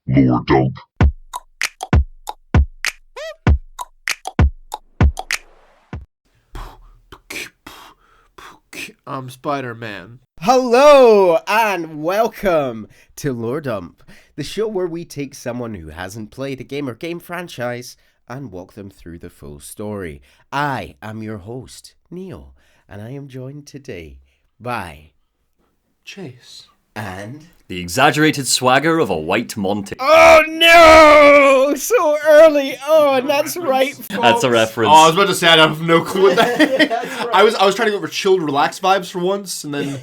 Lower dump. I'm Spider-Man. Hello and welcome to Lore Dump, the show where we take someone who hasn't played a game or game franchise and walk them through the full story. I am your host, Neil, and I am joined today by Chase. and... The exaggerated swagger of a white Monty. Oh no! So early! Oh, and that's right, folks. That's a reference. Oh, I was about to say I have no clue what that is. That's right. I was trying to go for chilled, relaxed vibes for once, and then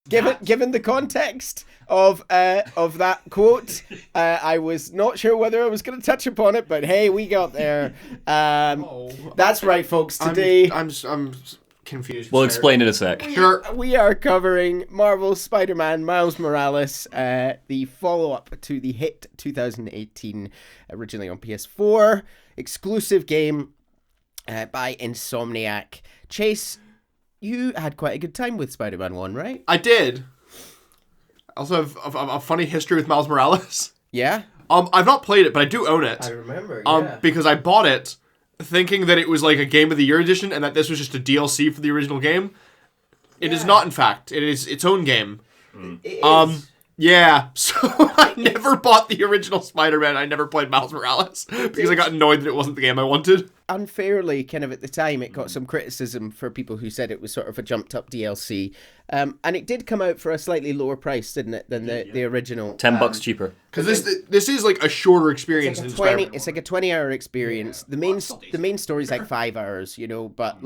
Given the context of that quote, I was not sure whether I was going to touch upon it, but hey, we got there. That's right, folks. Today I'm confused. We'll explain in a sec. Sure. we are covering Marvel's Spider-Man Miles Morales, the follow-up to the hit 2018, originally on PS4, exclusive game by Insomniac. Chase, you had quite a good time with Spider-Man 1, right? I did. I also have a funny history with Miles Morales. Yeah? I've not played it, but I do own it. remember, Because I bought it thinking that it was like a Game of the Year edition and that this was just a DLC for the original game. It is not, in fact. It is its own game. It is. Yeah, so I never bought the original Spider-Man. I never played Miles Morales because I got annoyed that it wasn't the game I wanted. Unfairly, kind of at the time, it got some criticism for people who said it was sort of a jumped up DLC. And it did come out for a slightly lower price, didn't it, than the original? $10 cheaper. Because this is like a shorter experience than Spider-Man. It's like a 20-hour experience. The main story's like 5 hours, you know, but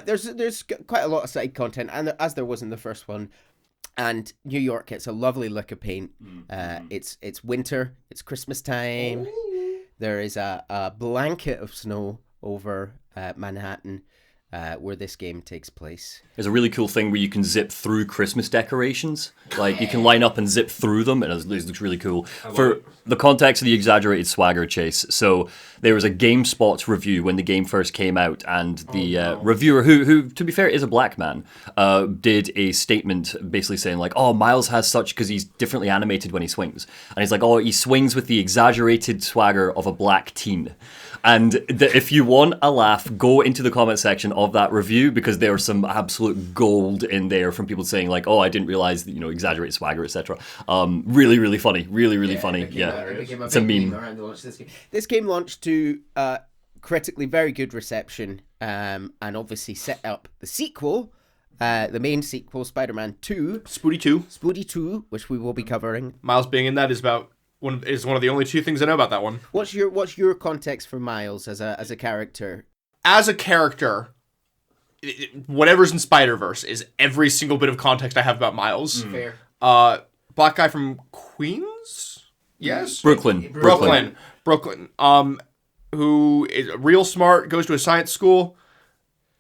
there's quite a lot of side content, and as there was in the first one. And New York gets a lovely lick of paint. It's winter. It's Christmas time. There is a blanket of snow over Manhattan, where this game takes place. There's a really cool thing where you can zip through Christmas decorations. Like, you can line up and zip through them, and it looks really cool. For the context of the exaggerated swagger, Chase, so there was a GameSpot review when the game first came out, and the reviewer, who, to be fair, is a black man, did a statement basically saying, like, oh, Miles has such, because he's differently animated when he swings. And he's like, oh, he swings with the exaggerated swagger of a black teen. And if you want a laugh, go into the comment section of that review, because there was some absolute gold in there from people saying like, "Oh, I didn't realize that, you know, exaggerate swagger, etc." Really, really funny. Really, really funny. Yeah, it's a meme. This game launched to critically very good reception, and obviously set up the sequel, the main sequel, Spider-Man 2, Spooty 2. which we will be covering. Miles being in that is one of the only two things I know about that one. What's your context for Miles as a character? As a character, whatever's in Spider-Verse is every single bit of context I have about Miles. Fair. Black guy from Queens? Yes? Brooklyn. Who is real smart, goes to a science school,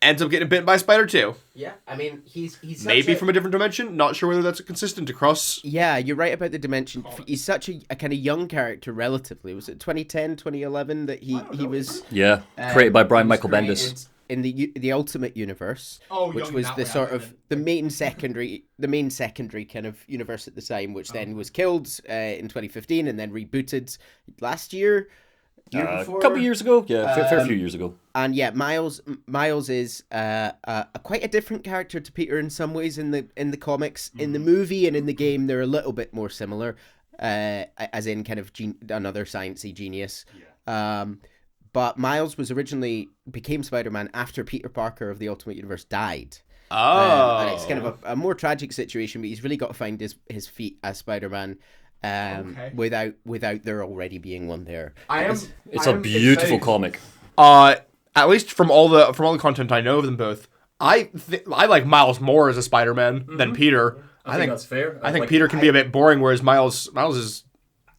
ends up getting bitten by a spider too. Yeah, I mean, he's Maybe from a different dimension. Not sure whether that's consistent across. Yeah, you're right about the dimension. He's such a kind of young character relatively. Was it 2010, 2011 that he was... Yeah, created by Brian Michael Bendis. In the Ultimate Universe, which was the sort of the main secondary kind of universe at the time, which then was killed in 2015 and then rebooted last year before. A couple years ago, yeah, fair few years ago. And yeah, Miles is quite a different character to Peter in some ways in the comics. In the movie and in the game, they're a little bit more similar, as in kind of another sciencey genius. Yeah. But Miles became Spider-Man after Peter Parker of the Ultimate Universe died. Oh. And it's kind of a more tragic situation, but he's really got to find his feet as Spider-Man without there already being one there. It's a beautiful comic. At least from all the content I know of them both, I like Miles more as a Spider-Man than Peter. I think that's fair. I think Peter can be a bit boring, whereas Miles is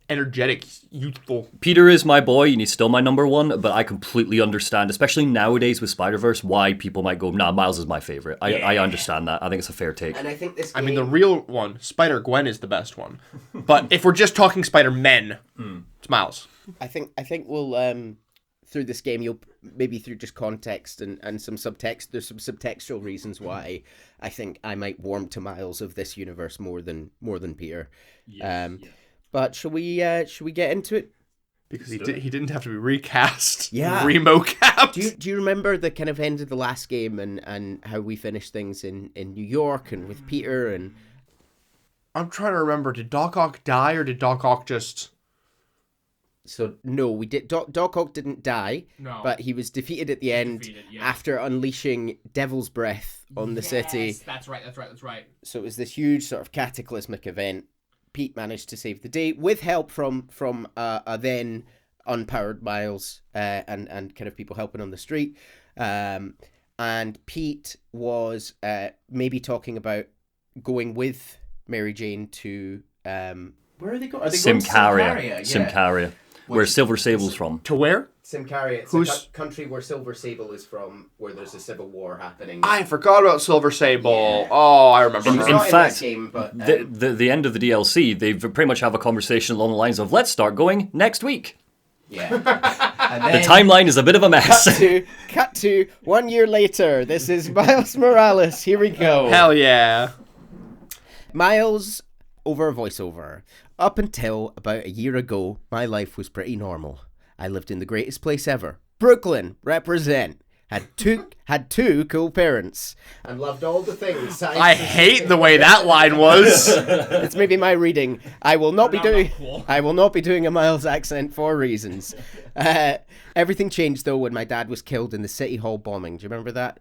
energetic, youthful. Peter is my boy, and he's still my number one, but I completely understand, especially nowadays with Spider-Verse, why people might go, nah, Miles is my favorite. I understand that. I think it's a fair take. And I think this game... I mean, the real one, Spider-Gwen, is the best one. But if we're just talking Spider-Men, it's Miles. I think we'll... through this game, you'll maybe through just context and some subtext. There's some subtextual reasons why I think I might warm to Miles of this universe more than Peter. Yes. But should we get into it? Because he didn't have to be recast. Yeah. Remo-capped. Do you remember the kind of end of the last game and how we finished things in New York and with Peter and... I'm trying to remember. Did Doc Ock die or did Doc Ock just... So, no, we did. Doc Ock didn't die, but he was defeated at the end after unleashing Devil's Breath on the city. That's right. So it was this huge sort of cataclysmic event. Pete managed to save the day with help from a then unpowered Miles and kind of people helping on the street. And Pete was maybe talking about going with Mary Jane to... where are they going? Are they going to Symkaria. Symkaria. Where Silver Sable's from. To where? Symkaria. It's a country where Silver Sable is from, where there's a civil war happening. I forgot about Silver Sable. Yeah. Oh, I remember. She's her. not In fact, in this game, but, the end of the DLC, they pretty much have a conversation along the lines of, let's start going next week. yeah. And then, The timeline is a bit of a mess. cut to 1 year later. This is Miles Morales. Here we go. Hell yeah. Miles over a voiceover. Up until about a year ago, my life was pretty normal. I lived in the greatest place ever. Brooklyn, represent. Had two cool parents. And loved all the things. I hate the way that line was. It's maybe my reading. I will not be doing a Miles accent for reasons. Everything changed though when my dad was killed in the City Hall bombing. Do you remember that?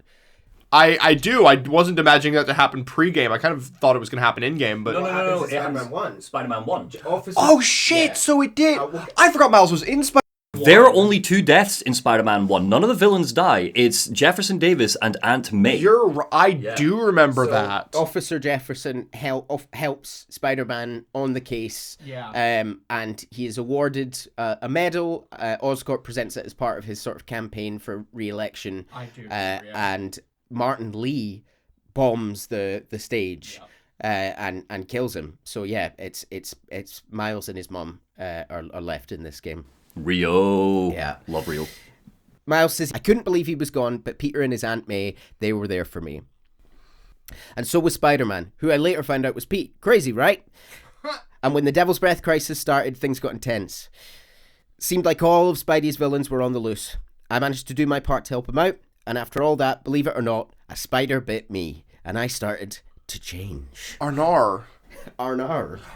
I do. I wasn't imagining that to happen pre-game. I kind of thought it was going to happen in-game, but... No. Spider-Man 1. Spider-Man 1. Oh, shit! Yeah. So it did! I forgot Miles was in Spider-Man 1. There are only 2 deaths in Spider-Man 1. None of the villains die. It's Jefferson Davis and Aunt May. I do remember that. Officer Jefferson helps Spider-Man on the case. Yeah. And he is awarded a medal. Oscorp presents it as part of his sort of campaign for re-election. I do. And Martin Lee bombs the stage and kills him. So yeah, it's Miles and his mum are left in this game. Rio. Yeah. Love Rio. Miles says, I couldn't believe he was gone, but Peter and his Aunt May, they were there for me. And so was Spider-Man, who I later found out was Pete. Crazy, right? And when the Devil's Breath crisis started, things got intense. Seemed like all of Spidey's villains were on the loose. I managed to do my part to help him out, and after all that, believe it or not, a spider bit me, and I started to change. Arnar.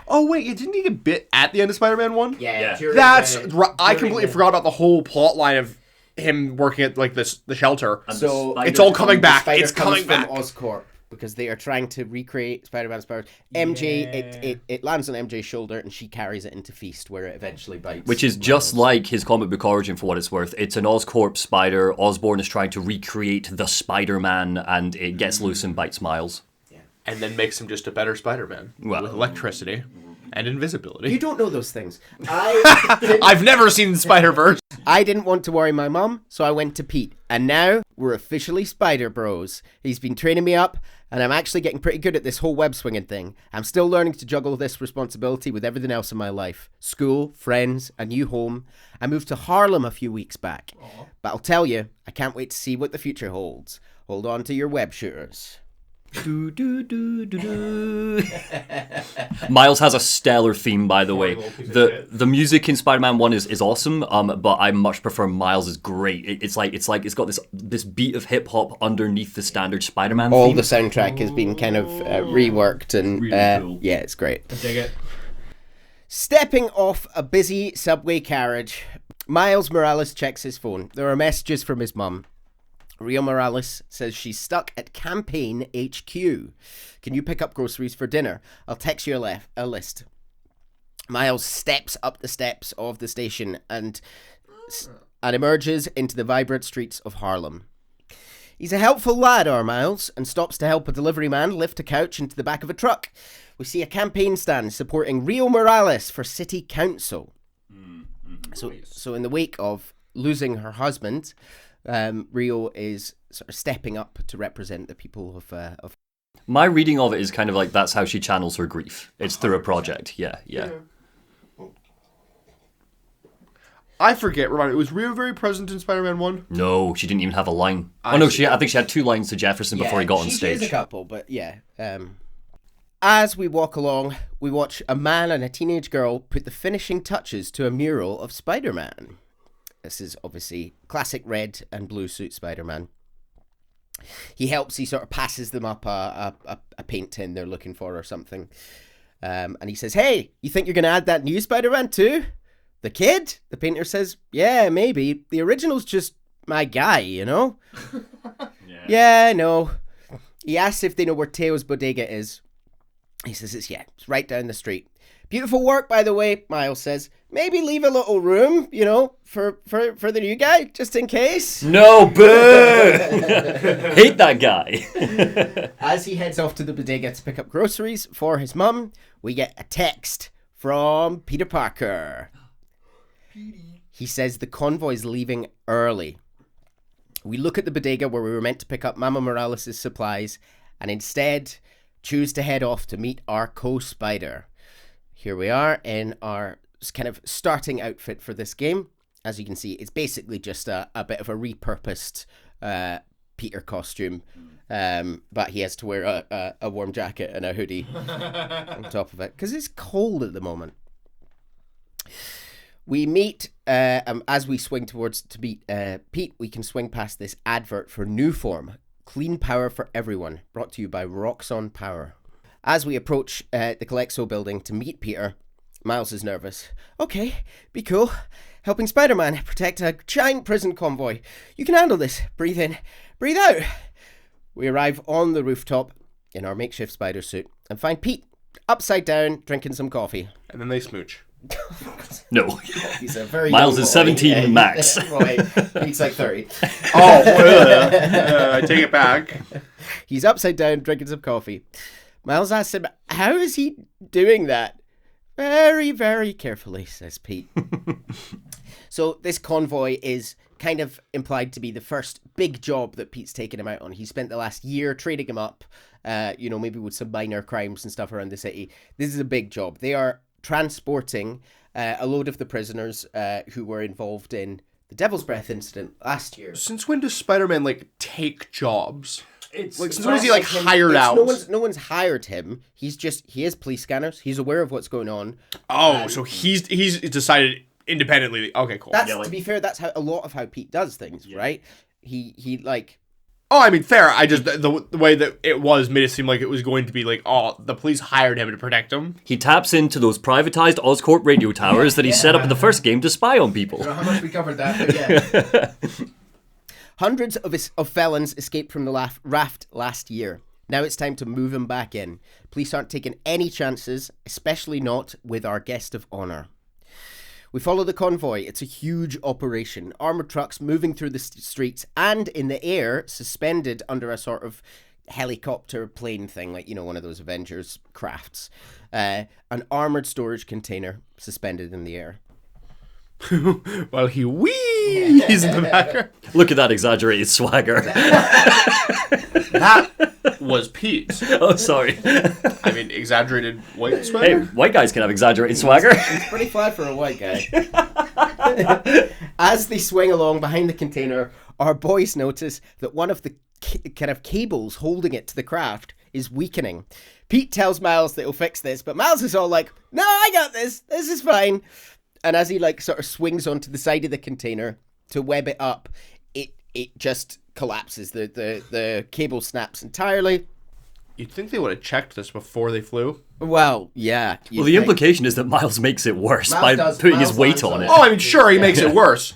Oh, wait, didn't he get bit at the end of Spider-Man 1? Yeah. That's right. I completely forgot about the whole plot line of him working at, like, the shelter. So it's all coming back. Spider It's coming comes back. from Oscorp, because they are trying to recreate Spider-Man's powers. MJ, it lands on MJ's shoulder, and she carries it into Feast, where it eventually bites. Which is just like his comic book origin, for what it's worth. It's an Oscorp spider. Osborn is trying to recreate the Spider-Man, and it gets loose and bites Miles. And then makes him just a better Spider-Man. Well, with electricity and invisibility. You don't know those things. I've never seen Spider-Verse. I didn't want to worry my mum, so I went to Pete. And now, we're officially Spider Bros. He's been training me up, and I'm actually getting pretty good at this whole web swinging thing. I'm still learning to juggle this responsibility with everything else in my life. School, friends, a new home. I moved to Harlem a few weeks back. Aww. But I'll tell you, I can't wait to see what the future holds. Hold on to your web shooters. Do, do, do, do, do. Miles has a stellar theme, by the way. The music in Spider-Man 1 is awesome, but I much prefer Miles is great. It's got this beat of hip hop underneath the standard Spider-Man All theme. the soundtrack has been kind of reworked, and really cool. Yeah, it's great. I dig it. Stepping off a busy subway carriage, Miles Morales checks his phone. There are messages from his mum. Rio Morales says she's stuck at Campaign HQ. Can you pick up groceries for dinner? I'll text you a list. Miles steps up the steps of the station and emerges into the vibrant streets of Harlem. He's a helpful lad, our Miles, and stops to help a delivery man lift a couch into the back of a truck. We see a campaign stand supporting Rio Morales for city council. So in the wake of losing her husband, Rio is sort of stepping up to represent the people of. My reading of it is kind of like that's how she channels her grief. It's through a project. Yeah. I forget. Remind me, was Rio very present in Spider-Man 1? No, she didn't even have a line. I think she had 2 lines to Jefferson before he got on stage. She has a couple, but yeah. As we walk along, we watch a man and a teenage girl put the finishing touches to a mural of Spider-Man. This is obviously classic red and blue suit Spider-Man. He sort of passes them up a paint tin they're looking for or something. And he says, "Hey, you think you're going to add that new Spider-Man too? The kid?" The painter says, "Yeah, maybe. The original's just my guy, you know?" Yeah, I know. He asks if they know where Teo's bodega is. He says it's right down the street. "Beautiful work, by the way," Miles says. "Maybe leave a little room, you know, for the new guy, just in case." No, boo! Hate that guy. As he heads off to the bodega to pick up groceries for his mum, we get a text from Peter Parker. He says the convoy's leaving early. We look at the bodega where we were meant to pick up Mama Morales' supplies, and instead choose to head off to meet our co-spider. Here we are in our kind of starting outfit for this game. As you can see, it's basically just a bit of a repurposed Peter costume, but he has to wear a warm jacket and a hoodie on top of it because it's cold at the moment. We meet, as we swing towards to meet Pete, we can swing past this advert for Newform, clean power for everyone, brought to you by Roxxon Power. As we approach the Calexo building to meet Peter, Miles is nervous. "Okay, be cool. Helping Spider-Man protect a giant prison convoy. You can handle this. Breathe in, breathe out." We arrive on the rooftop in our makeshift spider suit and find Pete upside down drinking some coffee. And then they smooch. No. He's a very Miles young is boy. 17 max. Right. He's like 30. I take it back. He's upside down drinking some coffee. Miles asks him, "How is he doing that?" "Very, very carefully," says Pete. So this convoy is kind of implied to be the first big job that Pete's taken him out on. He spent the last year trading him up, maybe with some minor crimes and stuff around the city. This is a big job. They are transporting a load of the prisoners who were involved in the Devil's Breath incident last year. Since when does Spider-Man, take jobs? It's Since when is he, hired out? No one's hired him. He has police scanners. He's aware of what's going on. Oh, so he's decided independently. Okay, cool. To be fair, that's a lot of how Pete does things, right? He Oh, I mean, fair. I just, the way that it was made it seem like it was going to be the police hired him to protect him. He taps into those privatized Oscorp radio towers that he set up in the first game to spy on people. I don't know how much we covered that, but yeah. Hundreds of felons escaped from the raft last year. Now it's time to move them back in. Police aren't taking any chances, especially not with our guest of honor. We follow the convoy. It's a huge operation. Armored trucks moving through the streets and in the air, suspended under a sort of helicopter plane thing, one of those Avengers crafts. An armored storage container suspended in the air. While he wheezes in the background. Look at that exaggerated swagger. That was Pete. Oh, sorry. I mean, exaggerated white Hey, swagger? white guys can have exaggerated swagger. It's pretty flat for a white guy. As they swing along behind the container, our boys notice that one of the kind of cables holding it to the craft is weakening. Pete tells Miles that he'll fix this, but Miles is all like, "No, I got this. This is fine." And as he sort of swings onto the side of the container to web it up, it just collapses. The cable snaps entirely. You'd think they would have checked this before they flew. Well, yeah. Well, the implication is that Miles makes it worse by putting his weight on it. Oh, I mean, sure, he makes it worse.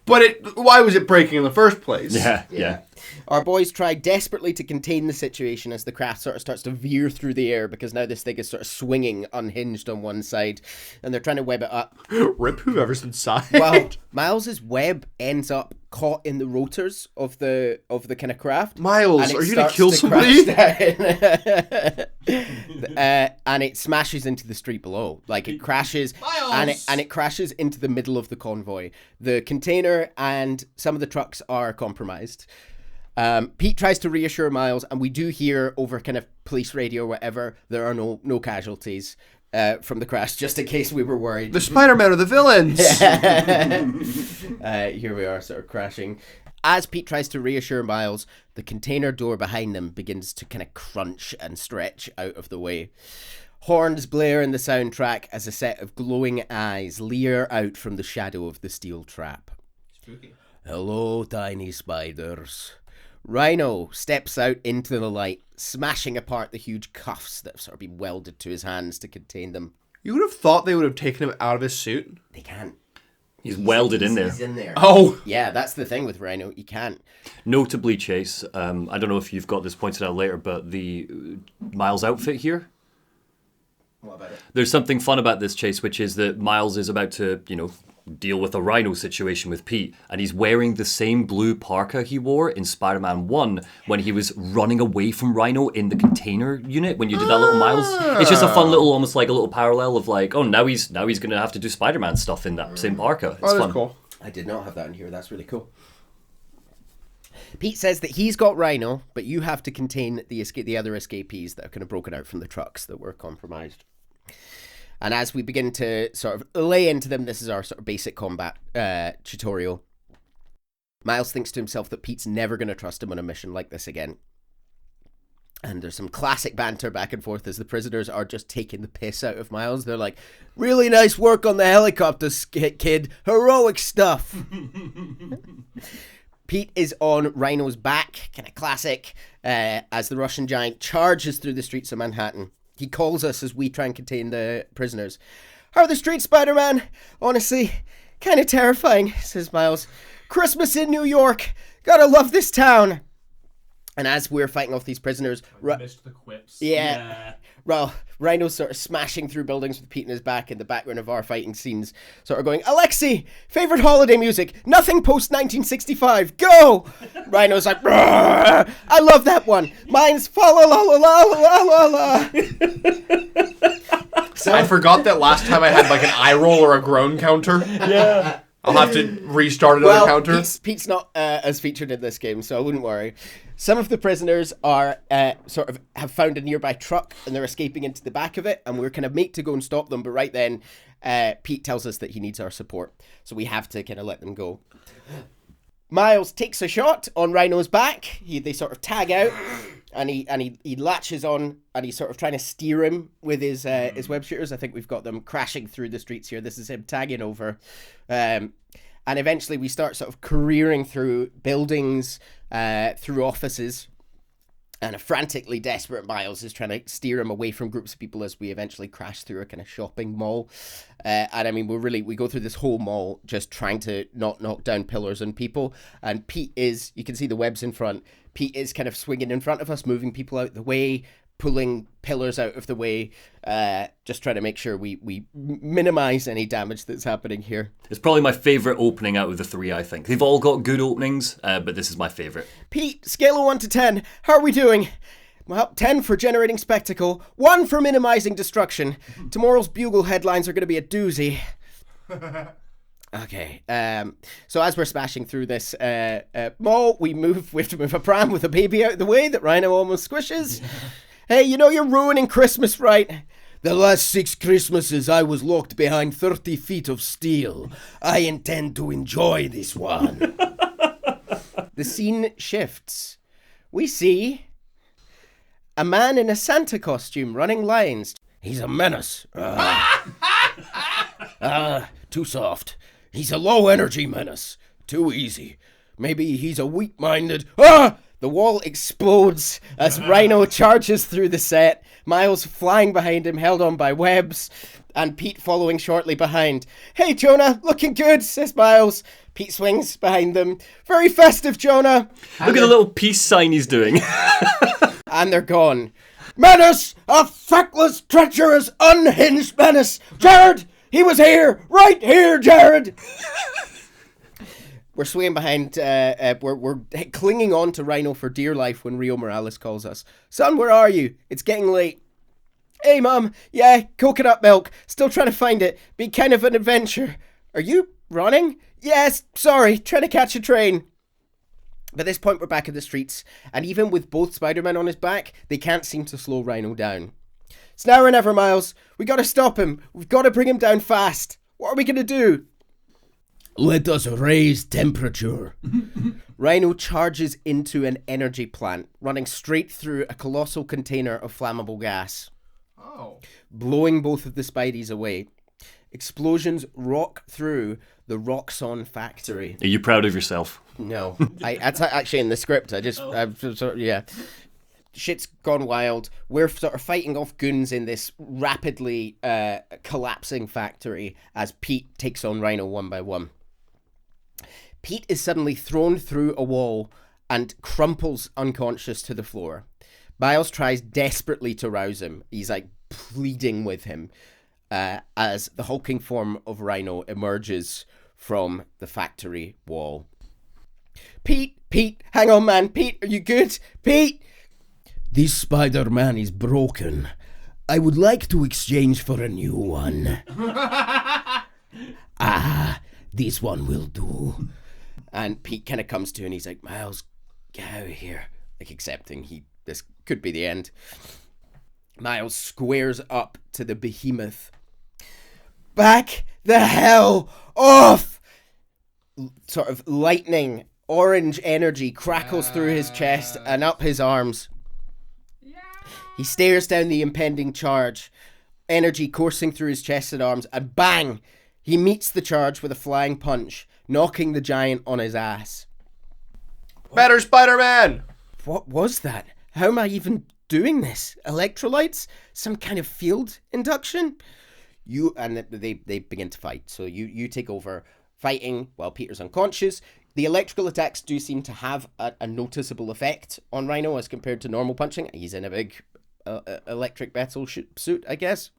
But why was it breaking in the first place? Yeah. Our boys try desperately to contain the situation as the craft sort of starts to veer through the air because now this thing is sort of swinging unhinged on one side and they're trying to web it up. Rip whoever's inside. Well, Miles's web ends up caught in the rotors of the kind of craft. Miles, are you going to kill somebody? And it smashes into the street below. It crashes. Miles! And it crashes into the middle of the convoy. The container and some of the trucks are compromised. Pete tries to reassure Miles, and we do hear over kind of police radio or whatever, there are no casualties from the crash, just in case we were worried. The Spider-Man are the villains! Here we are, sort of crashing. As Pete tries to reassure Miles, the container door behind them begins to kind of crunch and stretch out of the way. Horns blare in the soundtrack as a set of glowing eyes leer out from the shadow of the steel trap. Spooky. Hello, tiny spiders. Rhino steps out into the light, smashing apart the huge cuffs that have sort of been welded to his hands to contain them. You would have thought they would have taken him out of his suit. They can't. He's welded in there. He's in there. Oh! Yeah, that's the thing with Rhino. You can't. Notably, Chase, I don't know if you've got this pointed out later, but the Miles outfit here. What about it? There's something fun about this, Chase, which is that Miles is about to, deal with a Rhino situation with Pete, and he's wearing the same blue parka he wore in Spider-Man 1 when he was running away from Rhino in the container unit when you did that little Miles. It's just a fun little, almost like a little parallel of like, oh, now he's going to have to do Spider-Man stuff in that same parka. It's Oh, that's fun. cool. I did not have that in here. That's really cool. Pete says that he's got Rhino, but you have to contain the other escapees that are kind of broken out from the trucks that were compromised. And as we begin to sort of lay into them, this is our sort of basic combat tutorial. Miles thinks to himself that Pete's never going to trust him on a mission like this again. And there's some classic banter back and forth as the prisoners are just taking the piss out of Miles. They're like, really nice work on the helicopter, kid. Heroic stuff. Pete is on Rhino's back, kind of classic, as the Russian giant charges through the streets of Manhattan. He calls us as we try and contain the prisoners. How are the streets, Spider-Man? Honestly, kind of terrifying, says Miles. Christmas in New York. Gotta love this town. And as we're fighting off these prisoners... I missed the quips. Yeah. Well, Rhino's sort of smashing through buildings with Pete in his back in the background of our fighting scenes. Sort of going, Alexi, favorite holiday music. Nothing post-1965. Go! Rhino's like, I love that one. Mine's fa la la la la la la la. So, I forgot that last time I had like an eye roll or a groan counter. yeah. I'll have to restart another counter. Pete's not as featured in this game, so I wouldn't worry. Some of the prisoners are have found a nearby truck and they're escaping into the back of it, and we're kind of made to go and stop them. But right then, Pete tells us that he needs our support, so we have to kind of let them go. Miles takes a shot on Rhino's back. They sort of tag out, and he latches on, and he's sort of trying to steer him with his web shooters. I think we've got them crashing through the streets here. This is him tagging over, and eventually we start sort of careering through buildings, through offices, and a frantically desperate Miles is trying to steer him away from groups of people as we eventually crash through a kind of shopping mall. And I mean, we go through this whole mall just trying to not knock down pillars and people. And Pete is, you can see the webs in front. Pete is kind of swinging in front of us, moving people out the way, pulling pillars out of the way, just trying to make sure we minimize any damage that's happening here. It's probably my favourite opening out of the three, I think. They've all got good openings, but this is my favourite. Pete, scale of 1 to 10, how are we doing? Well, 10 for generating spectacle, 1 for minimizing destruction. Tomorrow's Bugle headlines are going to be a doozy. Okay, so as we're smashing through this mall, we have to move a pram with a baby out of the way that Rhino almost squishes. Hey, you know you're ruining Christmas, right? The last 6 Christmases I was locked behind 30 feet of steel. I intend to enjoy this one. The scene shifts. We see a man in a Santa costume running lines. He's a menace. Too soft. He's a low-energy menace. Too easy. Maybe he's a weak-minded... The wall explodes as Rhino charges through the set, Miles flying behind him, held on by webs, and Pete following shortly behind. Hey, Jonah, looking good, says Miles. Pete swings behind them. Very festive, Jonah. Look at the little peace sign he's doing. And they're gone. Menace! A feckless, treacherous, unhinged menace! Jared! He was here! Right here, Jared! We're swaying behind, we're clinging on to Rhino for dear life when Rio Morales calls us. Son, where are you? It's getting late. Hey, Mom. Yeah, coconut milk. Still trying to find it. Be kind of an adventure. Are you running? Yes, sorry. Trying to catch a train. By this point, we're back in the streets, and even with both Spider-Men on his back, they can't seem to slow Rhino down. It's now or never, Miles. We gotta stop him. We've gotta bring him down fast. What are we gonna do? Let us raise temperature. Rhino charges into an energy plant, running straight through a colossal container of flammable gas, blowing both of the Spideys away. Explosions rock through the Roxxon factory. Are you proud of yourself? No, that's actually in the script. Yeah. Shit's gone wild. We're sort of fighting off goons in this rapidly collapsing factory as Pete takes on Rhino one by one. Pete is suddenly thrown through a wall and crumples unconscious to the floor. Miles tries desperately to rouse him. He's like pleading with him as the hulking form of Rhino emerges from the factory wall. Pete, hang on, man. Pete, are you good? Pete! This Spider-Man is broken. I would like to exchange for a new one. This one will do. And Pete kind of comes to and he's like, Miles, get out of here. Like accepting this could be the end. Miles squares up to the behemoth. Back the hell off! Sort of lightning, orange energy crackles through his chest and up his arms. He stares down the impending charge, energy coursing through his chest and arms, and bang! He meets the charge with a flying punch, knocking the giant on his ass. Better Spider-Man! What was that? How am I even doing this? Electrolytes? Some kind of field induction? They begin to fight. So you take over fighting while Peter's unconscious. The electrical attacks do seem to have a noticeable effect on Rhino as compared to normal punching. He's in a big electric metal suit, I guess.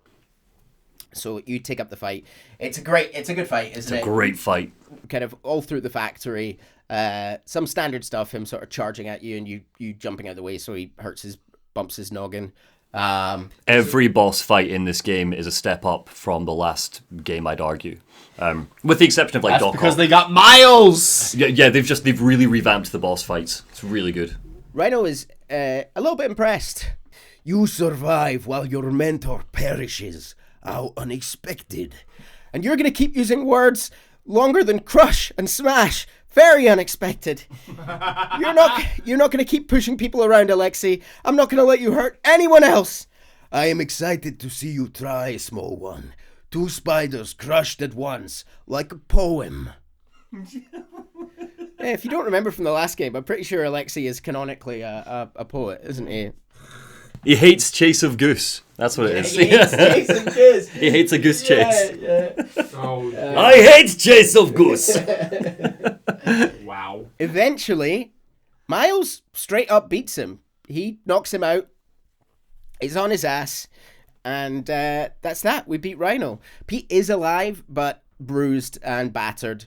So you take up the fight. It's a good fight, isn't it? It's a great fight. Kind of all through the factory. Some standard stuff, him sort of charging at you and you jumping out of the way so he bumps his noggin. Every boss fight in this game is a step up from the last game, I'd argue. With the exception of like Doc Ock. Because they got Miles! Yeah, they've really revamped the boss fights. It's really good. Rhino is a little bit impressed. You survive while your mentor perishes. How unexpected. And you're going to keep using words longer than crush and smash. Very unexpected. You're not going to keep pushing people around, Alexei. I'm not going to let you hurt anyone else. I am excited to see you try, small one. 2 spiders crushed at once, like a poem. If you don't remember from the last game, I'm pretty sure Alexei is canonically a poet, isn't he? He hates chase of goose. That's what it is. He hates chase of goose. He hates a goose chase. Yeah. I hate chase of goose. Wow. Eventually, Miles straight up beats him. He knocks him out. He's on his ass. And that's that. We beat Rhino. Pete is alive, but bruised and battered.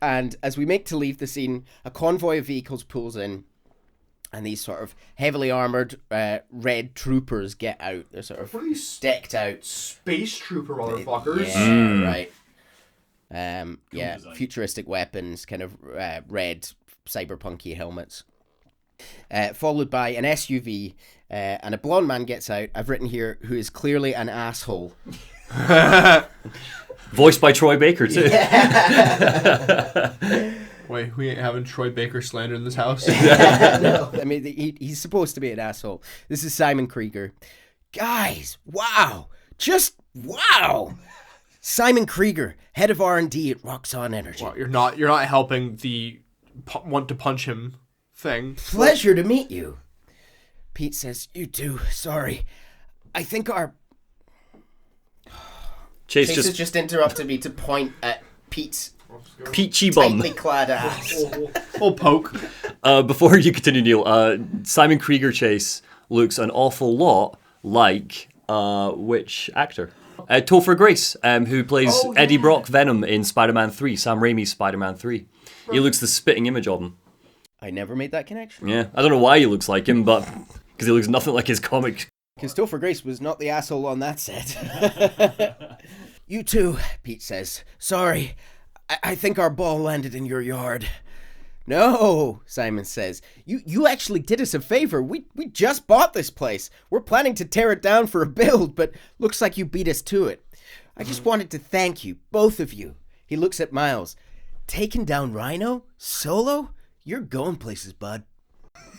And as we make to leave the scene, a convoy of vehicles pulls in. And these sort of heavily armoured red troopers get out. They're sort of decked out. Space trooper motherfuckers. Yeah, right. Futuristic weapons, kind of red cyberpunky helmets. Followed by an SUV, and a blonde man gets out. I've written here, who is clearly an asshole. Voiced by Troy Baker, too. Yeah. Wait, we ain't having Troy Baker slander in this house? No, I mean, he's supposed to be an asshole. This is Simon Krieger. Guys, wow. Just wow. Simon Krieger, head of R&D at Roxxon Energy. Well, you're not helping the want to punch him thing. Pleasure to meet you. Pete says, you too. Sorry. I think our... Chase has just interrupted me to point at Pete's peachy bum. tightly clad ass. Full poke. Before you continue, Neil, Simon Krieger Chase looks an awful lot like which actor? Topher Grace, who plays Eddie Brock Venom in Spider-Man 3, Sam Raimi's Spider-Man 3. He looks the spitting image of him. I never made that connection. Yeah, I don't know why he looks like him, but because he looks nothing like his comic. Because Topher Grace was not the asshole on that set. You too, Pete says. Sorry, I think our ball landed in your yard. No, Simon says. You actually did us a favor. We just bought this place. We're planning to tear it down for a build, but looks like you beat us to it. I just wanted to thank you, both of you. He looks at Miles. Taking down Rhino? Solo? You're going places, bud.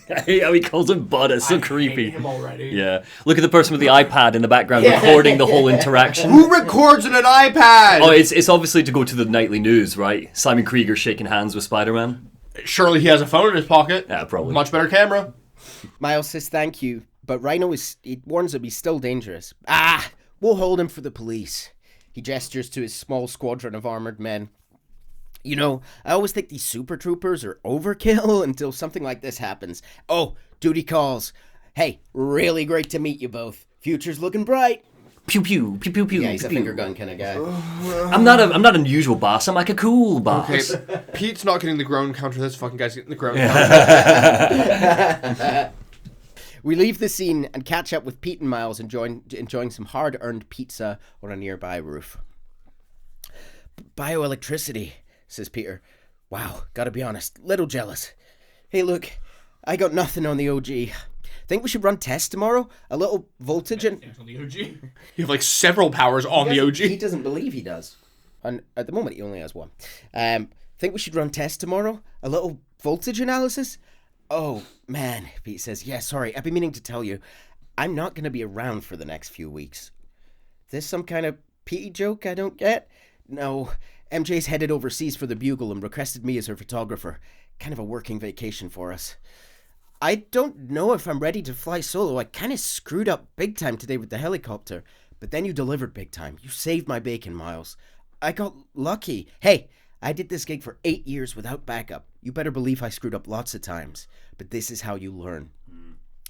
I hate how he calls him Bud. It's so I creepy. hate him already. Yeah. Look at the person with the iPad in the background recording the whole interaction. Who records on an iPad? Oh, it's obviously to go to the nightly news, right? Simon Krieger shaking hands with Spider-Man. Surely he has a phone in his pocket. Yeah, probably. Much better camera. Miles says thank you, but Rhino he warns him he's still dangerous. We'll hold him for the police. He gestures to his small squadron of armored men. You know, I always think these super troopers are overkill until something like this happens. Oh, duty calls. Hey, really great to meet you both. Future's looking bright. Pew pew pew pew pew. Yeah, he's a pew. finger gun kind of guy. I'm not an unusual boss. I'm like a cool boss. Okay, Pete's not getting the groan counter. This fucking guy's getting the groan counter. We leave the scene and catch up with Pete and Miles enjoying some hard-earned pizza on a nearby roof. Bioelectricity, says Peter. Wow, gotta be honest, little jealous. Hey, look, I got nothing on the OG. Think we should run tests tomorrow? A little voltage and... On the OG? You have like several powers on the OG. He doesn't believe he does. And at the moment, he only has one. Think we should run tests tomorrow? A little voltage analysis? Oh, man, Pete says. Yeah, sorry, I've been meaning to tell you. I'm not going to be around for the next few weeks. This some kind of Pete joke I don't get? No, MJ's headed overseas for the Bugle and requested me as her photographer. Kind of a working vacation for us. I don't know if I'm ready to fly solo. I kind of screwed up big time today with the helicopter. But then you delivered big time. You saved my bacon, Miles. I got lucky. Hey, I did this gig for 8 years without backup. You better believe I screwed up lots of times. But this is how you learn.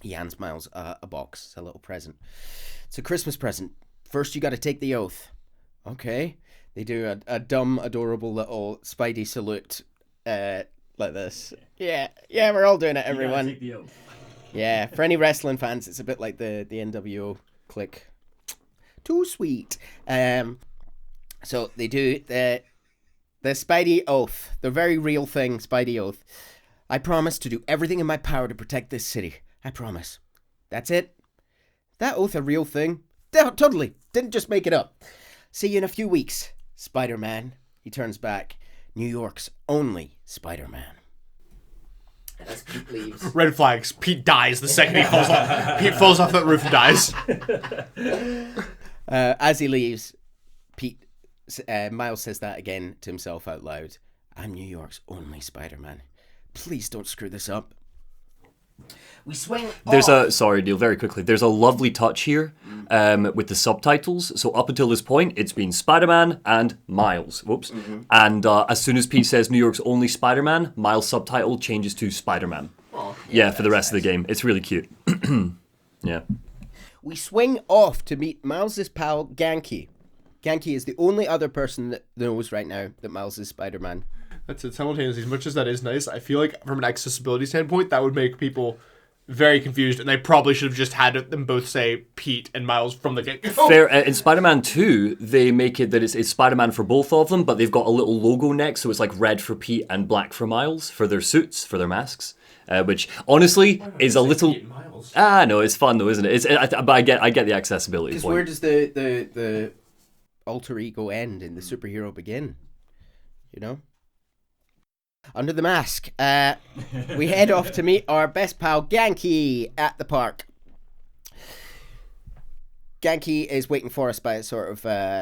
He hands Miles a box, a little present. It's a Christmas present. First you gotta take the oath. Okay. They do a dumb, adorable little Spidey salute like this. Yeah, we're all doing it, everyone. Take the oath. Yeah, for any wrestling fans, it's a bit like the NWO click. Too sweet. So they do the Spidey oath, the very real thing, Spidey oath. I promise to do everything in my power to protect this city. I promise. That's it. That oath a real thing? Totally. Didn't just make it up. See you in a few weeks, Spider-Man. He turns back. New York's only Spider-Man. As Pete leaves. Red flags. Pete dies the second he falls off. Pete falls off that roof and dies. As he leaves, Miles says that again to himself out loud. I'm New York's only Spider-Man. Please don't screw this up. We swing off. Sorry, Neil, very quickly. There's a lovely touch here with the subtitles. So up until this point, it's been Spider-Man and Miles. Whoops. Mm-hmm. And as soon as Pete says New York's only Spider-Man, Miles' subtitle changes to Spider-Man. Oh, yeah, for the rest of the game. It's really cute. Yeah. We swing off to meet Miles' pal, Ganke. Ganke is the only other person that knows right now that Miles is Spider-Man. That's it simultaneously. As much as that is nice, I feel like from an accessibility standpoint, that would make people very confused, and they probably should have just had them both say Pete and Miles from the get-go. Fair. In Spider-Man 2, they make it that it's Spider-Man for both of them, but they've got a little logo next, so it's like red for Pete and black for Miles, for their suits, for their masks, which honestly is a little... no, it's fun though, isn't it? But I get the accessibility point. Because where does the alter ego end and the superhero begin? You know? Under the mask, we head off to meet our best pal Ganke at the park. Ganke is waiting for us by a sort of, oh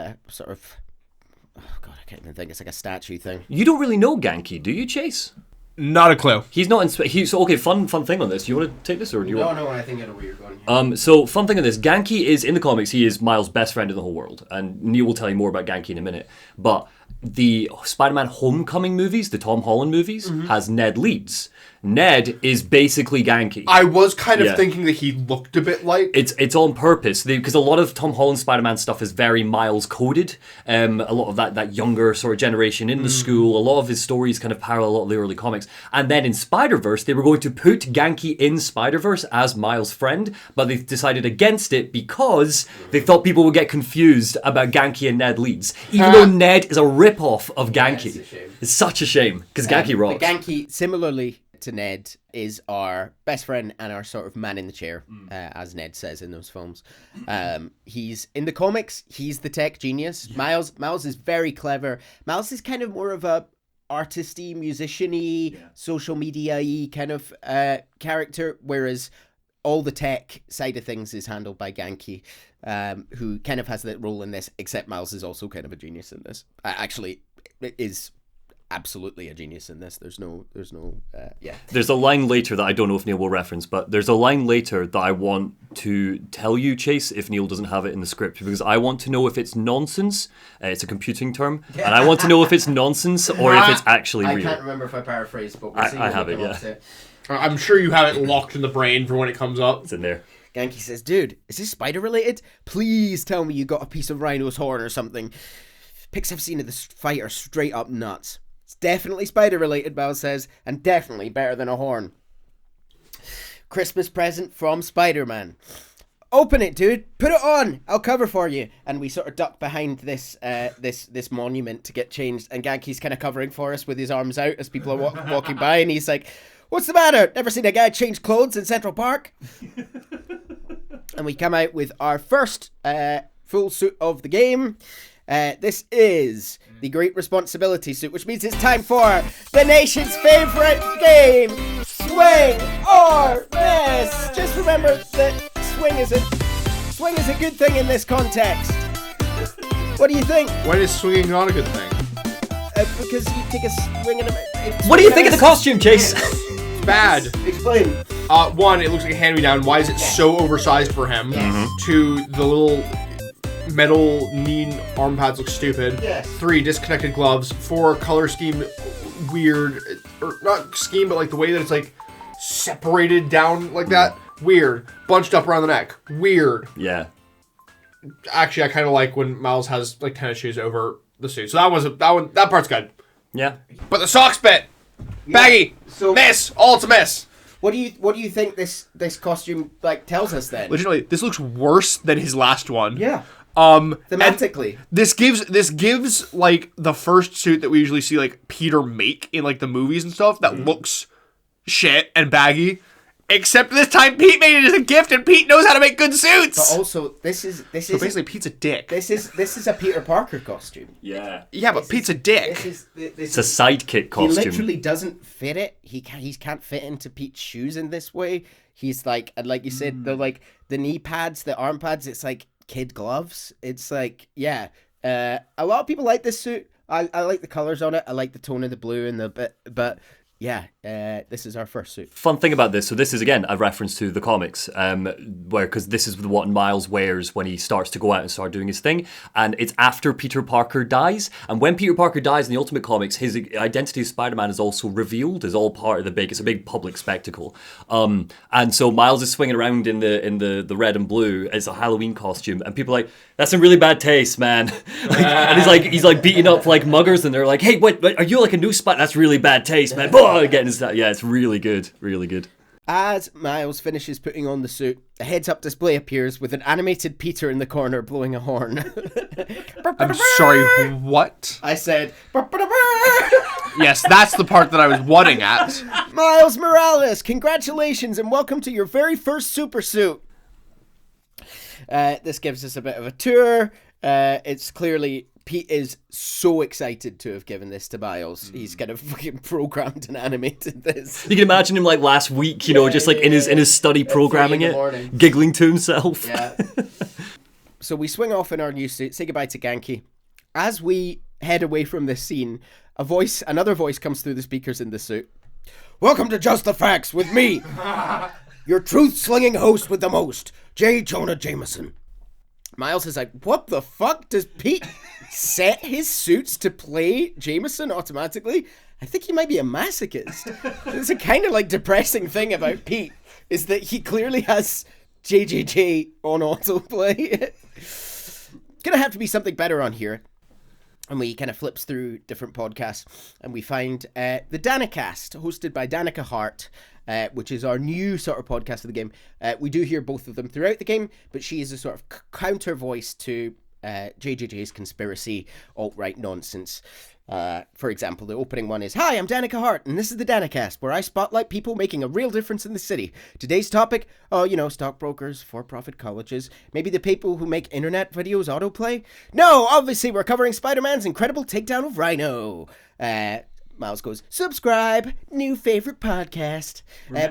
god, I can't even think. It's like a statue thing. You don't really know Ganke, do you, Chase? Not a clue. He's not in... okay, fun thing on this. Do you want to take this, or do you want... No, I think I know where you're going. So, fun thing on this. Ganke is, in the comics, he is Miles' best friend in the whole world. And Neil will tell you more about Ganke in a minute. But the Spider-Man Homecoming movies, the Tom Holland movies, has Ned Leeds. Ned is basically Ganke. I was kind of thinking that he looked a bit like... It's on purpose, because a lot of Tom Holland Spider-Man stuff is very Miles-coded. A lot of that younger sort of generation in the school, a lot of his stories kind of parallel a lot of the early comics. And then in Spider-Verse, they were going to put Ganke in Spider-Verse as Miles' friend, but they decided against it because they thought people would get confused about Ganke and Ned Leeds. Even though Ned is a rip-off of Ganke. It's a shame. It's such a shame, because Ganke rocks. But Ganke, similarly to Ned is our best friend and our sort of man in the chair, as Ned says in those films. He's in the comics. He's the tech genius. Yeah. Miles is very clever. Miles is kind of more of a artisty, musician-y, social media-y kind of character, whereas all the tech side of things is handled by Genki, who kind of has that role in this, except Miles is also kind of a genius in this. Actually, is absolutely a genius in this. There's no There's a line later that I don't know if Neil will reference, but there's a line later that I want to tell you, Chase, if Neil doesn't have it in the script, because I want to know if it's nonsense. It's a computing term, and I want to know if it's nonsense or if it's actually real. I can't remember if I paraphrased, but I have it, yeah. I'm sure you have it locked in the brain for when it comes up. It's in there. Genki says, dude, is this spider related? Please tell me you got a piece of Rhino's horn or something. Pics I've seen of this fight are straight up nuts. It's definitely spider related, Miles says, and definitely better than a horn. Christmas present from Spider-Man. Open it, dude. Put it on. I'll cover for you. And we sort of duck behind this this monument to get changed, and Genki's kind of covering for us with his arms out as people are walking by, and he's like, what's the matter? Never seen a guy change clothes in Central Park? And we come out with our first full suit of the game. This is the Great Responsibility suit, which means it's time for the nation's favorite game, Swing or Miss. Just remember that swing is a good thing in this context. What do you think? When is swinging not a good thing? Because you take a swing and what do you think of the costume, Chase? It's bad. Explain. One, it looks like a hand-me-down. Why is it so oversized for him? Yes. Two, the little metal knee arm pads look stupid. Yes. 3, disconnected gloves. 4, color scheme weird, or not scheme, but like the way that it's like separated down like that. Weird. Bunched up around the neck. Weird. Yeah. Actually, I kind of like when Miles has like tennis shoes over the suit. So that part's good. Yeah. But the socks bit, baggy, miss. All it's a miss. What do you think this costume like tells us then? Legitimately, this looks worse than his last one. Yeah. Thematically, this gives like the first suit that we usually see like Peter make in like the movies and stuff that looks shit and baggy. Except this time Pete made it as a gift, and Pete knows how to make good suits. But also, this is so basically Pete's a dick. This is a Peter Parker costume. Yeah. Yeah, but Pete's a dick. It's a sidekick costume. He literally doesn't fit it. He can't fit into Pete's shoes in this way. He's like, and like you said, the knee pads, the arm pads. It's like kid gloves. It's like, yeah. A lot of people like this suit. I like the colors on it. I like the tone of the blue and but. Yeah, this is our first suit. Fun thing about this, so this is again a reference to the comics, because this is what Miles wears when he starts to go out and start doing his thing, and it's after Peter Parker dies. And when Peter Parker dies in the Ultimate Comics, his identity as Spider-Man is also revealed as all part of it's a big public spectacle. And so Miles is swinging around in the red and blue as a Halloween costume, and people are like, that's some really bad taste, man. And he's like beating up like muggers, and they're like, hey, wait, are you like a new Spider? That's really bad taste, man. Yeah, it's really good, really good. As Miles finishes putting on the suit, a heads-up display appears with an animated Peter in the corner blowing a horn. I'm sorry, what? I said, yes, that's the part that I was wanting at. Miles Morales, congratulations and welcome to your very first super suit. This gives us a bit of a tour. It's clearly Pete is so excited to have given this to Miles. He's kind of fucking programmed and animated this. You can imagine him like last week, just like in his study programming it, giggling to himself. Yeah. So we swing off in our new suit, say goodbye to Genki. As we head away from this scene, another voice comes through the speakers in the suit. Welcome to Just the Facts with me, your truth-slinging host with the most, J. Jonah Jameson. Miles is like, what the fuck? Does Pete set his suits to play Jameson automatically? I think he might be a masochist. It's a kind of like depressing thing about Pete, is that he clearly has JJJ on autoplay. Gonna have to be something better on here. And we kind of flips through different podcasts, and we find the Danicast, hosted by Danica Hart, which is our new sort of podcast of the game. We do hear both of them throughout the game, but she is a sort of counter voice to JJJ's conspiracy alt-right nonsense. For example, the opening one is, "Hi, I'm Danica Hart, and this is the Danicast, where I spotlight people making a real difference in the city. Today's topic, stockbrokers, for-profit colleges, maybe the people who make internet videos autoplay? No, obviously we're covering Spider-Man's incredible takedown of Rhino." Miles goes, "Subscribe, new favorite podcast."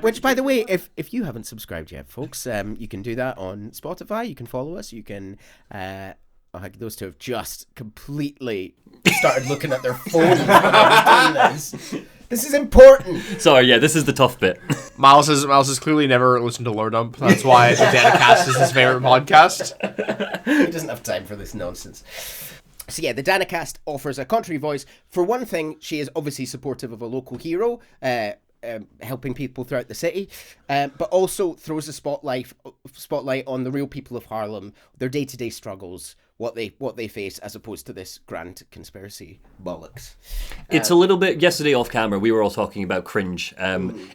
Which, by the way, if you haven't subscribed yet, folks, you can do that on Spotify. You can follow us. You can... those two have just completely started looking at their phones when I was doing this. This is important. Sorry, yeah, this is the tough bit. Miles has clearly never listened to Low Dump. That's why the Danicast is his favorite podcast. He doesn't have time for this nonsense. So yeah, the Danicast offers a contrary voice. For one thing, she is obviously supportive of a local hero, helping people throughout the city, but also throws a spotlight on the real people of Harlem, their day-to-day struggles, what they face, as opposed to this grand conspiracy bollocks. It's a little bit. Yesterday off camera, we were all talking about cringe.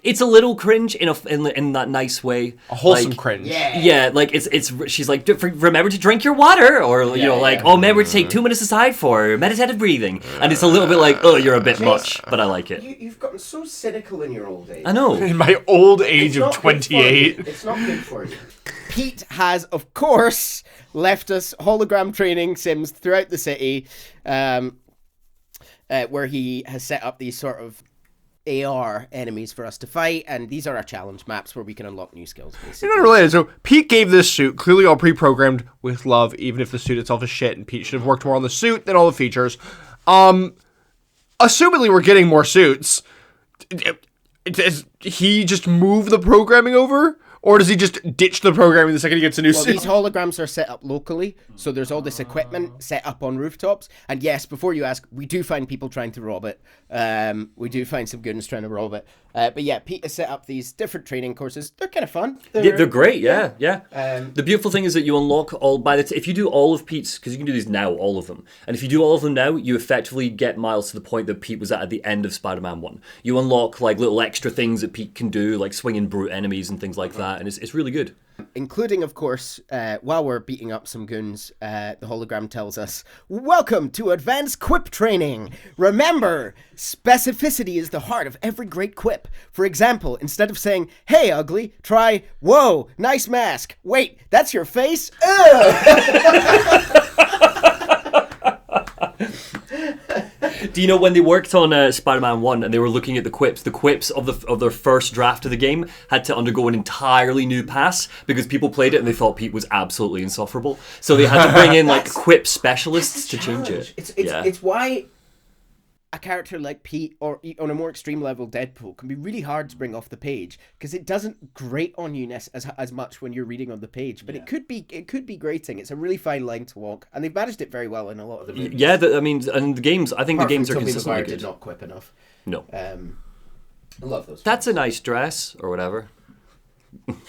It's a little cringe in that nice way, a wholesome cringe. Yeah, like it's. She's like, remember to drink your water, or remember to take 2 minutes aside for meditative breathing, and it's a little bit like, oh, you're a bit much, but I like it. You've gotten so cynical in your old age. I know. In my old age of 28. It's not good for you. Pete has, of course, left us hologram training sims throughout the city, where he has set up these sort of AR enemies for us to fight, and these are our challenge maps where we can unlock new skills, basically. You're not related. So Pete gave this suit, clearly all pre-programmed with love, even if the suit itself is shit, and Pete should have worked more on the suit than all the features. Assumedly we're getting more suits. Does he just move the programming over? Or does he just ditch the programming the second he gets a new suit? These holograms are set up locally, so there's all this equipment set up on rooftops. And yes, before you ask, we do find people trying to rob it. We do find some goons trying to rob it. But yeah, Pete has set up these different training courses. They're kind of fun. They're great, yeah. The beautiful thing is that you unlock if you do all of Pete's, because you can do these now, all of them. And if you do all of them now, you effectively get Miles to the point that Pete was at the end of Spider-Man 1. You unlock like little extra things that Pete can do, like swinging brute enemies and things like that. And it's really good. Including, of course, while we're beating up some goons, the hologram tells us, "Welcome to advanced quip training. Remember, specificity is the heart of every great quip. For example, instead of saying, 'Hey, ugly,' try, 'Whoa, nice mask. Wait, that's your face? Ugh!'" Do you know when they worked on Spider-Man 1 and they were looking at the quips of their first draft of the game had to undergo an entirely new pass because people played it and they thought Pete was absolutely insufferable. So they had to bring in like quip specialists to change it. It's why a character like Pete, or on a more extreme level Deadpool, can be really hard to bring off the page because it doesn't grate on you as much when you're reading on the page, but it could be grating. It's a really fine line to walk, and they've managed it very well in a lot of the movies. Yeah, and the games, I think the games are consistently good. Did not quip enough. No. I love those. That's a nice dress, or whatever.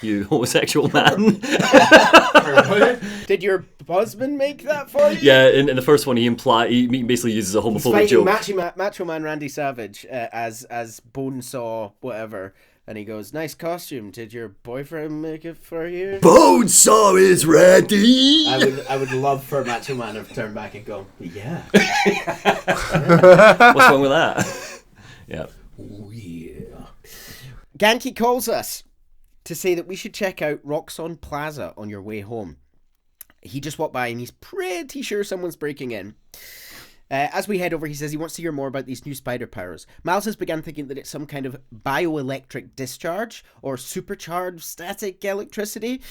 You homosexual man. Did your husband make that for you? Yeah, in the first one, he basically uses a homophobic joke. Macho Man Randy Savage as Bonesaw whatever, and he goes, "Nice costume. Did your boyfriend make it for you?" Bonesaw is ready. I would love for Macho Man to turn back and go, "Yeah." What's wrong with that? Yeah. Oh yeah. Ganke calls us to say that we should check out Roxxon Plaza on your way home. He just walked by and he's pretty sure someone's breaking in. As we head over, he says he wants to hear more about these new spider powers. Miles has begun thinking that it's some kind of bioelectric discharge or supercharged static electricity.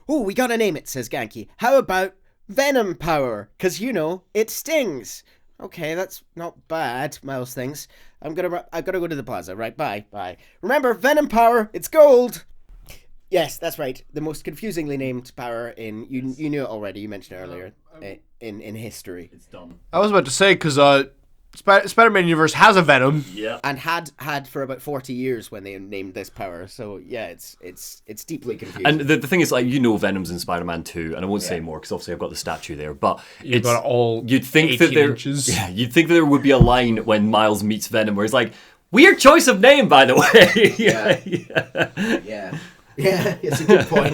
"Oh, we gotta name it," says Ganke. "How about venom power? 'Cause, it stings." Okay, that's not bad, Miles thinks. I've gotta go to the plaza, right? Bye. Remember, venom power, it's gold! Yes, that's right. The most confusingly named power in... You knew it already. You mentioned it earlier. In history. It's done. I was about to say, because Spider-Man universe has a Venom. Yeah. And had for about 40 years when they named this power. So, yeah, it's deeply confusing. And the thing is, like, Venom's in Spider-Man 2, and I won't say more, because obviously I've got the statue there, but you've got all you'd think that inches. Yeah, you'd think that there would be a line when Miles meets Venom where he's like, "Weird choice of name, by the way." Yeah, it's a good point.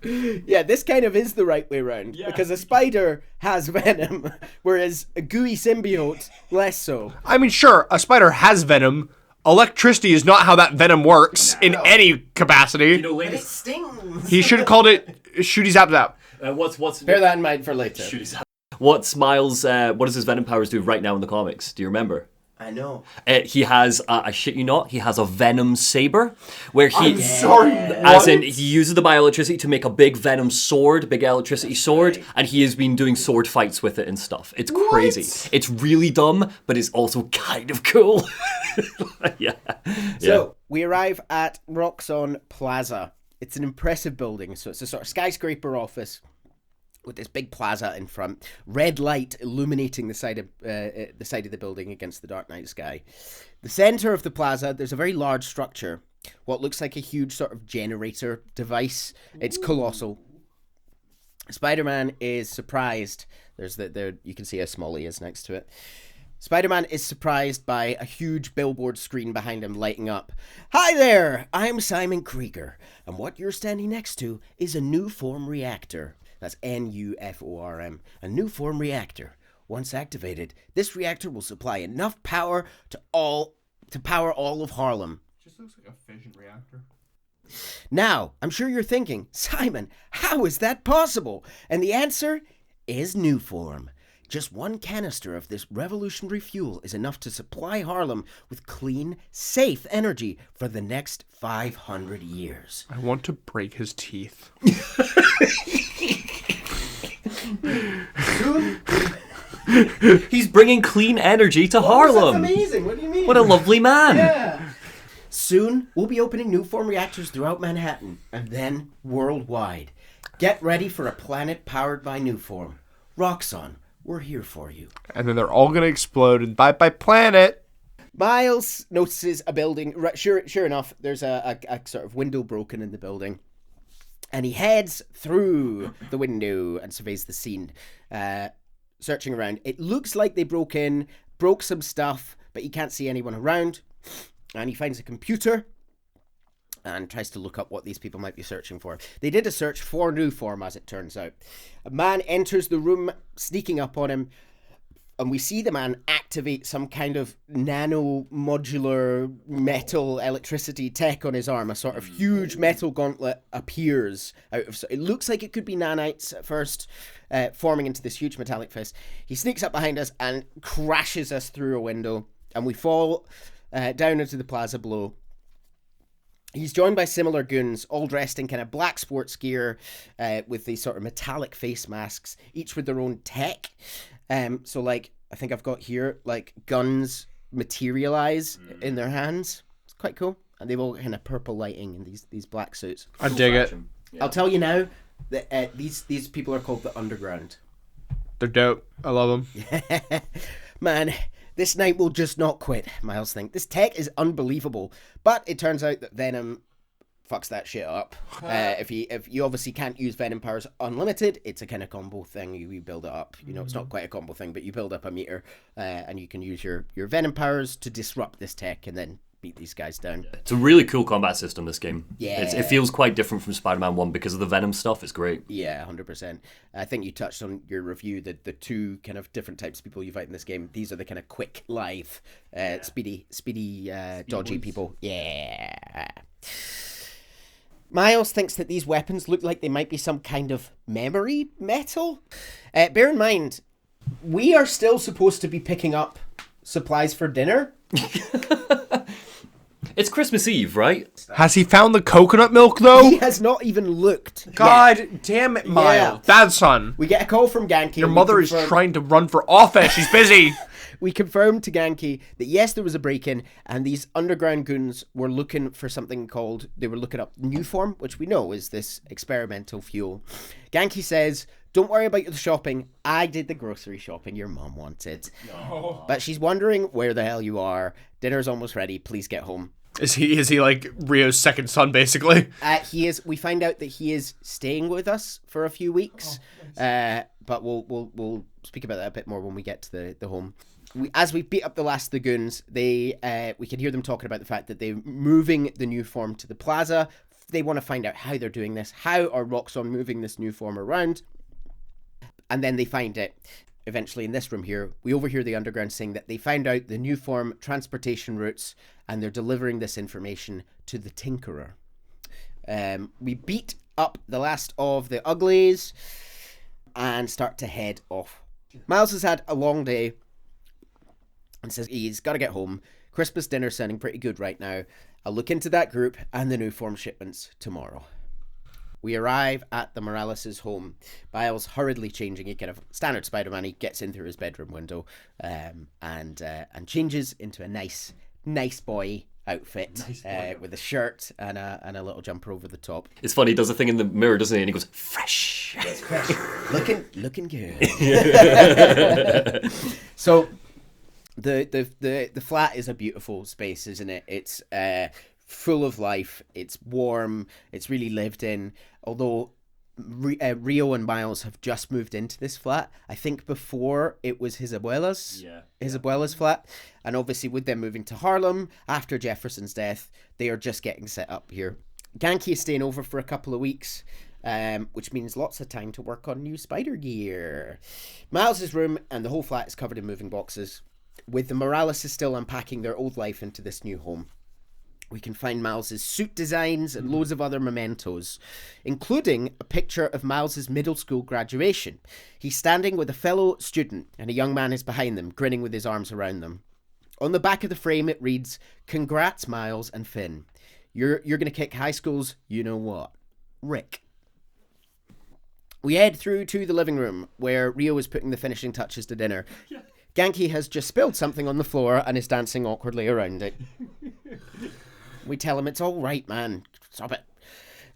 Yeah, this kind of is the right way round. Yeah. Because a spider has venom, whereas a gooey symbiote, less so. I mean, sure, a spider has venom. Electricity is not how that venom works in any capacity. You know, But it stings. He should have called it Shooty Zap Zap. What's Bear that in mind for later. What's Miles? What does his venom powers do right now in the comics? Do you remember? I know. He has, I shit you not, he has a venom saber, where he, I'm sorry, as in he uses the bioelectricity to make a big venom sword, big electricity sword, and he has been doing sword fights with it and stuff. It's crazy. It's really dumb, but it's also kind of cool. Yeah. So we arrive at Roxxon Plaza. It's an impressive building, so it's a sort of skyscraper office with this big plaza in front, red light illuminating the side of the building against the dark night sky. The center of the plaza, there's a very large structure, what looks like a huge sort of generator device. It's colossal. Spider-Man is surprised. You can see how small he is next to it. Spider-Man is surprised by a huge billboard screen behind him lighting up. Hi there, I'm Simon Krieger, and what you're standing next to is a new form reactor. That's NUFORM, a new form reactor. Once activated, this reactor will supply enough power to power all of Harlem. Just looks like a fission reactor. Now, I'm sure you're thinking, Simon, how is that possible? And the answer is new form. Just one canister of this revolutionary fuel is enough to supply Harlem with clean, safe energy for the next 500 years. I want to break his teeth. He's bringing clean energy to Harlem. That's amazing. What do you mean? What a lovely man. Yeah. Soon, we'll be opening new form reactors throughout Manhattan, and then worldwide. Get ready for a planet powered by new form. Roxxon, we're here for you. And then they're all going to explode and bye-bye planet. Miles notices a building. Sure enough, there's a sort of window broken in the building. And he heads through the window and surveys the scene, searching around. It looks like they broke some stuff, but he can't see anyone around. And he finds a computer and tries to look up what these people might be searching for. They did a search for new form, as it turns out. A man enters the room, sneaking up on him, and we see the man activate some kind of nano-modular metal electricity tech on his arm. A sort of huge metal gauntlet appears out of... It looks like it could be nanites at first, forming into this huge metallic fist. He sneaks up behind us and crashes us through a window, and we fall down into the plaza below. He's joined by similar goons, all dressed in kind of black sports gear, with these sort of metallic face masks, each with their own tech. So, like, I think I've got here, like, guns materialize in their hands. It's quite cool. And they've all kind of purple lighting in these black suits. I dig it. Yeah. I'll tell you now that these people are called the Underground. They're dope. I love them. Man, this night will just not quit, Miles thinks. This tech is unbelievable. But it turns out that Venom fucks that shit up. If you obviously can't use Venom powers unlimited, it's a kind of combo thing. You build it up. You know, it's not quite a combo thing, but you build up a meter, and you can use your Venom powers to disrupt this tech and then beat these guys down. It's a really cool combat system, this game. Yeah. It feels quite different from Spider-Man 1 because of the Venom stuff. It's great. Yeah, 100%. I think you touched on your review that the two kind of different types of people you fight in this game, these are the kind of quick, live, speedy, dodgy boys. People. Yeah. Miles thinks that these weapons look like they might be some kind of memory metal. Bear in mind, we are still supposed to be picking up supplies for dinner. It's Christmas Eve, right? Has he found the coconut milk, though? He has not even looked. God yet. damn it, Miles. Yeah. Dad, son. We get a call from Genki. Your mother is trying to run for office. She's busy. We confirmed to Genki that yes, there was a break-in, and these underground goons were looking for something called... They were looking up new form, which we know is this experimental fuel. Genki says, don't worry about the shopping. I did the grocery shopping your mom wanted. No. But she's wondering where the hell you are. Dinner's almost ready. Please get home. Is he like Rio's second son, basically? He is. We find out that he is staying with us for a few weeks. Oh, nice. But we'll speak about that a bit more when we get to the home. As we beat up the last of the goons, we can hear them talking about the fact that they're moving the new form to the plaza they want to find out how they're doing this. How are Roxxon moving this new form around? And then they find it. Eventually, in this room here, we overhear the underground saying that they found out the new form transportation routes, and they're delivering this information to the Tinkerer. We beat up the last of the uglies and start to head off. Miles has had a long day and says he's got to get home. Christmas dinner sounding pretty good right now. I'll look into that group and the new form shipments tomorrow. We arrive at the Morales' home. Miles hurriedly changing. He kind of standard Spider-Man. He gets in through his bedroom window and changes into a nice boy outfit with a shirt and a little jumper over the top. It's funny. He does a thing in the mirror, doesn't he? And he goes, fresh. It's fresh. looking good. So the flat is a beautiful space, isn't it? It's full of life. It's warm. It's really lived in. Although Rio and Miles have just moved into this flat. I think before it was his abuela's flat. And obviously with them moving to Harlem after Jefferson's death, they are just getting set up here. Ganke is staying over for a couple of weeks, which means lots of time to work on new spider gear. Miles' room and the whole flat is covered in moving boxes, with the Morales still unpacking their old life into this new home. We can find Miles' suit designs and loads of other mementos, including a picture of Miles' middle school graduation. He's standing with a fellow student, and a young man is behind them, grinning with his arms around them. On the back of the frame, it reads, "Congrats, Miles and Finn. You're going to kick high school's you-know-what. Rick." We head through to the living room, where Rio is putting the finishing touches to dinner. Yeah. Ganke has just spilled something on the floor and is dancing awkwardly around it. We tell him it's all right, man. Stop it.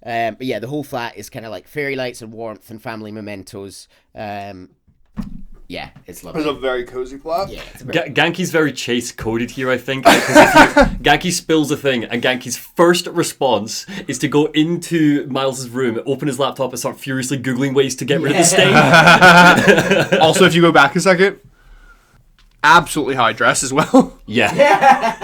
But yeah, the whole flat is kind of like fairy lights and warmth and family mementos. Yeah, it's lovely. It's a very cozy flat. Yeah, Ganke's very chase-coded here, I think. Ganke spills a thing, and Ganke's first response is to go into Miles' room, open his laptop, and start furiously Googling ways to get rid of the stain. Also, if you go back a second, absolutely how I dress as well. Yeah.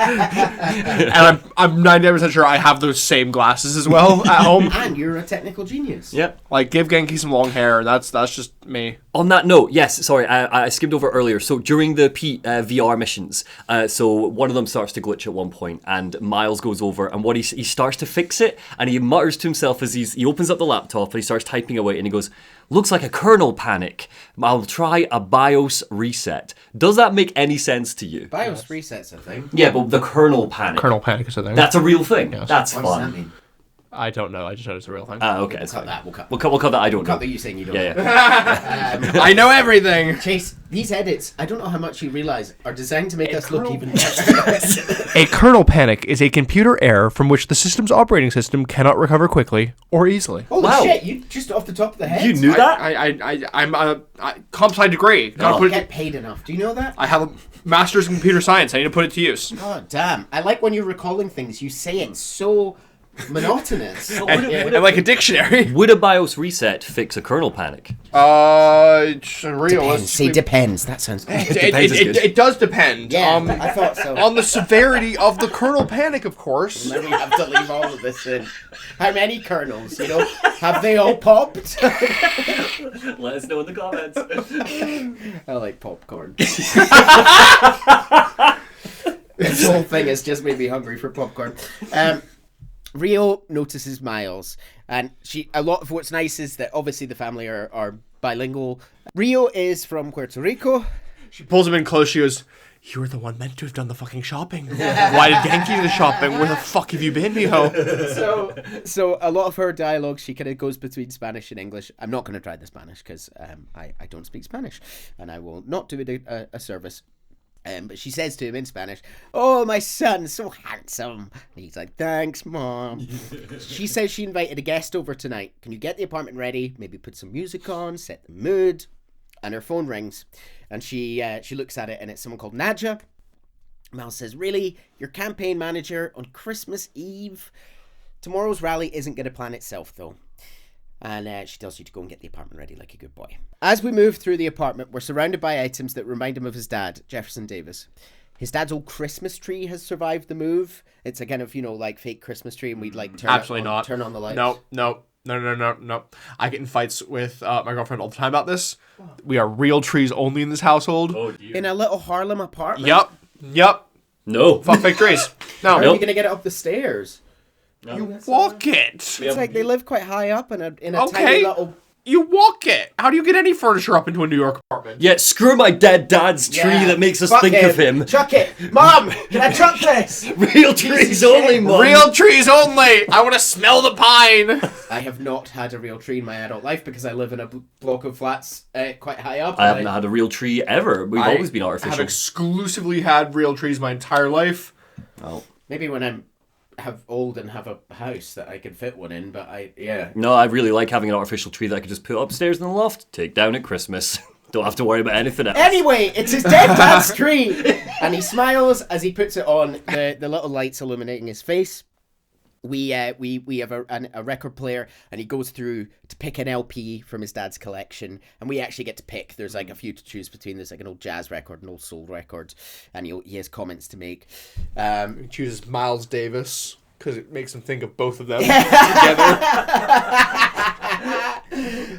And I'm 99% sure I have those same glasses as well at home. And you're a technical genius. Yep. Like, give Genki some long hair. That's just me. On that note, yes, sorry, I skimmed over earlier. So during the VR missions, so one of them starts to glitch at one point, and Miles goes over, and what he starts to fix it, and he mutters to himself as he opens up the laptop, and he starts typing away, and he goes, "Looks like a kernel panic. I'll try a BIOS reset." Does that make any sense to you? BIOS resets, I think. Yeah, but the kernel panic. Kernel panic is a thing. That's a real thing. Yes. That's What fun. does that mean? I don't know. I just know it's a real thing. Okay, We'll cut that. We'll cut that. I don't know. that. You saying you don't. Yeah. I know everything. Chase, these edits, I don't know how much you realise, are designed to make us look even better. A kernel panic is a computer error from which the system's operating system cannot recover quickly or easily. Holy Wow. shit, you just off the top of the head. You knew that? I'm a comp sci degree. I don't get paid enough. Do you know that? I have a master's in computer science. I need to put it to use. Oh, damn. I like when you're recalling things, you say it so monotonous. And like a dictionary. Would a BIOS reset fix a kernel panic? Depends. Say depends. That sounds good. It does depend. Yeah, I thought so. On the severity of the kernel panic, of course. Then we have to leave all of this in. How many kernels, Have they all popped? Let us know in the comments. I like popcorn. This whole thing has just made me hungry for popcorn. Rio notices Miles, and a lot of what's nice is that obviously the family are bilingual. Rio is from Puerto Rico. She pulls him in close. She goes, "You were the one meant to have done the fucking shopping. Why did Genki do the shopping? Where the fuck have you been, mijo?" So a lot of her dialogue, she kind of goes between Spanish and English. I'm not going to try the Spanish because I don't speak Spanish, and I will not do it a service. But she says to him in Spanish, "Oh, my son, so handsome." And he's like, "Thanks, Mom." She says she invited a guest over tonight. Can you get the apartment ready? Maybe put some music on, set the mood. And her phone rings. And she looks at it, and it's someone called Nadja. Miles says, "Really? Your campaign manager on Christmas Eve? Tomorrow's rally isn't going to plan itself, though." And she tells you to go and get the apartment ready like a good boy. As we move through the apartment, we're surrounded by items that remind him of his dad, Jefferson Davis. His dad's old Christmas tree has survived the move. It's a kind of, like fake Christmas tree, and we'd like turn on the lights. No. I get in fights with my girlfriend all the time about this. We are real trees only in this household. Oh, dear. In a little Harlem apartment? Yep. No. Fuck fake trees. No. How are you going to get it up the stairs? No. You walk it. It's like they live quite high up in a tiny little... You walk it. How do you get any furniture up into a New York apartment? Yeah, screw my dead dad's tree that makes us think of him. Chuck it. Mom, can I chuck this? Real trees only, Mom. Real trees only. I want to smell the pine. I have not had a real tree in my adult life because I live in a block of flats quite high up. I haven't had a real tree ever. We've always been artificial. I've exclusively had real trees my entire life. Oh. Maybe when I'm old and have a house that I can fit one in, but No, I really like having an artificial tree that I could just put upstairs in the loft, take down at Christmas. Don't have to worry about anything else. Anyway, it's his dead dad's tree! And he smiles as he puts it on, the little lights illuminating his face. We have a record player, and he goes through to pick an LP from his dad's collection, and we actually get to pick. There's like a few to choose between. There's like an old jazz record, an old soul record, and he has comments to make. He chooses Miles Davis because it makes him think of both of them together.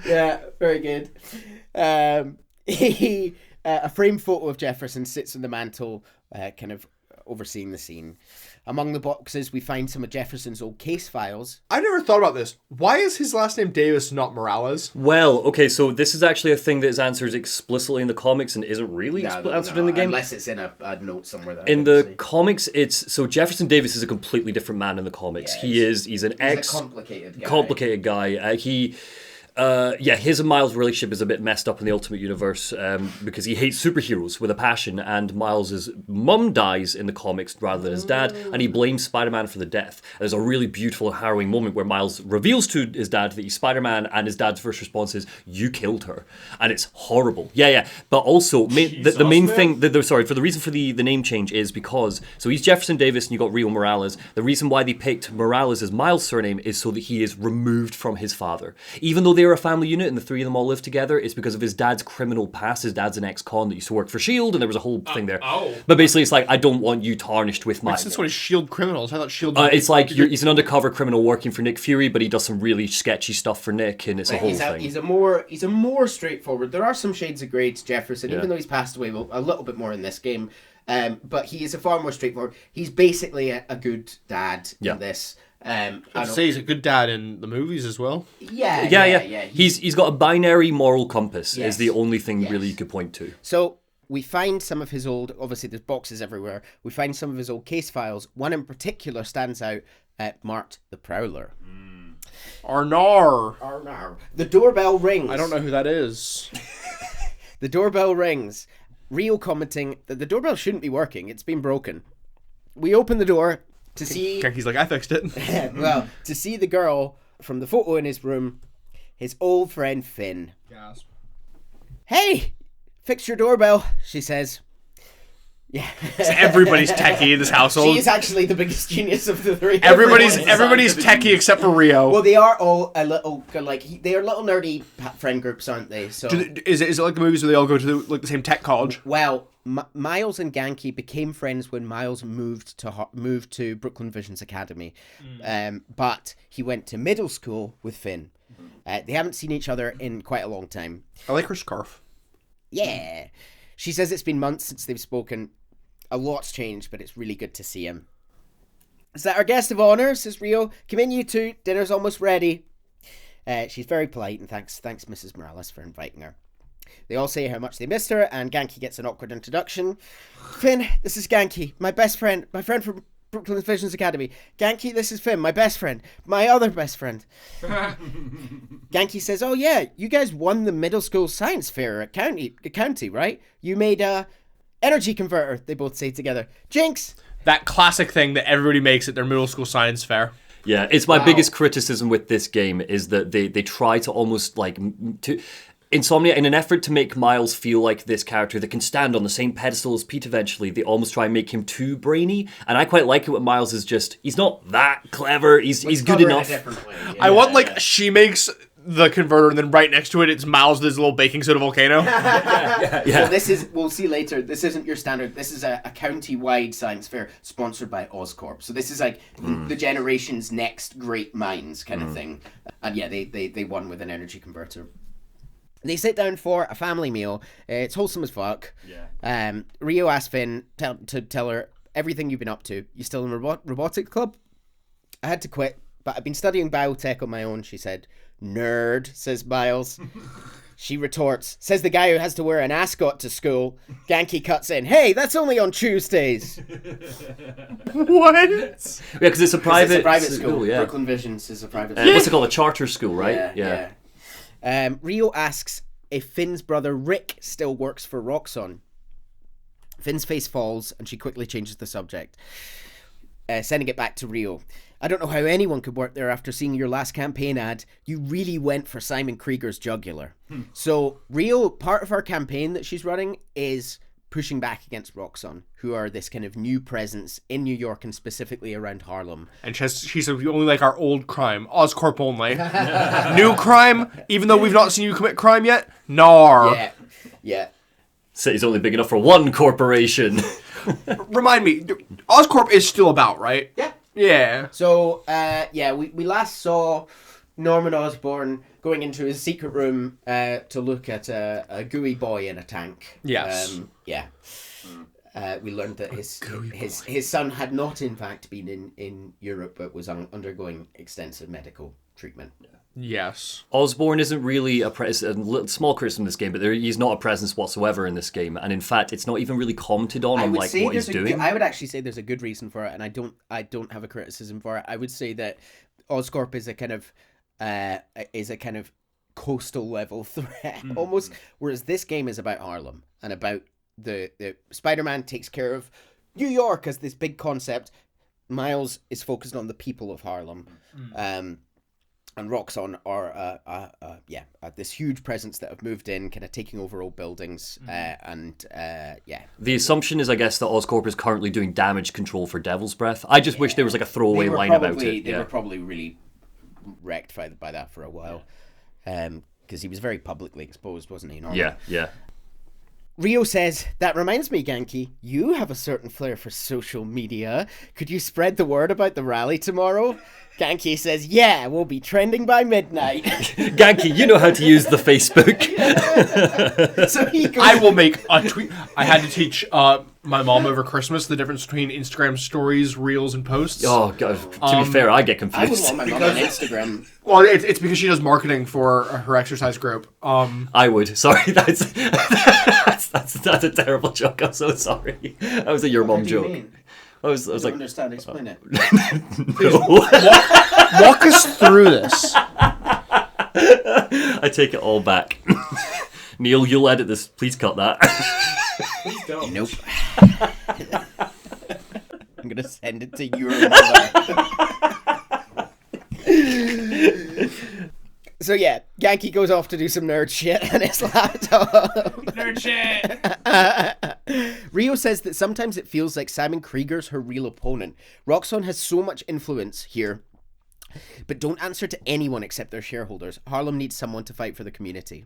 Yeah, very good. A framed photo of Jefferson sits on the mantle, kind of overseeing the scene. Among the boxes, we find some of Jefferson's old case files. I never thought about this. Why is his last name Davis, not Morales? Well, okay, so this is actually a thing that is answered explicitly in the comics and isn't really answered in the game. Unless it's in a note somewhere. That in the comics, so Jefferson Davis is a completely different man in the comics. Yeah, he's a complicated guy. His and Miles' relationship is a bit messed up in the Ultimate Universe because he hates superheroes with a passion, and Miles' mum dies in the comics rather than his dad, and he blames Spider-Man for the death. There's a really beautiful, harrowing moment where Miles reveals to his dad that he's Spider-Man, and his dad's first response is, "You killed her," and it's horrible. But also the main thing, for the reason for the name change is because he's Jefferson Davis, and you got Rio Morales. The reason why they picked Morales as Miles' surname is so that he is removed from his father, even though they're a family unit and the three of them all live together. It's because of his dad's criminal past. His dad's an ex-con that used to work for S.H.I.E.L.D. and there was a whole thing there. But basically it's like, I don't want you tarnished with my... Since when is S.H.I.E.L.D. criminals? I thought S.H.I.E.L.D... it's like he's an undercover criminal working for Nick Fury, but he does some really sketchy stuff for Nick, and it's a whole thing. He's a more straightforward... There are some shades of grey to Jefferson, even though he's passed away a little bit more in this game. But he is a far more straightforward... He's basically a good dad in this. I'd say he's a good dad in the movies as well. Yeah. He's got a binary moral compass. Is the only thing really you could point to. So we find some of his old, obviously there's boxes everywhere. We find some of his old case files. One in particular stands out, marked the Prowler. Arnar. The doorbell rings. I don't know who that is. The doorbell rings. Rio commenting that the doorbell shouldn't be working. It's been broken. We open the door to see... He's like, I fixed it. To see the girl from the photo in his room, his old friend Finn. Gasp. Hey, fix your doorbell, she says. Yeah. Everybody's techie in this household. She is actually the biggest genius of the three. Everybody's techie except for Rio. Well, they are all a little, they are little nerdy friend groups, aren't they? So is it like the movies where they all go to the same tech college? Well, Miles and Ganke became friends when Miles moved to Brooklyn Vision's Academy. But he went to middle school with Finn. They haven't seen each other in quite a long time. I like her scarf. Yeah. She says it's been months since they've spoken. A lot's changed, but it's really good to see him. Is that our guest of honor? Says Rio. Come in, you two. Dinner's almost ready. She's very polite, and thanks Mrs. Morales for inviting her. They all say how much they missed her, and Ganke gets an awkward introduction. Finn, this is Ganke, my best friend, my friend from Brooklyn Vision's Academy. Ganke, this is Finn, my best friend, my other best friend. Ganke says, oh yeah, you guys won the middle school science fair at county, right? You made a energy converter, they both say together. Jinx! That classic thing that everybody makes at their middle school science fair. Yeah, it's my biggest criticism with this game is that they try to almost Insomnia, in an effort to make Miles feel like this character that can stand on the same pedestal as Pete eventually, they almost try and make him too brainy. And I quite like it when Miles is just, he's not that clever, he's good enough. I want, she makes the converter, and then right next to it, it's Miles' this little baking soda volcano. So this is, we'll see later, this isn't your standard, this is a county-wide science fair sponsored by Oscorp. So this is like the generation's next great minds kind of thing. And yeah, they won with an energy converter. They sit down for a family meal. It's wholesome as fuck. Yeah. Rio asks Finn to tell her everything you've been up to. You still in robotics club? I had to quit, but I've been studying biotech on my own, she said. Nerd, says Miles. She retorts, says the guy who has to wear an ascot to school. Genki cuts in, hey, that's only on Tuesdays. What? Yeah, because it's a private school. yeah. Brooklyn Visions is a private school. What's it called? A charter school, right? Yeah. Rio asks if Finn's brother Rick still works for Roxxon. Finn's face falls and she quickly changes the subject, sending it back to Rio. I don't know how anyone could work there after seeing your last campaign ad. You really went for Simon Krieger's jugular. So Rio, part of her campaign that she's running is pushing back against Roxxon, who are this kind of new presence in New York and specifically around Harlem. And she said, we only like our old crime. Oscorp only. New crime, even though we've not seen you commit crime yet? Nar. Yeah. City's only big enough for one corporation. Remind me, Oscorp is still about, right? Yeah. So, we last saw Norman Osborn going into his secret room to look at a gooey boy in a tank. Yes. We learned that his son had not, in fact, been in Europe, but was undergoing extensive medical treatment. Yes. Osborn isn't really a small criticism in this game, but he's not a presence whatsoever in this game, and in fact, it's not even really commented on like what he's doing. I would actually say there's a good reason for it, and I don't have a criticism for it. I would say that Oscorp is a kind of coastal level threat almost, whereas this game is about Harlem and about the Spider-Man takes care of New York as this big concept. Miles is focused on the people of Harlem. And Roxxon are this huge presence that have moved in, kind of taking over old buildings, The assumption is, I guess, that Oscorp is currently doing damage control for Devil's Breath. I just wish there was like a throwaway line about it. They were probably really wrecked by that for a while, because he was very publicly exposed, wasn't he? Norman? Yeah. Rio says, that reminds me, Genki, you have a certain flair for social media. Could you spread the word about the rally tomorrow? Genki says, yeah, we'll be trending by midnight. Genki, you know how to use the Facebook. So he goes, I will make a tweet. I had to teach my mom over Christmas the difference between Instagram stories, reels, and posts. Oh, God. To be fair, I get confused. I wouldn't want my mom on Instagram. Well, it's because she does marketing for her exercise group. I would. Sorry, that's a terrible joke. I'm so sorry. That was a your mom joke. Mean? I was like, understand. Explain it. No. Walk us through this. I take it all back. Neil, you'll edit this. Please cut that. Please don't. Nope. I'm gonna send it to your mother. So yeah, Genki goes off to do some nerd shit on his laptop. Nerd shit. Rio says that sometimes it feels like Simon Krieger's her real opponent. Roxxon has so much influence here, but don't answer to anyone except their shareholders. Harlem needs someone to fight for the community.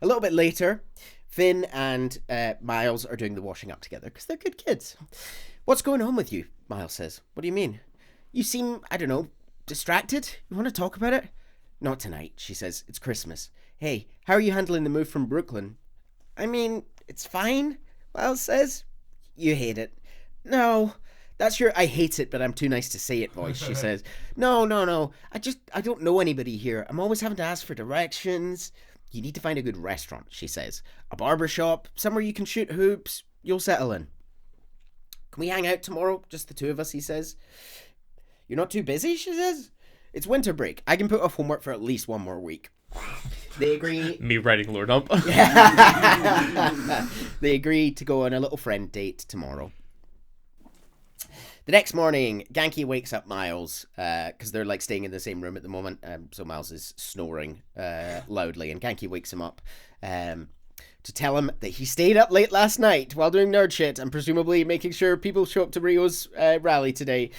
A little bit later, Finn and Miles are doing the washing up together because they're good kids. What's going on with you? Miles says. What do you mean? You seem, I don't know, distracted? You want to talk about it? Not tonight, she says. It's Christmas. Hey, how are you handling the move from Brooklyn? I mean, it's fine, Miles says. You hate it. No, that's your I hate it, but I'm too nice to say it voice, she says. No. I don't know anybody here. I'm always having to ask for directions. You need to find a good restaurant, she says. A barber shop, somewhere you can shoot hoops. You'll settle in. Can we hang out tomorrow? Just the two of us, he says. You're not too busy, she says. It's winter break. I can put off homework for at least one more week. They agree. Me writing lore dump. They agree to go on a little friend date tomorrow. The next morning, Genki wakes up Miles, because they're like staying in the same room at the moment. So Miles is snoring loudly, and Genki wakes him up to tell him that he stayed up late last night while doing nerd shit and presumably making sure people show up to Rio's rally today,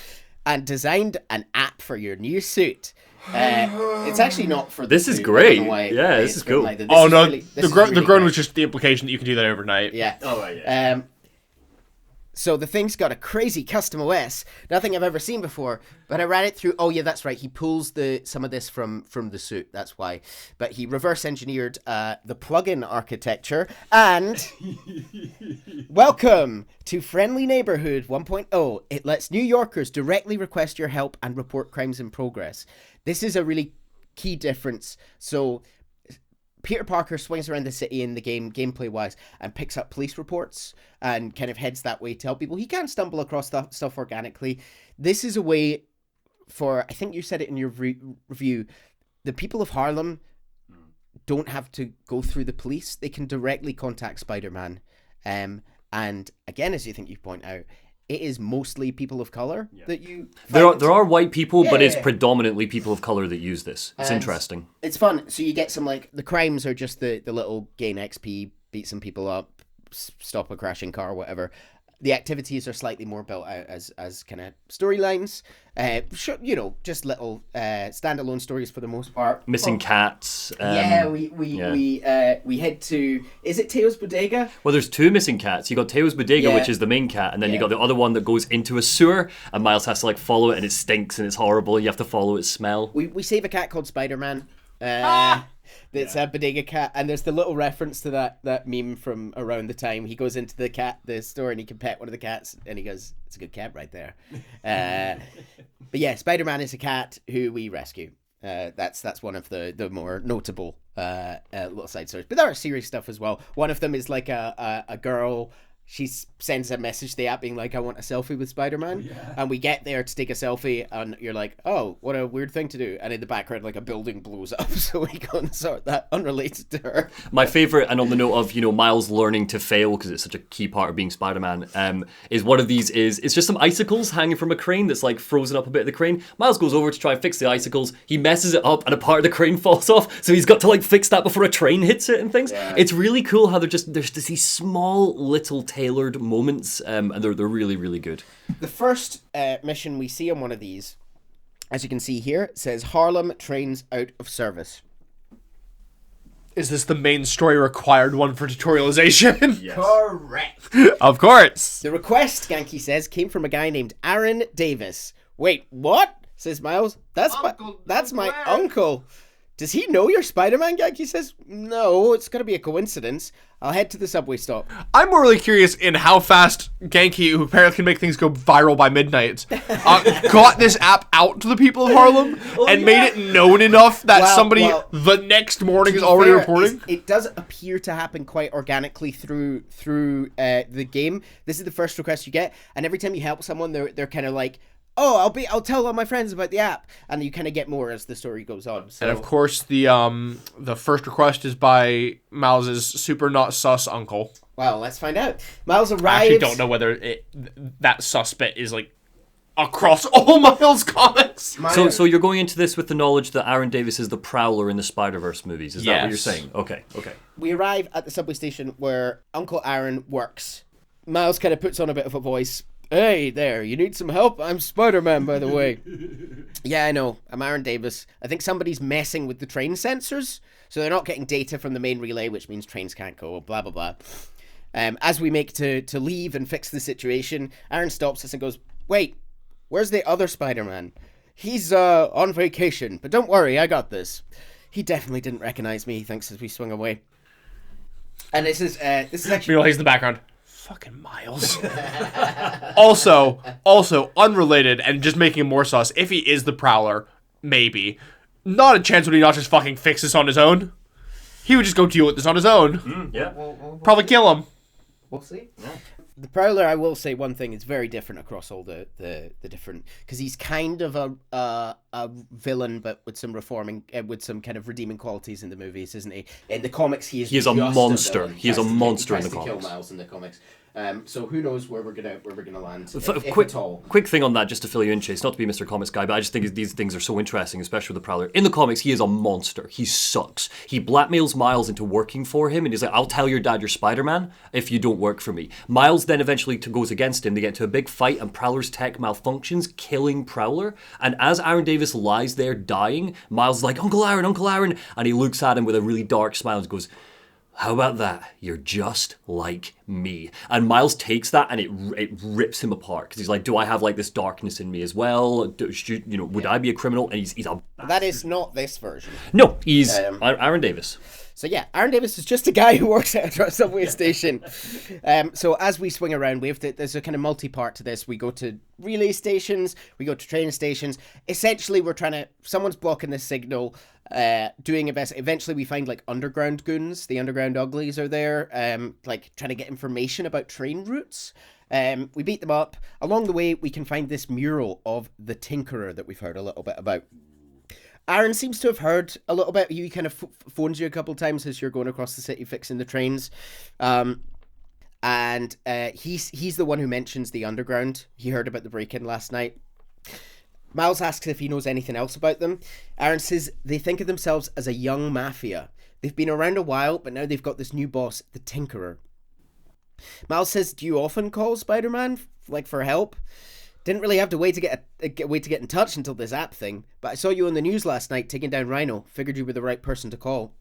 and designed an app for your new suit. It's actually not for This is suit. great. I don't know why Yeah, this it's is cool. like that. Oh no, This the is groan really was just the implication that you can do that overnight. Yeah. Oh, right, yeah. So the thing's got a crazy custom OS, nothing I've ever seen before. But I ran it through. Oh yeah, that's right. He pulls some of this from the suit. That's why. But he reverse engineered the plugin architecture. And welcome to Friendly Neighborhood 1.0. It lets New Yorkers directly request your help and report crimes in progress. This is a really key difference. So Peter Parker swings around the city in the game, gameplay-wise, and picks up police reports and kind of heads that way to help people. He can stumble across stuff organically. This is a way for, I think you said it in your review, the people of Harlem don't have to go through the police. They can directly contact Spider-Man. And again, as you point out, it is mostly people of color that you find. There are white people, but it's Yeah. predominantly people of color that use this. It's interesting. It's fun. So you get some, like, the crimes are just the little gain XP, beat some people up, stop a crashing car, whatever. The activities are slightly more built out as kind of storylines. Just little standalone stories for the most part. Missing cats. We head to, is it Teo's Bodega? Well, there's two missing cats. You got Teo's Bodega, Yeah. which is the main cat, and then you Yeah. got the other one that goes into a sewer, and Miles has to like follow it, and it stinks and it's horrible. You have to follow its smell. We save a cat called Spider-Man. That's a bodega cat, and there's the little reference to that meme from around the time. He goes into the store and he can pet one of the cats, and he goes, "It's a good cat right there." But yeah, Spider-Man is a cat who we rescue. That's one of the more notable little side stories. But there are serious stuff as well. One of them is like a girl. She sends a message to the app being like, "I want a selfie with Spider-Man." And we get there to take a selfie, and you're like, "Oh, what a weird thing to do." And in the background, like, a building blows up, so we go and sort that, unrelated to her. My favorite, and on the note of Miles learning to fail because it's such a key part of being Spider-Man, is one of these it's just some icicles hanging from a crane that's like frozen up a bit of the crane. Miles goes over to try and fix the icicles. He messes it up, and a part of the crane falls off. So he's got to like fix that before a train hits it and things. Yeah. It's really cool how there's just these small little tailored moments, and they're really, really good. The first mission we see on one of these, as you can see here, says Harlem trains out of service. Is this the main story required one for tutorialization? Yes. Correct. Of course. The request, Genki says, came from a guy named Aaron Davis. Wait, what? Says Miles. That's my uncle. Does he know you're Spider-Man? Genki says, no, it's going to be a coincidence. I'll head to the subway stop. I'm more really curious in how fast Genki, who apparently can make things go viral by midnight, got this app out to the people of Harlem and made it known enough that somebody the next morning is already reporting. It does appear to happen quite organically through the game. This is the first request you get, and every time you help someone, they're kind of like, "Oh, I'll tell all my friends about the app," and you kind of get more as the story goes on. So. And of course, the first request is by Miles's super not sus uncle. Well, let's find out. Miles arrives. I actually don't know whether that suspect is like across all Miles comics. So you're going into this with the knowledge that Aaron Davis is the Prowler in the Spider-Verse movies. Is that what you're saying? Okay. We arrive at the subway station where Uncle Aaron works. Miles kind of puts on a bit of a voice. "Hey there, you need some help? I'm Spider-Man, by the way." "Yeah, I know. I'm Aaron Davis. I think somebody's messing with the train sensors, so they're not getting data from the main relay, which means trains can't go, blah, blah, blah." As we make to leave and fix the situation, Aaron stops us and goes, "Wait, where's the other Spider-Man? He's on vacation, but don't worry, I got this. He definitely didn't recognize me," he thinks as we swing away. And this is actually... Meanwhile, he's in the background. Fucking Miles. also unrelated and just making him more sus. If he is the Prowler, maybe. Not a chance would he not just fucking fix this on his own. He would just go deal with this on his own. Yeah. Probably kill him. We'll see. Yeah. The Prowler, I will say one thing, is very different across all the different, because he's kind of a villain, but with some reforming, with some kind of redeeming qualities in the movies, isn't he? In the comics, he is a monster. He is a monster in the comics. comics. Kill Miles in the comics. So who knows where we're gonna land? If Quick, at all. quick thing on that, just to fill you in, Chase. Not to be Mr. Comics guy, but I just think these things are so interesting, especially with the Prowler. In the comics, he is a monster. He sucks. He blackmails Miles into working for him, and he's like, "I'll tell your dad you're Spider-Man if you don't work for me." Miles then eventually goes against him. They get into a big fight, and Prowler's tech malfunctions, killing Prowler. And as Aaron Davis lies there dying, Miles is like, Uncle Aaron," and he looks at him with a really dark smile and goes, "How about that? You're just like me." And Miles takes that and it rips him apart because he's like, "Do I have like this darkness in me as well? Would I be a criminal?" And he's a That is not this version. No, he's Aaron Davis. So yeah, Aaron Davis is just a guy who works at a subway station. So as we swing around, there's a kind of multi-part to this. We go to relay stations, we go to train stations. Essentially, someone's blocking the signal, doing a best. Eventually, we find like underground goons. The underground uglies are there, like trying to get information about train routes. We beat them up. Along the way, we can find this mural of the Tinkerer that we've heard a little bit about. Aaron seems to have heard a little bit. He kind of phones you a couple of times as you're going across the city fixing the trains. And he's the one who mentions the underground. He heard about the break-in last night. Miles asks if he knows anything else about them. Aaron says they think of themselves as a young mafia. They've been around a while, but now they've got this new boss, the Tinkerer. Miles says, "Do you often call Spider-Man for help? Didn't really have to wait to get in touch until this app thing, but I saw you on the news last night taking down Rhino. Figured you were the right person to call."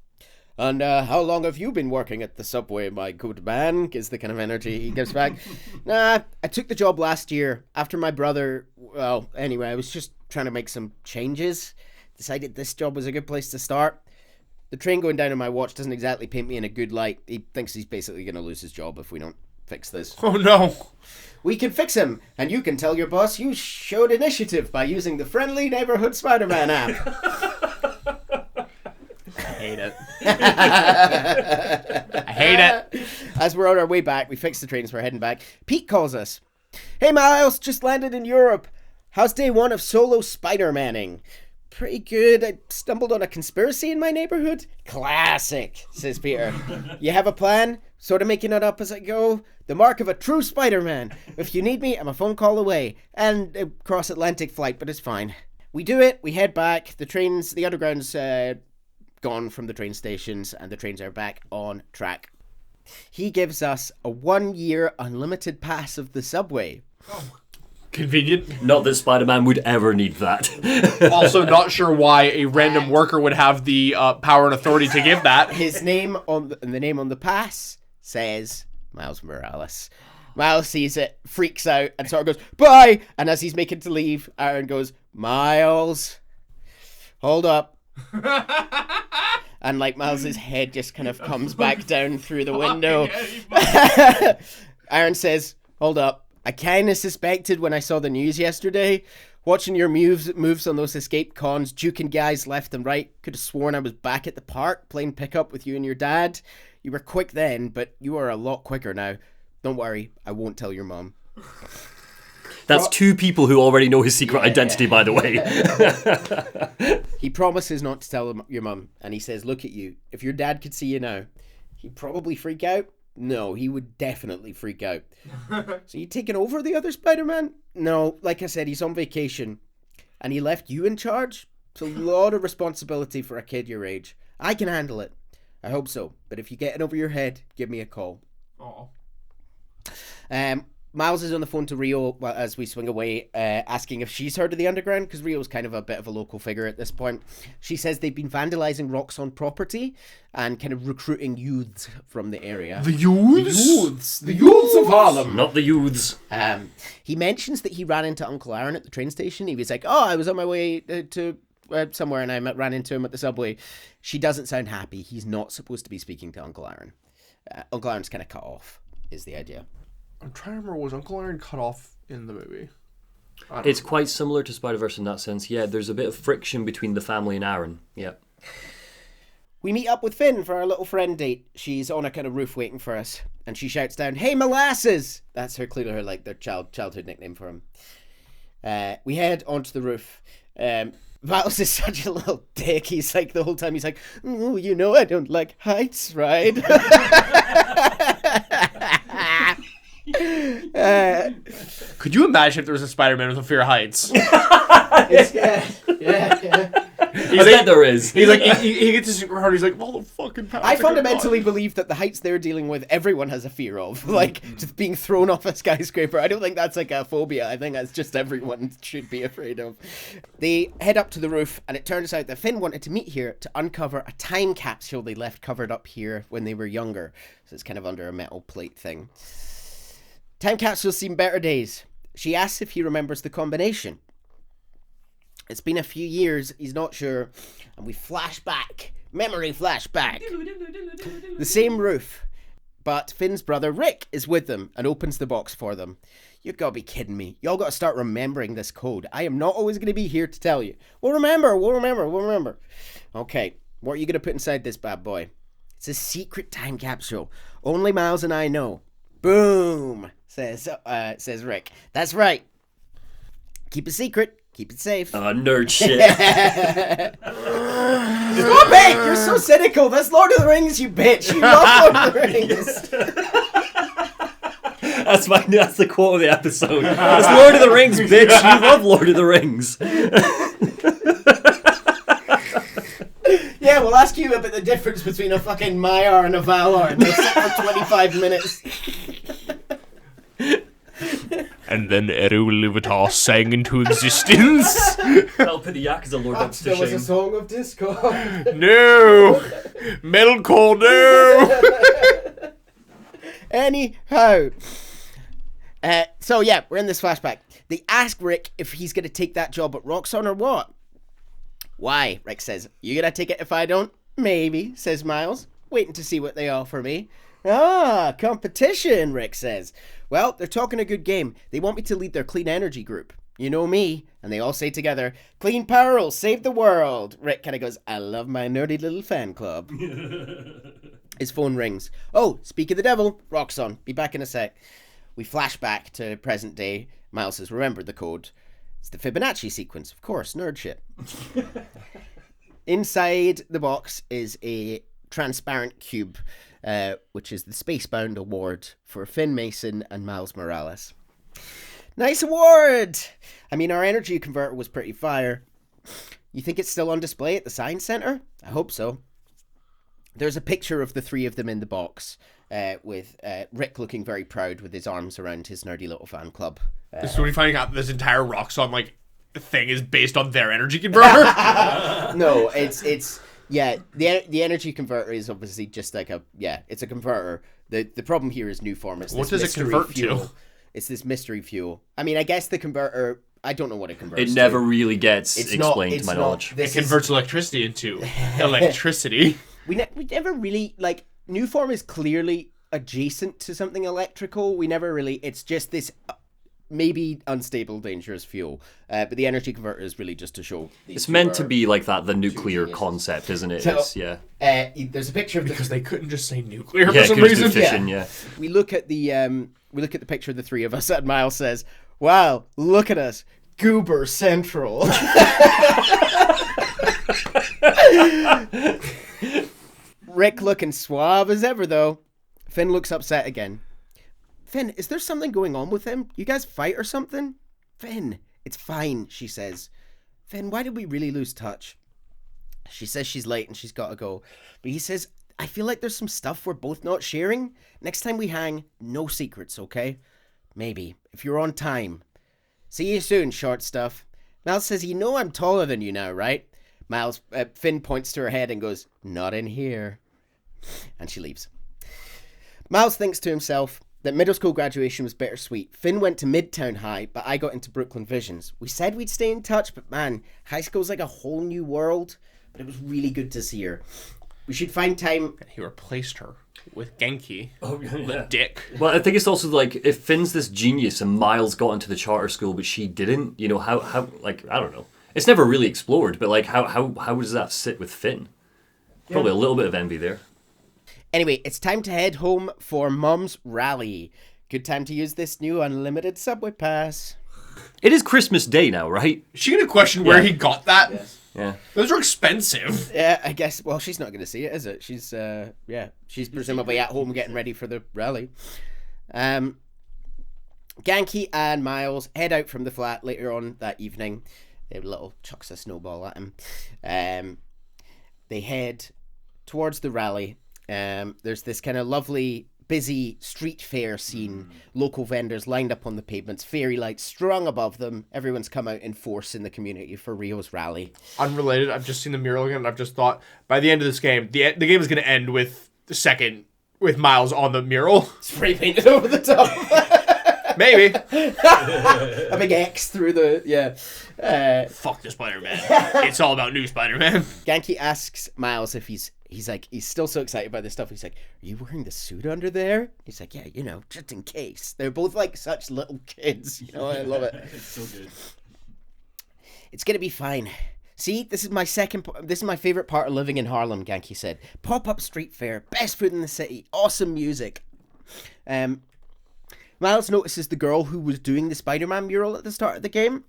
"And how long have you been working at the subway, my good man?" is the kind of energy he gives back. "Nah, I took the job last year after my brother. Well, anyway, I was just trying to make some changes. Decided this job was a good place to start. The train going down on my watch doesn't exactly paint me in a good light. He thinks he's basically going to lose his job if we don't fix this." Oh no. "We can fix him, and you can tell your boss you showed initiative by using the friendly neighborhood Spider-Man app." I hate it. I hate it. As we're on our way back, we fix the trains, we're heading back. Pete calls us. "Hey Miles, just landed in Europe. How's day one of solo Spider-Manning?" "Pretty good. I stumbled on a conspiracy in my neighborhood." "Classic," says Peter. "You have a plan? Sort of making it up as I go. The mark of a true Spider-Man. If you need me, I'm a phone call away. And a cross-Atlantic flight, but it's fine." We do it. We head back. The underground's gone from the train stations, and the trains are back on track. He gives us a 1-year unlimited pass of the subway. Oh. Convenient. Not that Spider-Man would ever need that. Also, not sure why a random worker would have the power and authority to give that. His name on the pass says Miles Morales. Miles sees it, freaks out, and sort of goes, "Bye!" And as he's making to leave, Aaron goes, "Miles, hold up." And like Miles's head just kind of comes back down through the window. Aaron says, "Hold up. I kind of suspected when I saw the news yesterday. Watching your moves on those escape cons, juking guys left and right. Could have sworn I was back at the park playing pickup with you and your dad. You were quick then, but you are a lot quicker now. Don't worry, I won't tell your mum." That's two people who already know his secret identity, by the way. He promises not to tell your mum, and he says, "Look at you. If your dad could see you now, he'd probably freak out." "No, he would definitely freak out." "So you taking over the other Spider-Man?" "No, like I said, he's on vacation. And he left you in charge? It's a lot of responsibility for a kid your age. I can handle it. I hope so. But if you get it over your head, give me a call." Oh. Miles is on the phone to Rio as we swing away, asking if she's heard of the underground, because Rio's kind of a bit of a local figure at this point. She says they've been vandalizing Roxxon property and kind of recruiting youths from the area. The youths? The youths of Harlem. Not the youths. He mentions that he ran into Uncle Aaron at the train station. He was like, "Oh, I was on my way to somewhere and I ran into him at the subway." She doesn't sound happy. He's not supposed to be speaking to Uncle Aaron. Uncle Aaron's kind of cut off, is the idea. I'm trying to remember, was Uncle Aaron cut off in the movie? It's quite similar to Spider-Verse in that sense. Yeah, there's a bit of friction between the family and Aaron. Yeah. We meet up with Finn for our little friend date. She's on a kind of roof waiting for us, and she shouts down, "Hey, Molasses!" That's clearly her their childhood nickname for him. We head onto the roof. Miles is such a little dick. He's like, the whole time he's like, "Oh, you know I don't like heights, right?" Could you imagine if there was a Spider-Man with a fear of heights? Yeah. I bet there is. He's like, he gets his super hard. He's like, all the fucking power. I fundamentally believe that the heights they're dealing with, everyone has a fear of. Like, just being thrown off a skyscraper. I don't think that's like a phobia. I think that's just everyone should be afraid of. They head up to the roof, and it turns out that Finn wanted to meet here to uncover a time capsule they left covered up here when they were younger. So it's kind of under a metal plate thing. Time capsule's seen better days. She asks if he remembers the combination. It's been a few years, he's not sure, and we flash back. Memory flashback. The same roof, but Finn's brother Rick is with them and opens the box for them. You gotta be kidding me. Y'all gotta start remembering this code. I am not always gonna be here to tell you. We'll remember. Okay, what are you gonna put inside this bad boy? It's a secret time capsule. Only Miles and I know. Boom, says Rick. That's right. Keep it secret. Keep it safe. Nerd shit. Stop it! You're so cynical. That's Lord of the Rings, you bitch. You love Lord of the Rings. That's the quote of the episode. It's Lord of the Rings, bitch. You love Lord of the Rings. Yeah, we'll ask you about the difference between a fucking Maiar and a Valar, and we'll sit for 25 minutes. And then Eru Livitar sang into existence. I'll put the Yakuza Lord up to There was shame. a song of discord. No! Metalcore, no! Anyhow. So yeah, we're in this flashback. They ask Rick if he's going to take that job at Roxxon or what. Why? Rick says, you gonna take it if I don't? Maybe, says Miles, waiting to see what they offer me. Ah, competition, Rick says. Well, they're talking a good game. They want me to lead their clean energy group. You know me. And they all say together, Clean Power will save the world. Rick kind of goes, I love my nerdy little fan club. His phone rings. Oh, speak of the devil. Roxxon. Be back in a sec. We flash back to present day. Miles has remembered the code. It's the Fibonacci sequence. Of course, nerd shit. Inside the box is a transparent cube, which is the Spacebound Award for Finn Mason and Miles Morales. Nice award! I mean, our energy converter was pretty fire. You think it's still on display at the Science Center? I hope so. There's a picture of the three of them in the box, with Rick looking very proud with his arms around his nerdy little fan club. This is when we find out this entire Roxxon thing is based on their energy converter. No, it's yeah. The energy converter is obviously just like it's a converter. The problem here is new form. It's What this does it mystery convert fuel. to? It's this mystery fuel. I mean, I guess the converter. I don't know what it converts. It to. never really gets explained to my knowledge. It converts electricity into electricity. We never really new form is clearly adjacent to something electrical. We never really. It's just this. Maybe unstable, dangerous fuel, but the energy converter is really just to show. It's meant to be like that, the nuclear concept, isn't it? So, yeah. There's a picture of Because they couldn't just say nuclear Yeah, for some it could just be reason. fission, yeah. We look at the picture of the three of us, and Miles says, "Wow, look at us, Goober Central." Rick looking suave as ever, though. Finn looks upset again. Finn, is there something going on with him? You guys fight or something? Finn, it's fine, she says. Finn, why did we really lose touch? She says she's late and she's got to go. But he says, I feel like there's some stuff we're both not sharing. Next time we hang, no secrets, okay? Maybe, if you're on time. See you soon, short stuff. Miles says, you know I'm taller than you now, right? Finn points to her head and goes, not in here. And she leaves. Miles thinks to himself that middle school graduation was bittersweet. Finn went to Midtown High, but I got into Brooklyn Visions. We said we'd stay in touch, but man, high school's like a whole new world. But it was really good to see her. We should find time. He replaced her with Genki. Oh, yeah. The dick. Well, I think it's also like, if Finn's this genius and Miles got into the charter school, but she didn't, you know, how I don't know. It's never really explored, but like, how does that sit with Finn? Probably a little bit of envy there. Anyway, it's time to head home for Mum's rally. Good time to use this new unlimited subway pass. It is Christmas Day now, right? Is she gonna question where he got that? Yes. Yeah. Those are expensive. Yeah, I guess. Well, she's not going to see it, is it? She's presumably at home getting ready for the rally. Genki and Miles head out from the flat later on that evening. They little chucks a snowball at him. They head towards the rally. There's this kind of lovely, busy street fair scene. Local vendors lined up on the pavements, fairy lights strung above them. Everyone's come out in force in the community for Rio's rally. Unrelated, I've just seen the mural again, and I've just thought, by the end of this game, the game is going to end with Miles on the mural. Spray painted over the top. Maybe. A big X through the, Fuck the Spider-Man. It's all about new Spider-Man. Genki asks Miles if he's still so excited by this stuff. He's like, are you wearing the suit under there? He's like, yeah, just in case. They're both like such little kids. I love it. It's so good. It's going to be fine. See, this is my favorite part of living in Harlem, Genki said. Pop-up street fair, best food in the city, awesome music. Miles notices the girl who was doing the Spider-Man mural at the start of the game.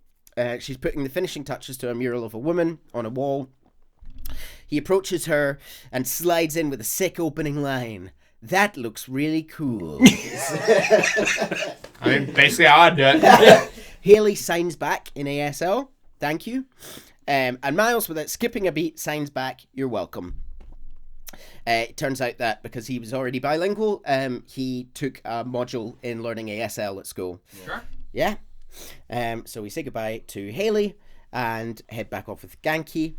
She's putting the finishing touches to a mural of a woman on a wall. He approaches her and slides in with a sick opening line. That looks really cool. I mean, basically how I do it. Haley signs back in ASL. Thank you. And Miles, without skipping a beat, signs back, you're welcome. It turns out that because he was already bilingual, he took a module in learning ASL at school. Sure. Yeah. So we say goodbye to Haley and head back off with Genki.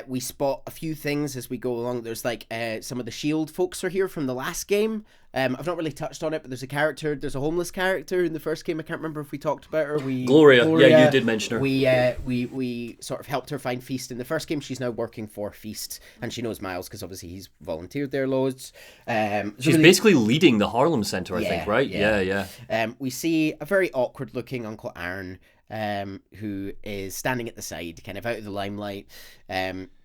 We spot a few things as we go along. There's like some of the S.H.I.E.L.D. folks are here from the last game. I've not really touched on it, but there's a homeless character in the first game. I can't remember if we talked about her. Gloria. Yeah, you did mention her. We sort of helped her find Feast in the first game. She's now working for Feast, and she knows Miles because obviously he's volunteered there loads. She's basically leading the Harlem Center, I think, right? Yeah. We see a very awkward looking Uncle Aaron, who is standing at the side, kind of out of the limelight.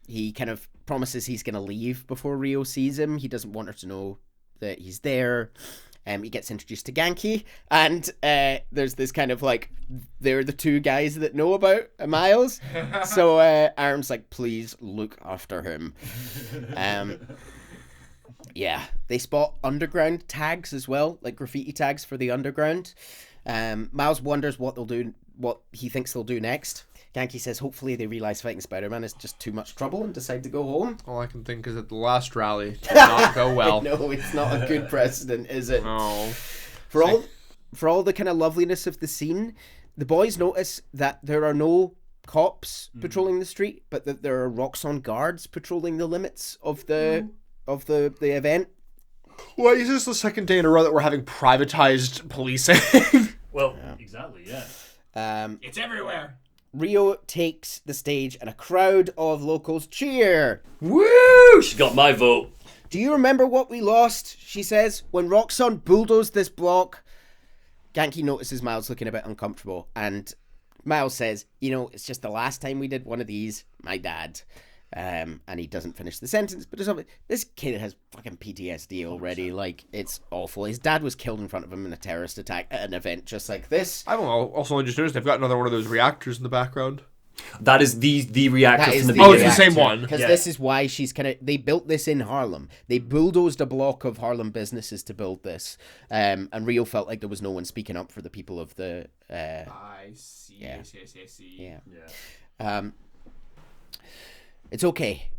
He kind of promises he's going to leave before Rio sees him. He doesn't want her to know that he's there. He gets introduced to Genki, and there's this kind of like, they're the two guys that know about Miles. So Aaron's like, please look after him. Yeah, they spot underground tags as well, like graffiti tags for the underground. Miles wonders what he thinks they'll do next. Genki says hopefully they realise fighting Spider-Man is just too much trouble and decide to go home. All I can think is that the last rally did not go well. No, it's not a good precedent, is it? No. For all the kind of loveliness of the scene, the boys notice that there are no cops patrolling the street, but that there are Roxxon guards patrolling the limits of the event. Well, is this the second day in a row that we're having privatized policing? Well, exactly, yeah. It's everywhere. Rio takes the stage and a crowd of locals cheer. Woo! She got my vote. Do you remember what we lost, she says, when Roxxon bulldozed this block? Genki notices Miles looking a bit uncomfortable, and Miles says, it's just the last time we did one of these, my dad. And he doesn't finish the sentence, but this kid has fucking PTSD already. 100%. Like, it's awful. His dad was killed in front of him in a terrorist attack at an event just like this. I don't know. Also, I just noticed they've got another one of those reactors in the background. That is the reactor from the beginning. Oh, it's the same one. Because this is why they built this in Harlem. They bulldozed a block of Harlem businesses to build this. And Rio felt like there was no one speaking up for the people of the... I see. Yeah. Yeah. It's okay.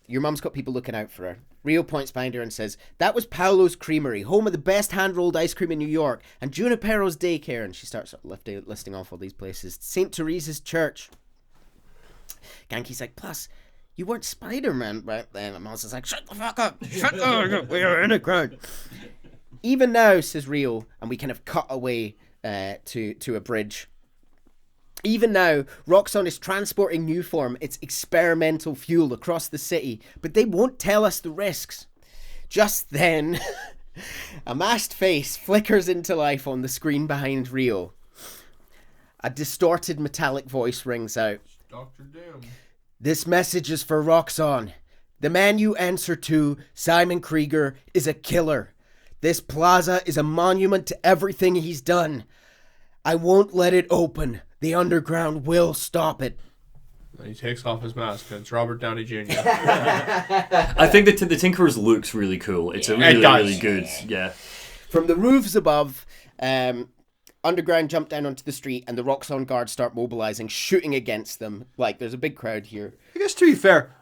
Your mum's got people looking out for her. Rio points behind her and says, that was Paolo's Creamery, home of the best hand-rolled ice cream in New York, and Junipero's daycare. And she starts listing off all these places. St. Teresa's Church. Genki's like, plus, you weren't Spider-Man right then. And Miles is like, shut the fuck up. Shut up. We are in a crowd. Even now, says Rio, and we kind of cut away to a bridge. Even now, Roxxon is transporting Newform, its experimental fuel, across the city, but they won't tell us the risks. Just then, a masked face flickers into life on the screen behind Rio. A distorted metallic voice rings out. Dr. Doom. This message is for Roxxon. The man you answer to, Simon Krieger, is a killer. This plaza is a monument to everything he's done. I won't let it open. The underground will stop it. And he takes off his mask, and it's Robert Downey Jr. I think the Tinkerer's looks really cool. It's a really good, yeah. From the roofs above, Underground jump down onto the street, and the Roxxon guards start mobilizing, shooting against them. Like, there's a big crowd here. I guess to be fair,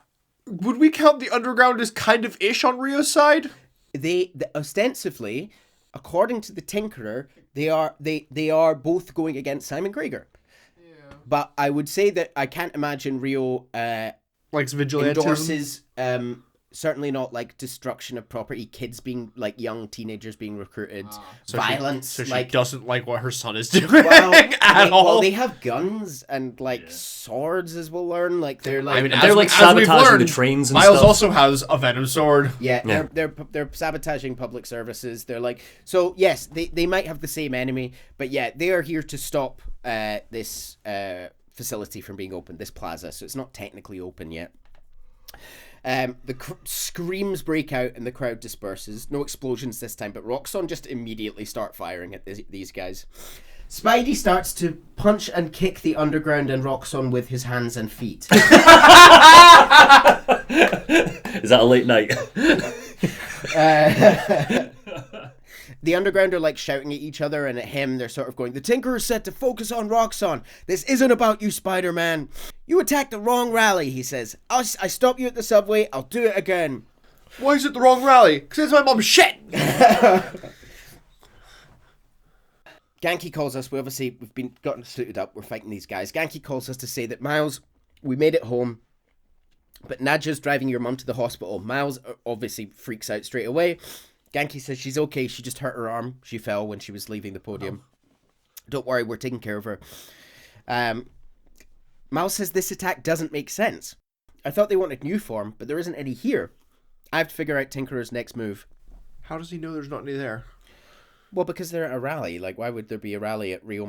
would we count the Underground as kind of ish on Rio's side? They ostensibly, according to the Tinkerer, they are both going against Simon Krieger. Yeah. But I would say that I can't imagine Rio likes vigilantism. Endorses certainly not like destruction of property, kids being like young teenagers being recruited, violence. So she like doesn't like what her son is doing at all. Well, they have guns and like swords, as we'll learn. Like they're like, I mean, they're like sabotaging the trains and Miles stuff. also has a venom sword. Yeah. They're sabotaging public services. They're like, so yes, they might have the same enemy, but yeah, they are here to stop this facility from being opened, this plaza. So it's not technically open yet. Screams break out and the crowd disperses. No explosions this time, but Roxxon just immediately start firing at these guys. Spidey starts to punch and kick the Underground and Roxxon with his hands and feet. Is that a late night? The Underground are like shouting at each other, and at him they're sort of going, the Tinkerer's set to focus on Roxxon. This isn't about you, Spider-Man. You attacked the wrong rally, he says. I stopped you at the subway, I'll do it again. Why is it the wrong rally? Because it's my mom's shit! Ganke calls us. We've gotten suited up. We're fighting these guys. Ganke calls us to say that, Miles, we made it home, but Nadja's driving your mum to the hospital. Miles obviously freaks out straight away. Ganke says she's okay. She just hurt her arm. She fell when she was leaving the podium. Don't worry, we're taking care of her. Miles says this attack doesn't make sense. I thought they wanted new form, but there isn't any here. I have to figure out Tinkerer's next move. How does he know there's not any there? Well, because they're at a rally. Like, why would there be a rally at Rio?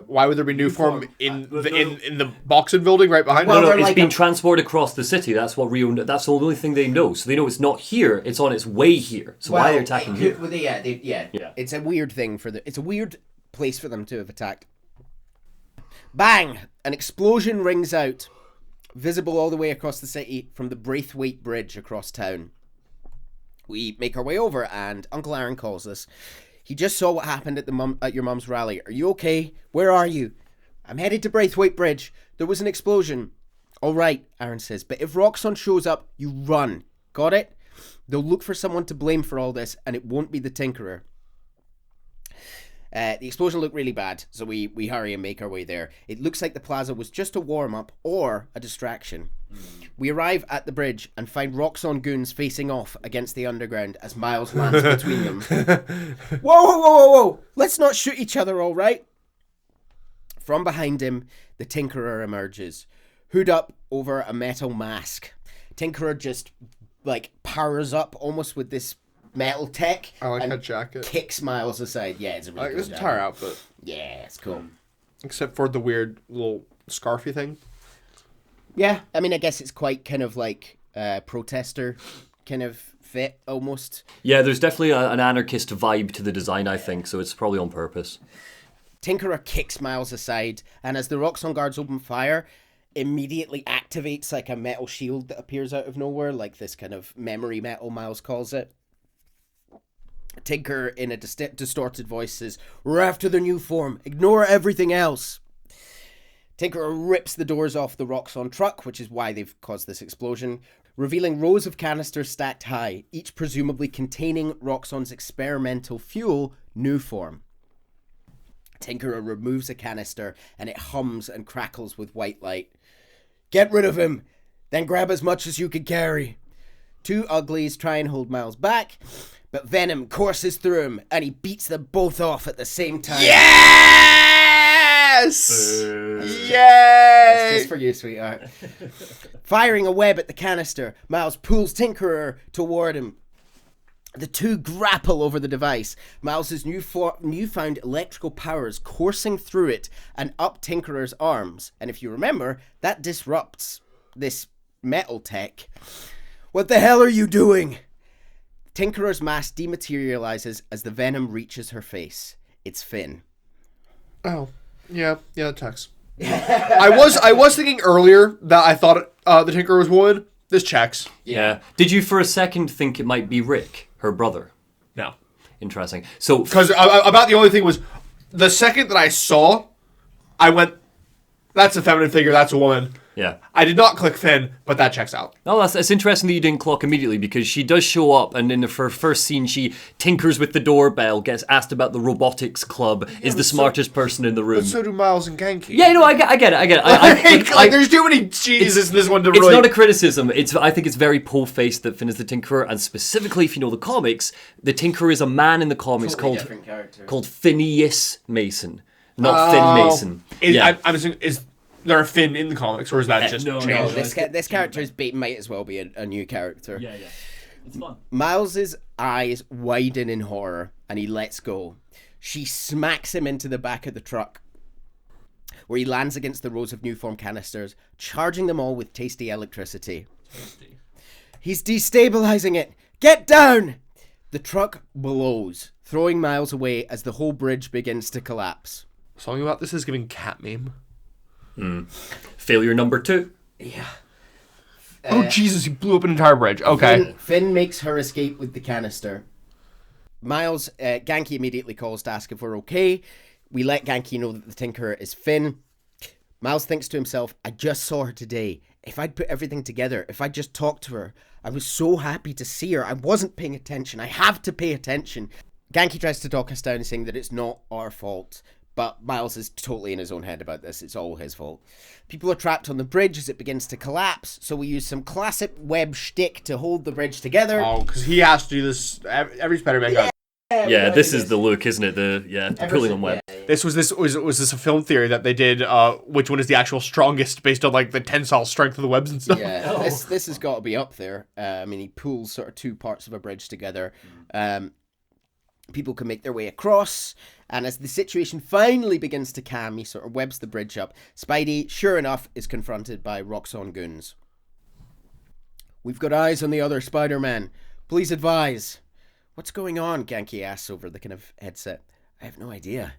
Why would there be new form in the boxing building right behind? Well, it's being transported across the city. That's what Rio. That's the only thing they know. So they know it's not here. It's on its way here. So why are they attacking here? Well, yeah. It's a weird thing it's a weird place for them to have attacked. Bang! An explosion rings out, visible all the way across the city from the Braithwaite Bridge across town. We make our way over, and Uncle Aaron calls us. He just saw what happened at your mum's rally. Are you okay? Where are you? I'm headed to Braithwaite Bridge. There was an explosion. All right, Aaron says, but if Roxxon shows up, you run. Got it? They'll look for someone to blame for all this, and it won't be the Tinkerer. The explosion looked really bad, so we hurry and make our way there. It looks like the plaza was just a warm-up or a distraction. We arrive at the bridge and find Roxxon goons facing off against the Underground as Miles lands between them. Whoa! Let's not shoot each other, all right? From behind him, the Tinkerer emerges, hood up over a metal mask. Tinkerer just, like, powers up almost with this metal tech. I like that jacket. Kicks Miles aside. Yeah, it's a really cool this entire outfit. Yeah, it's cool. Except for the weird little scarfy thing. Yeah, I mean, I guess it's quite kind of like protester kind of fit almost. Yeah, there's definitely an anarchist vibe to the design, I think, so it's probably on purpose. Tinkerer kicks Miles aside, and as the Roxxon guards open fire, immediately activates like a metal shield that appears out of nowhere, like this kind of memory metal, Miles calls it. Tinker, in a distorted voice, says, "We're after the new form. Ignore everything else." Tinkerer rips the doors off the Roxxon truck, which is why they've caused this explosion, revealing rows of canisters stacked high, each presumably containing Roxxon's experimental fuel, new form. Tinkerer removes a canister, and it hums and crackles with white light. "Get rid of him, then grab as much as you can carry." Two uglies try and hold Miles back, but Venom courses through him, and he beats them both off at the same time. Yes! Yay! That's just for you, sweetheart. Firing a web at the canister, Miles pulls Tinkerer toward him. The two grapple over the device, Miles' newfound electrical powers coursing through it and up Tinkerer's arms. And if you remember, that disrupts this metal tech. "What the hell are you doing?" Tinkerer's mask dematerializes as the venom reaches her face. It's Finn. Oh, yeah, it checks. I was thinking earlier that I thought the Tinkerer was woman. This checks. Yeah. Did you for a second think it might be Rick, her brother? No. Interesting. So Because about the only thing was, the second that I saw, I went, that's a feminine figure, that's a woman. yeah. I did not click Finn, but that checks out. Oh, that's interesting that you didn't clock immediately, because she does show up, and in the first scene, she tinkers with the doorbell, gets asked about the robotics club, is the smartest person in the room. But so do Miles and Genki. Yeah, no, I get it. Like, there's too many geniuses in this one to It's really... not a criticism. I think it's very po-faced that Finn is the Tinkerer, and specifically, if you know the comics, the Tinkerer is a man in the comics called Phineas Mason, not Finn Mason. I'm assuming, is there a Finn in the comics, or is that just no, changed? no, This character might as well be a new character. Yeah. It's fun. Miles's eyes widen in horror, and he lets go. She smacks him into the back of the truck, where he lands against the rows of new form canisters, charging them all with tasty electricity. He's destabilizing it. Get down! The truck blows, throwing Miles away as the whole bridge begins to collapse. Something about this is giving cat meme. Failure number 2. Yeah. Oh, Jesus, he blew up an entire bridge. Okay. Finn makes her escape with the canister. Miles, Genki immediately calls to ask if we're okay. We let Genki know that the Tinkerer is Finn. Miles thinks to himself, I just saw her today. If I'd put everything together, if I'd just talked to her, I was so happy to see her. I wasn't paying attention. I have to pay attention. Genki tries to talk us down, saying that it's not our fault. But Miles is totally in his own head about this. It's all his fault. People are trapped on the bridge as it begins to collapse, so we use some classic web shtick to hold the bridge together. Oh, because he has to do this. Every Spider-Man guy. Yeah, this is the look, isn't it? The pulling on web. Was this a film theory that they did? Which one is the actual strongest based on like the tensile strength of the webs and stuff? Yeah, this has got to be up there. I mean, he pulls sort of two parts of a bridge together. People can make their way across, and as the situation finally begins to calm, he sort of webs the bridge up. Spidey, sure enough, is confronted by Roxxon goons. We've got eyes on the other Spider-Man. Please advise. What's going on? Genki asks over the kind of headset. I have no idea.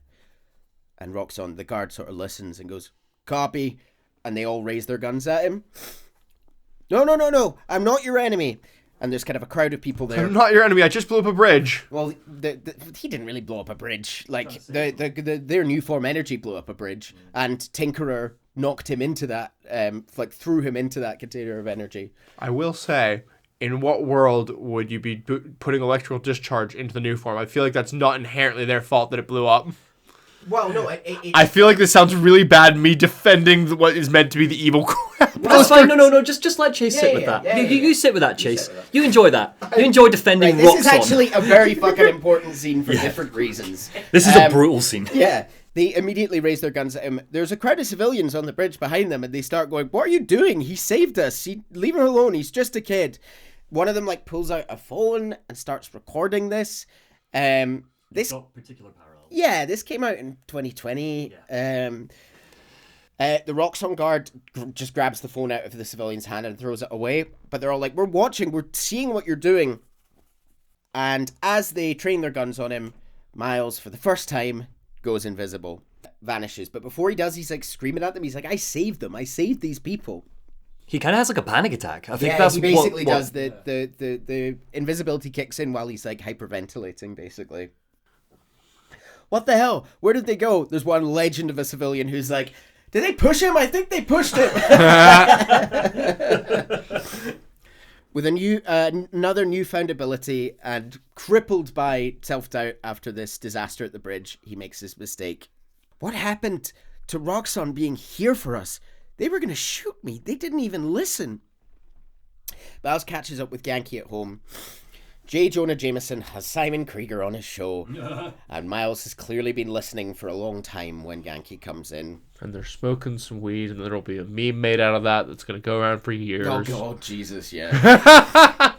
And Roxxon, the guard, sort of listens and goes, copy. And they all raise their guns at him. No. I'm not your enemy. And there's kind of a crowd of people there. I'm not your enemy. I just blew up a bridge. Well, he didn't really blow up a bridge. Like, their new form energy blew up a bridge. And Tinkerer knocked him into that, threw him into that container of energy. I will say, in what world would you be putting electrical discharge into the new form? I feel like that's not inherently their fault that it blew up. Well, no, I feel like this sounds really bad, me defending what is meant to be the evil crap. That's fine. No. Just let Chase sit with that. You sit with that, Chase. You enjoy that. You enjoy defending Roxxon. This is actually a very fucking important scene for different reasons. This is a brutal scene. Yeah. They immediately raise their guns at him. There's a crowd of civilians on the bridge behind them, and they start going, what are you doing? He saved us. Leave him alone. He's just a kid. One of them pulls out a phone and starts recording this. This particular parallel. Yeah, this came out in 2020. Yeah. The Roxxon guard just grabs the phone out of the civilian's hand and throws it away. But they're all like, we're watching, we're seeing what you're doing. And as they train their guns on him, Miles, for the first time, goes invisible, vanishes. But before he does, he's screaming at them. He's like, I saved them. I saved these people. He kind of has a panic attack. I think yeah, that's he basically does. The invisibility kicks in while he's hyperventilating, basically. What the hell? Where did they go? There's one legend of a civilian who's like, did they push him? I think they pushed him. With another newfound ability and crippled by self-doubt after this disaster at the bridge, he makes his mistake. What happened to Roxxon being here for us? They were going to shoot me. They didn't even listen. Miles catches up with Genki at home. J. Jonah Jameson has Simon Krieger on his show, and Miles has clearly been listening for a long time when Genki comes in. And they're smoking some weed, and there'll be a meme made out of that that's going to go around for years. Oh, God, Jesus, yeah.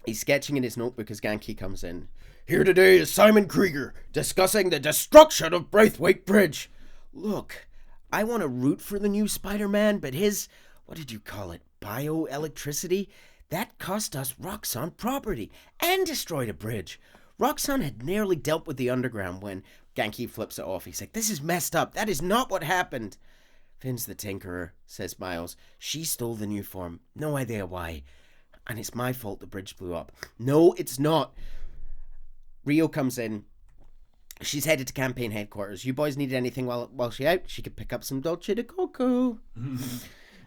He's sketching in his notebook as Genki comes in. Here today is Simon Krieger, discussing the destruction of Braithwaite Bridge. Look, I want to root for the new Spider-Man, but his, what did you call it, bioelectricity? That cost us Roxxon property and destroyed a bridge. Roxxon had nearly dealt with the underground when Genki flips it off. He's like, this is messed up. That is not what happened. Finn's the Tinkerer, says Miles. She stole the new form. No idea why. And it's my fault the bridge blew up. No, it's not. Rio comes in. She's headed to campaign headquarters. You boys needed anything while she's out? She could pick up some Dolce de Coco.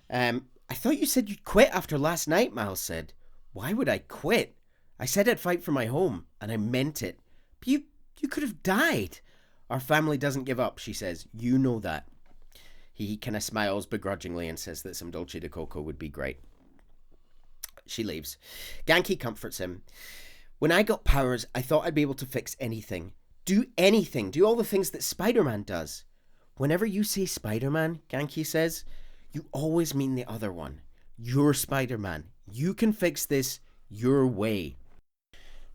I thought you said you'd quit after last night, Miles said. Why would I quit? I said I'd fight for my home, and I meant it. But you could have died. Our family doesn't give up, she says. You know that. He kind of smiles begrudgingly and says that some Dolce de Coco would be great. She leaves. Ganke comforts him. When I got powers, I thought I'd be able to fix anything. Do anything. Do all the things that Spider-Man does. Whenever you say Spider-Man, Ganke says, you always mean the other one. You're Spider-Man. You can fix this your way.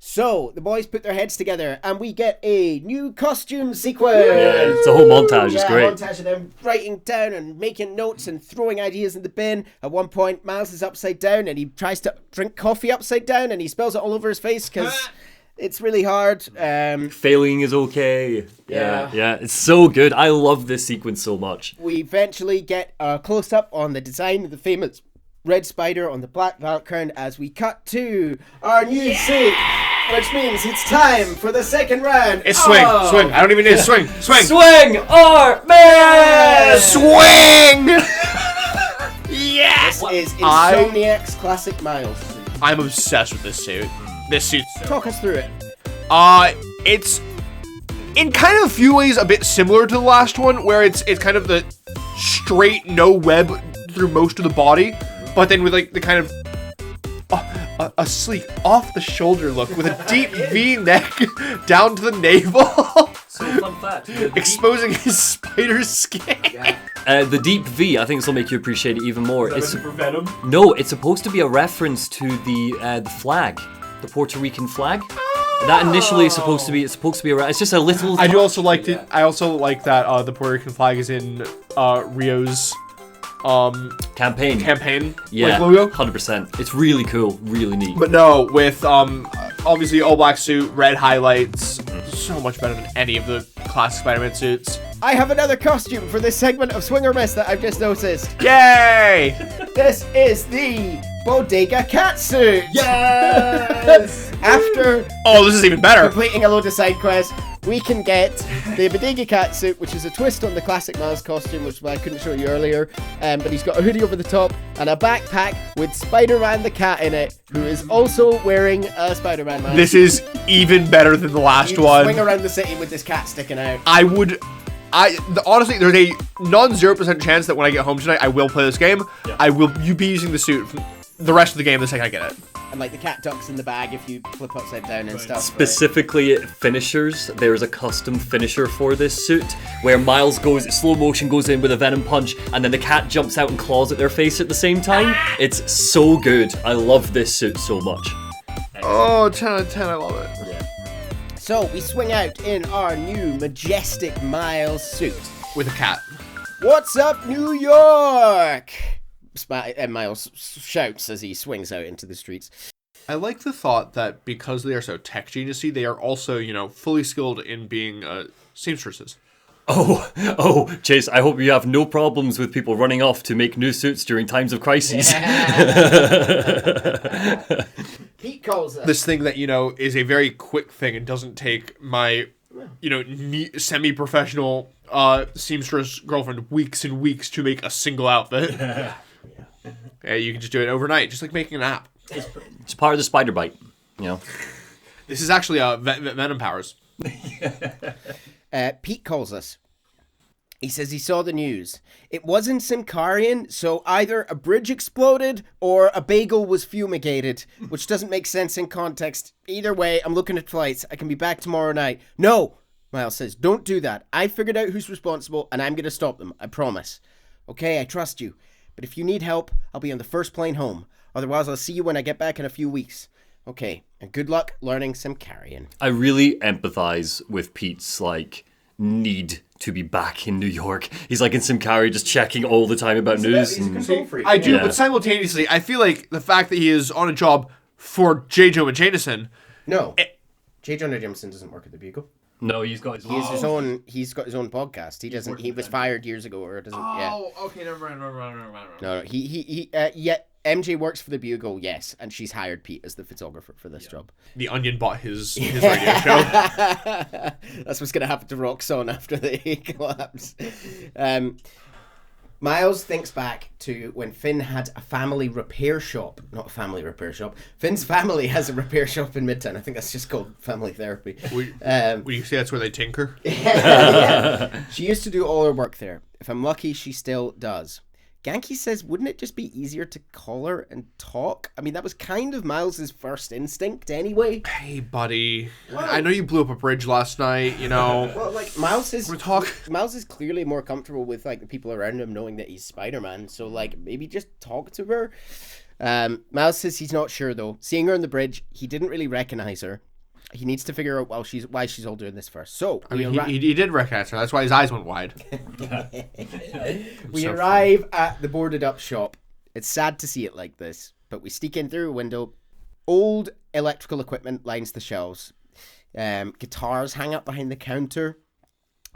So, the boys put their heads together and we get a new costume sequence. Yeah, it's a whole montage. It's great. A montage of them writing down and making notes and throwing ideas in the bin. At one point, Miles is upside down and he tries to drink coffee upside down and he spills it all over his face because it's really hard. Failing is okay. Yeah, it's so good. I love this sequence so much. We eventually get a close-up on the design of the famous red spider on the black background as we cut to our new suit. Which means it's time for the second round. It's swing. I don't even need swing. Swing, man! Swing! Yes! This is Insomniac's classic Miles suit. I'm obsessed with this suit. This suit. Talk us through it. It's in kind of a few ways a bit similar to the last one, where it's kind of the straight no web through most of the body, but then with like the kind of a sleek off-the-shoulder look with a deep V-neck down to the navel. So fun fact. Exposing his spider skin. The deep V, I think this will make you appreciate it even more. Is that for Venom? No, it's supposed to be a reference to the flag, the Puerto Rican flag. That initially is supposed to be. It's supposed to be a. It's just a little. I do also like it. I also like that the Puerto Rican flag is in Rio's campaign. Yeah, like, logo. 100%. It's really cool, really neat. But no, with obviously all black suit, red highlights, so much better than any of the classic Spider-Man suits. I have another costume for this segment of Swing or Miss that I've just noticed. Yay! This is the Bodega cat suit. Yes! After this is even better. completing a load of side quests, we can get the Bodega cat suit, which is a twist on the classic Miles costume, which I couldn't show you earlier. But he's got a hoodie over the top and a backpack with Spider-Man the cat in it, who is also wearing a Spider-Man mask. This is even better than the last one. Swing around the city with this cat sticking out. Honestly, there's a non-0% chance that when I get home tonight, I will play this game. Yeah. You be using the suit for the rest of the game the second I get it. And like the cat ducks in the bag if you flip upside down and stuff. Specifically at finishers, there's a custom finisher for this suit where Miles slow motion goes in with a venom punch and then the cat jumps out and claws at their face at the same time. It's so good. I love this suit so much. Oh, 10 out of 10, I love it. Yeah. So we swing out in our new majestic Miles suit. With a cat. What's up, New York? Miles shouts as he swings out into the streets. I like the thought that because they are so tech geniusy, they are also, fully skilled in being seamstresses. Oh, Chase, I hope you have no problems with people running off to make new suits during times of crises. Pete calls us. This thing that, is a very quick thing and doesn't take my, semi-professional seamstress girlfriend weeks and weeks to make a single outfit. Yeah, you can just do it overnight, just like making an app. It's part of the spider bite, This is actually Venom powers. Pete calls us. He says he saw the news. It wasn't Simkarian, so either a bridge exploded or a bagel was fumigated, which doesn't make sense in context. Either way, I'm looking at flights. I can be back tomorrow night. No, Miles says, don't do that. I figured out who's responsible, and I'm going to stop them. I promise. Okay, I trust you. But if you need help, I'll be on the first plane home. Otherwise, I'll see you when I get back in a few weeks. Okay, and good luck learning Simkarian. I really empathize with Pete's, need to be back in New York. He's in Simkari just checking all the time about news. He's a control freak. I do, but simultaneously, I feel like the fact that he is on a job for J. Jonah Jameson. No, J. Jonah Jameson doesn't work at the Bugle. No, he's got his own. He's got his own podcast. He doesn't. He was fired years ago, or doesn't. Oh, okay, never mind. No. MJ works for the Bugle, yes, and she's hired Pete as the photographer for this job. The Onion bought his radio show. That's what's going to happen to Roxanne after they collapse. Miles thinks back to when Finn had a family repair shop. Not a family repair shop. Finn's family has a repair shop in Midtown. I think that's just called family therapy. Would you say that's where they tinker? Yeah. She used to do all her work there. If I'm lucky, she still does. Genki says, wouldn't it just be easier to call her and talk? I mean, that was kind of Miles's first instinct anyway. Hey, buddy. Well, I know you blew up a bridge last night, you know. Well, like, Miles is clearly more comfortable with, like, the people around him knowing that he's Spider-Man. So, like, maybe just talk to her. Miles says he's not sure, though. Seeing her on the bridge, he didn't really recognize her. He needs to figure out why she's all doing this first. So he did recognize her. That's why his eyes went wide. We arrive at the boarded up shop. It's sad to see it like this, but we sneak in through a window. Old electrical equipment lines the shelves. Guitars hang up behind the counter.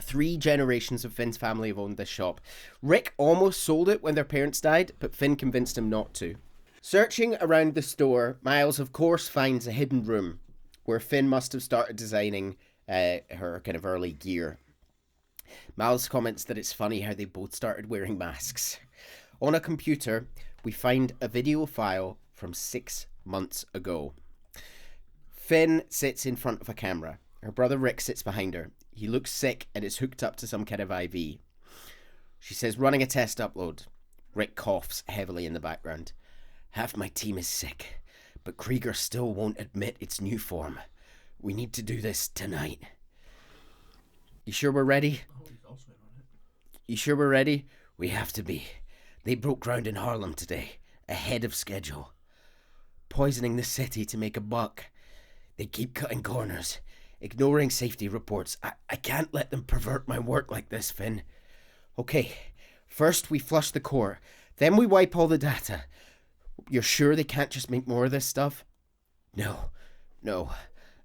3 generations of Finn's family have owned this shop. Rick almost sold it when their parents died, but Finn convinced him not to. Searching around the store, Miles of course finds a hidden room where Finn must have started designing her kind of early gear. Miles comments that it's funny how they both started wearing masks. On a computer, we find a video file from 6 months ago. Finn sits in front of a camera. Her brother Rick sits behind her. He looks sick and is hooked up to some kind of IV. She says, running a test upload. Rick coughs heavily in the background. Half my team is sick, but Krieger still won't admit its new form. We need to do this tonight. You sure we're ready? You sure we're ready? We have to be. They broke ground in Harlem today, ahead of schedule. Poisoning the city to make a buck. They keep cutting corners, ignoring safety reports. I can't let them pervert my work like this, Finn. Okay, first we flush the core, then we wipe all the data. You're sure they can't just make more of this stuff? No.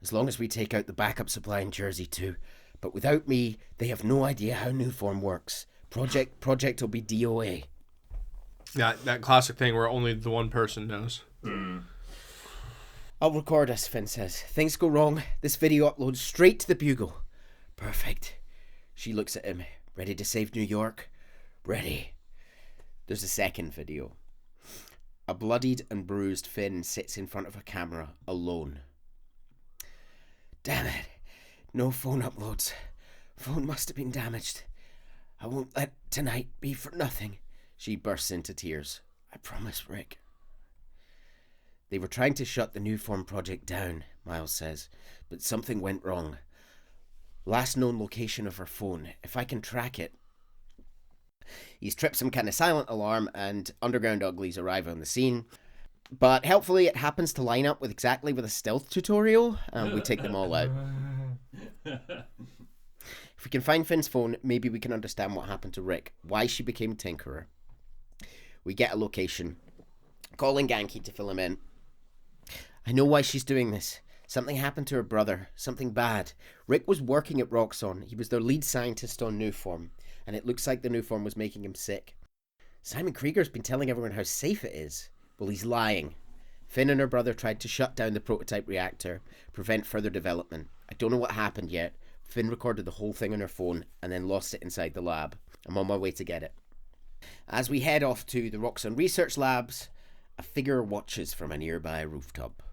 As long as we take out the backup supply in Jersey too. But without me, they have no idea how Newform works. Project will be DOA. That classic thing where only the one person knows. I'll record us, Finn says. Things go wrong. This video uploads straight to the Bugle. Perfect. She looks at him. Ready to save New York? Ready. There's a second video. A bloodied and bruised Finn sits in front of a camera, alone. Damn it. No phone uploads. Phone must have been damaged. I won't let tonight be for nothing. She bursts into tears. I promise, Rick. They were trying to shut the Newform project down, Miles says, but something went wrong. Last known location of her phone. If I can track it. He's tripped some kind of silent alarm and Underground Uglies arrive on the scene. But helpfully it happens to line up with a stealth tutorial and we take them all out. If we can find Finn's phone, maybe we can understand what happened to Rick, why she became Tinkerer. We get a location. Calling Genki to fill him in. I know why she's doing this. Something happened to her brother. Something bad. Rick was working at Roxxon. He was their lead scientist on Newform. And it looks like the Newform was making him sick. Simon Krieger's been telling everyone how safe it is. Well, he's lying. Finn and her brother tried to shut down the prototype reactor, prevent further development. I don't know what happened yet. Finn recorded the whole thing on her phone and then lost it inside the lab. I'm on my way to get it. As we head off to the Roxxon research labs, a figure watches from a nearby rooftop.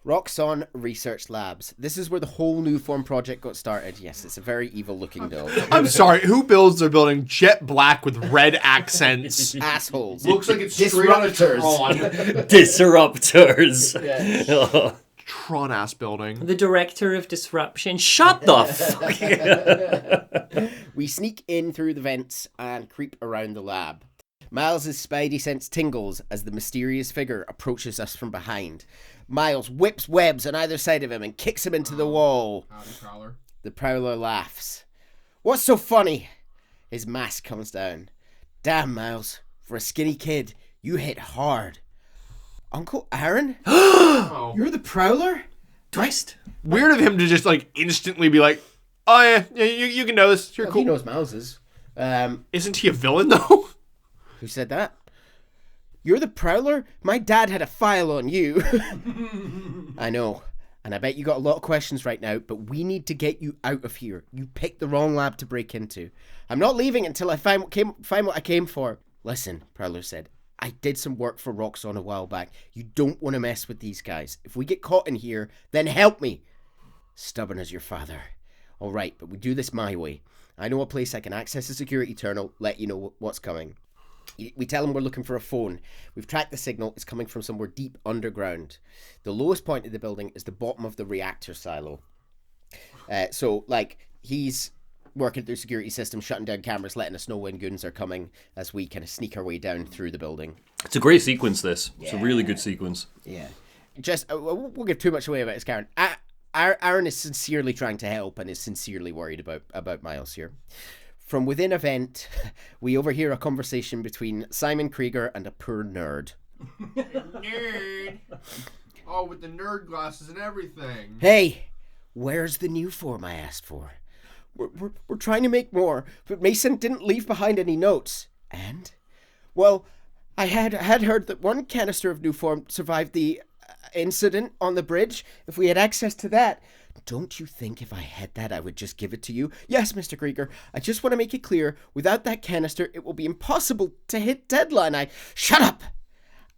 Roxxon Research Labs. This is where the whole Newform project got started. Yes, it's a very evil-looking build. I'm sorry, who builds their building jet black with red accents? Assholes. Looks like it's straight out of Tron. Disruptors. Yeah. Tron-ass building. The director of Disruption. Shut the fuck. We sneak in through the vents and creep around the lab. Miles' spidey sense tingles as the mysterious figure approaches us from behind. Miles whips webs on either side of him and kicks him into the wall. Howdy, Prowler. The Prowler laughs. What's so funny? His mask comes down. Damn, Miles. For a skinny kid, you hit hard. Uncle Aaron? You're the Prowler? Twist. Weird of him to just like instantly be like, oh yeah, you can know this. You're Well, cool. he knows Miles's. Isn't he a villain though? Who said that? You're the Prowler? My dad had a file on you. I know. And I bet you got a lot of questions right now, but we need to get you out of here. You picked the wrong lab to break into. I'm not leaving until I find what I came for. Listen, Prowler said. I did some work for Roxxon a while back. You don't want to mess with these guys. If we get caught in here, then help me. Stubborn as your father. All right, but we do this my way. I know a place I can access the security terminal, let you know what's coming. We tell them we're looking for a phone. We've tracked the signal. It's coming from somewhere deep underground. The lowest point of the building is the bottom of the reactor silo. So, like, he's working through security systems, shutting down cameras, letting us know when goons are coming as we kind of sneak our way down through the building. It's a great sequence, this. It's a really good sequence. Yeah. Just, we'll give too much away about his character. Aaron is sincerely trying to help and is sincerely worried about Miles here. From within a vent, we overhear a conversation between Simon Krieger and a poor nerd. Nerd. Oh, with the nerd glasses and everything. Hey, where's the new form I asked for? We're trying to make more, but Mason didn't leave behind any notes. And? Well, I had heard that one canister of new form survived the incident on the bridge. If we had access to that... Don't you think if I had that, I would just give it to you? Yes, Mr. Krieger. I just want to make it clear, without that canister, it will be impossible to hit deadline. Shut up!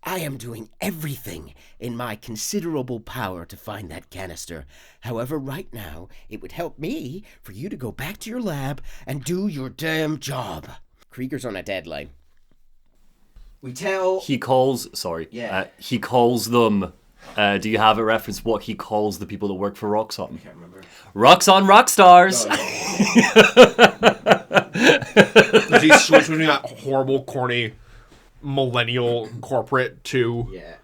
I am doing everything in my considerable power to find that canister. However, right now, it would help me for you to go back to your lab and do your damn job. Krieger's on a deadline. We tell... He calls... Sorry. Yeah. He calls them... do you have a reference what he calls the people that work for Roxxon? I can't remember. Roxxon Rockstars! Does he switch between that horrible, corny, millennial corporate to... Yeah.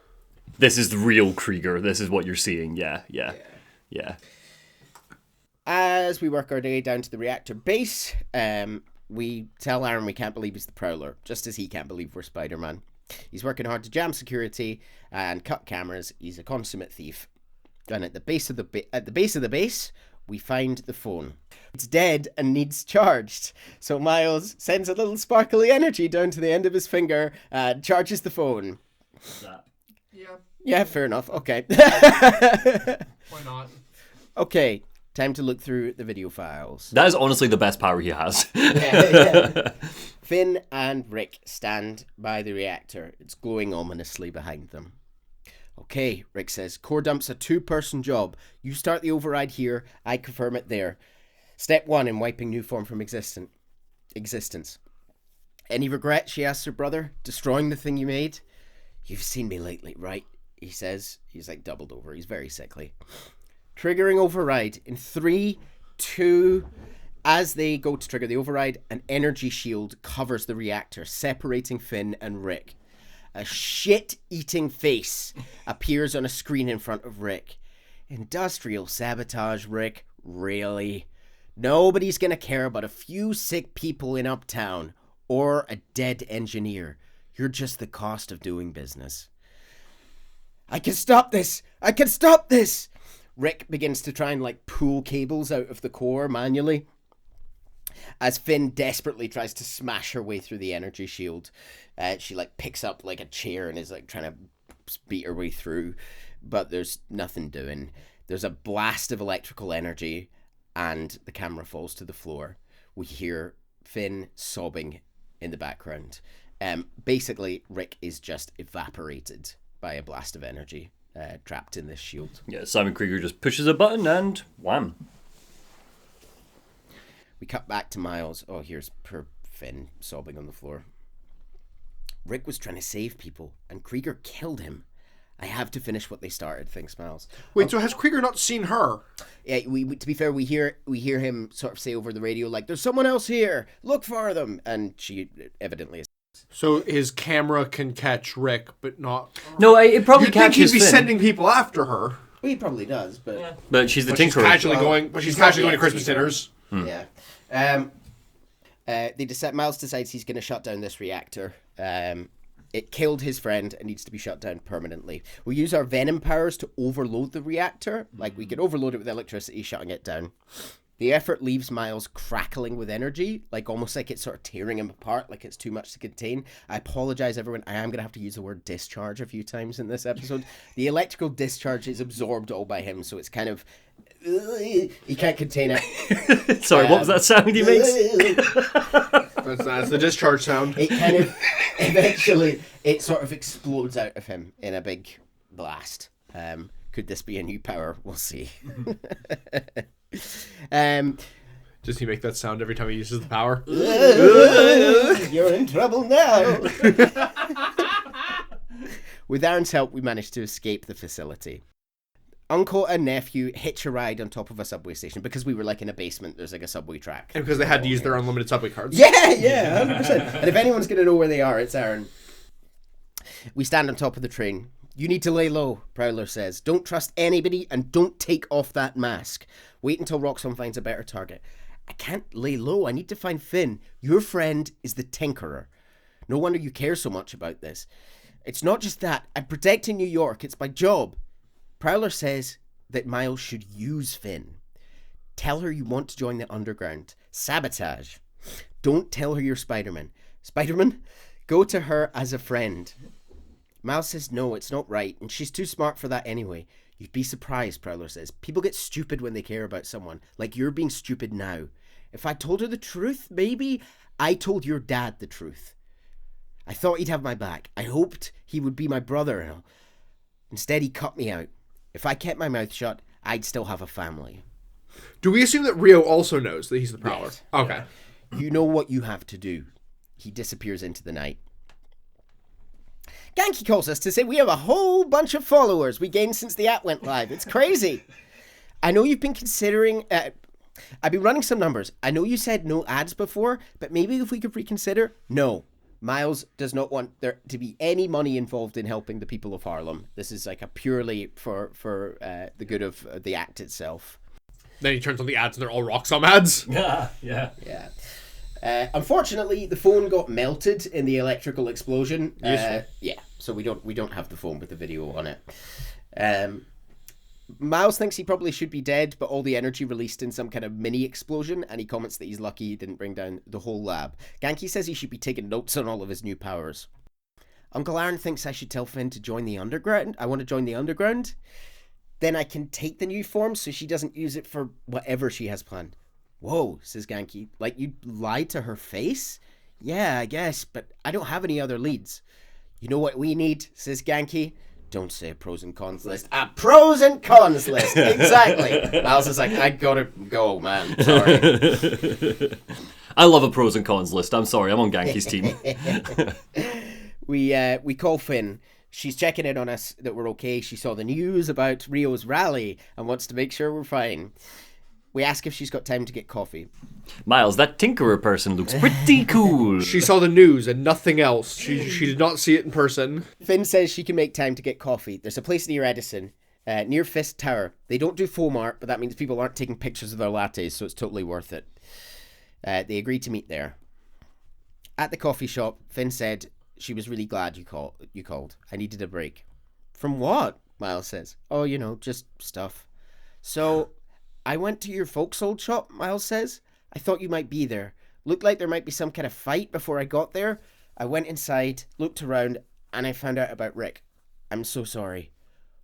This is the real Krieger. This is what you're seeing. Yeah. As we work our way down to the reactor base, we tell Aaron we can't believe he's the Prowler, just as he can't believe we're Spider-Man. He's working hard to jam security and cut cameras. He's a consummate thief. And at the base of the base, we find the phone. It's dead and needs charged. So Miles sends a little sparkly energy down to the end of his finger and charges the phone. Yeah, fair enough. Okay. Why not? Okay, time to look through the video files. That is honestly the best power he has. Yeah. Finn and Rick stand by the reactor. It's glowing ominously behind them. Okay, Rick says, core dump's a 2-person job. You start the override here, I confirm it there. Step 1 in wiping new form from existence. Any regret, she asks her brother, destroying the thing you made? You've seen me lately, right? He says. He's like doubled over. He's very sickly. Triggering override in 3, 2... As they go to trigger the override, an energy shield covers the reactor, separating Finn and Rick. A shit-eating face appears on a screen in front of Rick. Industrial sabotage, Rick? Really? Nobody's gonna care about a few sick people in Uptown or a dead engineer. You're just the cost of doing business. I can stop this! I can stop this! Rick begins to try and pull cables out of the core manually. As Finn desperately tries to smash her way through the energy shield, she picks up a chair and is trying to beat her way through, but there's nothing doing. There's a blast of electrical energy and the camera falls to the floor. We hear Finn sobbing in the background. Basically, Rick is just evaporated by a blast of energy trapped in this shield. Yeah, Simon Krieger just pushes a button and wham. We cut back to Miles. Oh, here's poor Finn sobbing on the floor. Rick was trying to save people, and Krieger killed him. I have to finish what they started, thinks Miles. Wait, so has Krieger not seen her? Yeah, to be fair, we hear him sort of say over the radio, there's someone else here, look for them, and she evidently is. So his camera can catch Rick, but not... No, it probably catches Finn. You'd think he'd be Finn. sending people after her. Well, he probably does, but... Yeah. But she's the tinkerer. She's casually going to Christmas dinners. Yeah. Miles decides he's going to shut down this reactor. It killed his friend and needs to be shut down permanently. We use our venom powers to overload the reactor. We could overload it with electricity, shutting it down. The effort leaves Miles crackling with energy, like almost like it's sort of tearing him apart, like it's too much to contain. I apologize, everyone. I am going to have to use the word discharge a few times in this episode. The electrical discharge is absorbed all by him, so it's kind of... he can't contain it. Sorry, what was that sound he makes? That's the discharge sound. It kind of... Eventually, it sort of explodes out of him in a big blast. Could this be a new power? We'll see. Does he make that sound every time he uses the power? You're in trouble now. With Aaron's help, we managed to escape the facility. Uncle and nephew hitch a ride on top of a subway station because we were like in a basement. There's like a subway track. And because they had to use their unlimited subway cards. Yeah, 100%. And if anyone's going to know where they are, it's Aaron. We stand on top of the train. You need to lay low, Prowler says. Don't trust anybody and don't take off that mask. Wait until Roxxon finds a better target. I can't lay low. I need to find Finn. Your friend is the Tinkerer. No wonder you care so much about this. It's not just that. I'm protecting New York. It's my job. Prowler says that Miles should use Finn. Tell her you want to join the underground. Sabotage. Don't tell her you're Spider-Man. Spider-Man, go to her as a friend. Miles says no, it's not right, and she's too smart for that anyway. You'd be surprised, Prowler says. People get stupid when they care about someone, like you're being stupid now. If I told her the truth, maybe I told your dad the truth. I thought he'd have my back. I hoped he would be my brother and all. Instead, he cut me out. If I kept my mouth shut, I'd still have a family. Do we assume that Rio also knows that he's the Prowler? Yes. Okay. You know what you have to do. He disappears into the night. Ganke calls us to say we have a whole bunch of followers we gained since the app went live. It's crazy. I know you've been considering... I've been running some numbers. I know you said no ads before, but maybe if we could reconsider... No. Miles does not want there to be any money involved in helping the people of Harlem. This is like a purely for the good of the act itself. Then he turns on the ads and they're all Roxxon ads. Yeah. Unfortunately, the phone got melted in the electrical explosion. Useful. So we don't have the phone with the video on it. Miles thinks he probably should be dead, but all the energy released in some kind of mini explosion, and he comments that he's lucky he didn't bring down the whole lab. Ganke says he should be taking notes on all of his new powers. Uncle Aaron thinks I should tell Finn to join the underground. I want to join the underground. Then I can take the new form so she doesn't use it for whatever she has planned. Whoa, says Ganke. Like, you lied to her face? Yeah, I guess, but I don't have any other leads. You know what we need, says Ganke? Don't say a pros and cons list. A pros and cons list. Exactly. Miles is like, I gotta go, man. Sorry. I love a pros and cons list. I'm sorry. I'm on Ganke's team. We call Finn. She's checking in on us that we're okay. She saw the news about Rio's rally and wants to make sure we're fine. We ask if she's got time to get coffee. Miles, that Tinkerer person looks pretty cool. She saw the news and nothing else. She did not see it in person. Finn says she can make time to get coffee. There's a place near Edison, near Fist Tower. They don't do foam art, but that means people aren't taking pictures of their lattes, so it's totally worth it. They agreed to meet there. At the coffee shop, Finn said she was really glad you called. I needed a break. From what? Miles says. Oh, just stuff. So... I went to your folks' old shop, Miles says. I thought you might be there. Looked like there might be some kind of fight before I got there. I went inside, looked around, and I found out about Rick. I'm so sorry.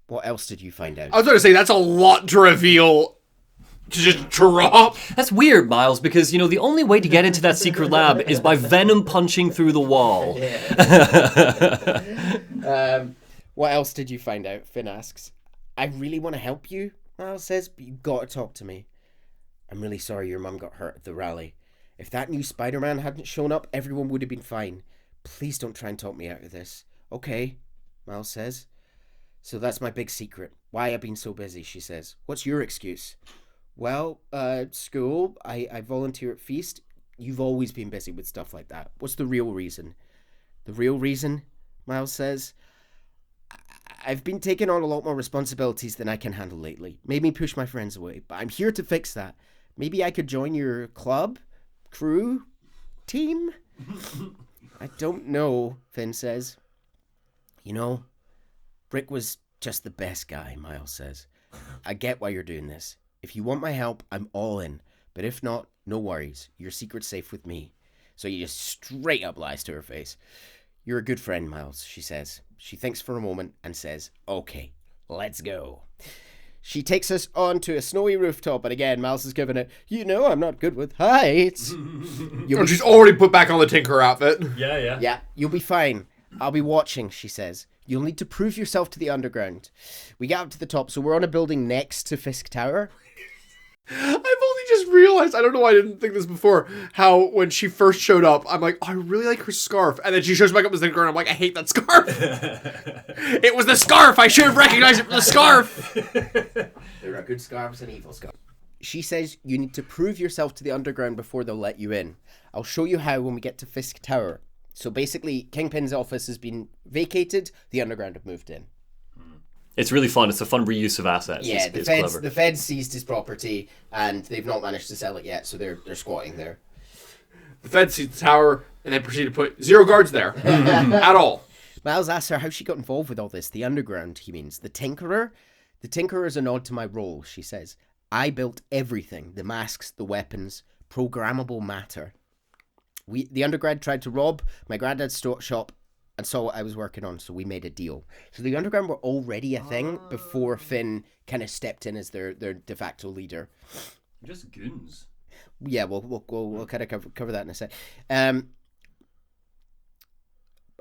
What else did you find out? I was going to say, that's a lot to reveal to just drop. That's weird, Miles, because, the only way to get into that secret lab is by Venom punching through the wall. What else did you find out? Finn asks. I really want to help you, Miles says, but you got to talk to me. I'm really sorry your mum got hurt at the rally. If that new Spider-Man hadn't shown up, everyone would have been fine. Please don't try and talk me out of this. Okay, Miles says. So that's my big secret. Why I've been so busy, she says. What's your excuse? Well, school. I volunteer at Feast. You've always been busy with stuff like that. What's the real reason? The real reason, Miles says. I've been taking on a lot more responsibilities than I can handle lately. Made me push my friends away, but I'm here to fix that. Maybe I could join your club, crew, team? I don't know, Finn says. Rick was just the best guy, Miles says. I get why you're doing this. If you want my help, I'm all in. But if not, no worries. Your secret's safe with me. So he just straight up lies to her face. You're a good friend, Miles, she says. She thinks for a moment and says, okay, let's go. She takes us onto a snowy rooftop, and again, Miles is giving it, I'm not good with heights. She's already put back on the Tinker outfit. Yeah. Yeah, you'll be fine. I'll be watching, she says. You'll need to prove yourself to the underground. We get up to the top, so we're on a building next to Fisk Tower. I've only just realized, I don't know why I didn't think this before, how when she first showed up, I'm like, oh, I really like her scarf. And then she shows back up as the girl, and I'm like, I hate that scarf. It was the scarf. I should have recognized it from the scarf. There are good scarves and evil scarves. She says you need to prove yourself to the underground before they'll let you in. I'll show you how when we get to Fisk Tower. So basically, Kingpin's office has been vacated. The underground have moved in. It's really fun. It's a fun reuse of assets. Yeah, it's clever. The feds seized his property, and they've not managed to sell it yet, so they're squatting there. The feds seized the tower, and then proceeded to put 0 guards there. At all. Miles asks her how she got involved with all this. The underground, he means. The Tinkerer? The Tinkerer is a nod to my role, she says. I built everything. The masks, the weapons, programmable matter. The undergrad tried to rob my granddad's shop and saw what I was working on, so we made a deal. So the underground were already a thing before Finn kind of stepped in as their de facto leader. Just goons. Yeah, we'll kind of cover that in a sec.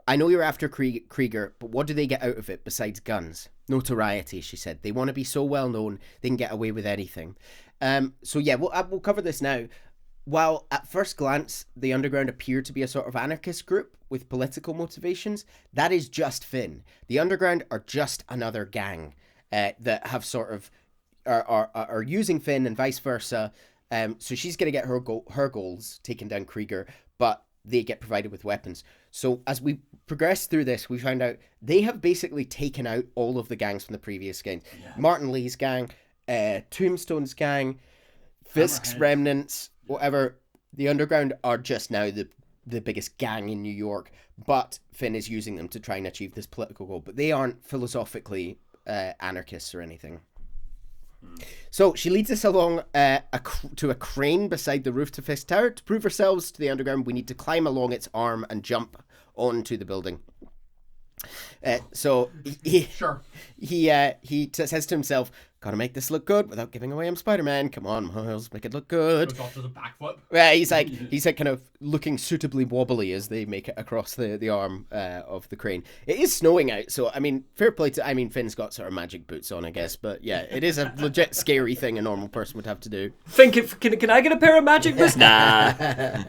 I know you're after Krieger, but what do they get out of it besides guns? Notoriety, she said. They want to be so well known they can get away with anything. So yeah, we'll cover this now. While at first glance, the Underground appear to be a sort of anarchist group with political motivations, that is just Finn. The Underground are just another gang that have sort of are using Finn and vice versa. So she's going to get her goals, taking down Krieger, but they get provided with weapons. So as we progress through this, we find out they have basically taken out all of the gangs from the previous gang. Yeah. Martin Lee's gang, Tombstone's gang, Fisk's remnants, whatever. The Underground are just now the biggest gang in New York, but Finn is using them to try and achieve this political goal. But they aren't philosophically anarchists or anything. So she leads us along to a crane beside the roof to Fisk Tower. To prove ourselves to the Underground, we need to climb along its arm and jump onto the building. So he says to himself, gotta make this look good without giving away I'm Spider-Man. Come on, Miles, make it look good. Goes off to the backflip. He's like kind of looking suitably wobbly as they make it across the arm of the crane. It is snowing out, so I mean, fair play to. Finn's got sort of magic boots on, I guess, but yeah, it is a legit scary thing a normal person would have to do. Can I get a pair of magic boots? Nah.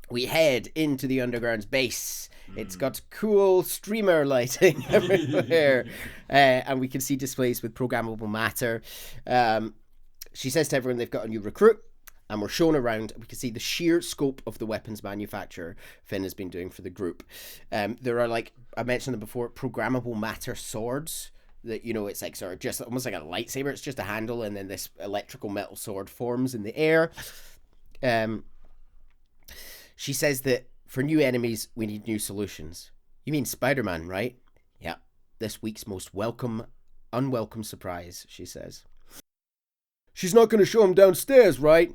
We head into the Underground's base. It's got cool streamer lighting everywhere. And we can see displays with programmable matter. She says to everyone they've got a new recruit. And we're shown around. We can see the sheer scope of the weapons manufacture Finn has been doing for the group. There are, like I mentioned them before, programmable matter swords. That, it's like sort of just almost like a lightsaber. It's just a handle, and then this electrical metal sword forms in the air. She says that for new enemies, we need new solutions. You mean Spider-Man, right? Yeah. This week's most unwelcome surprise, she says. She's not going to show him downstairs, right?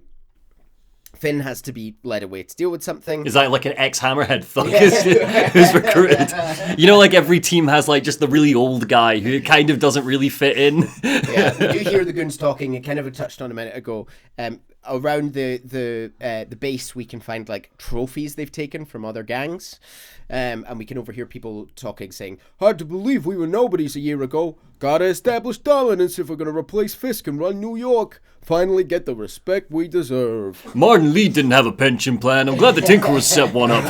Finn has to be led away to deal with something. Is that like an ex-Hammerhead thug who's recruited? Like every team has like just the really old guy who kind of doesn't really fit in. Yeah, we do hear the goons talking. It kind of touched on a minute ago. Around the base, we can find like trophies they've taken from other gangs. And we can overhear people talking, saying, hard to believe we were nobodies a year ago. Gotta establish dominance if we're gonna replace Fisk and run New York. Finally get the respect we deserve. Martin Lee didn't have a pension plan. I'm glad the Tinkerer set one up.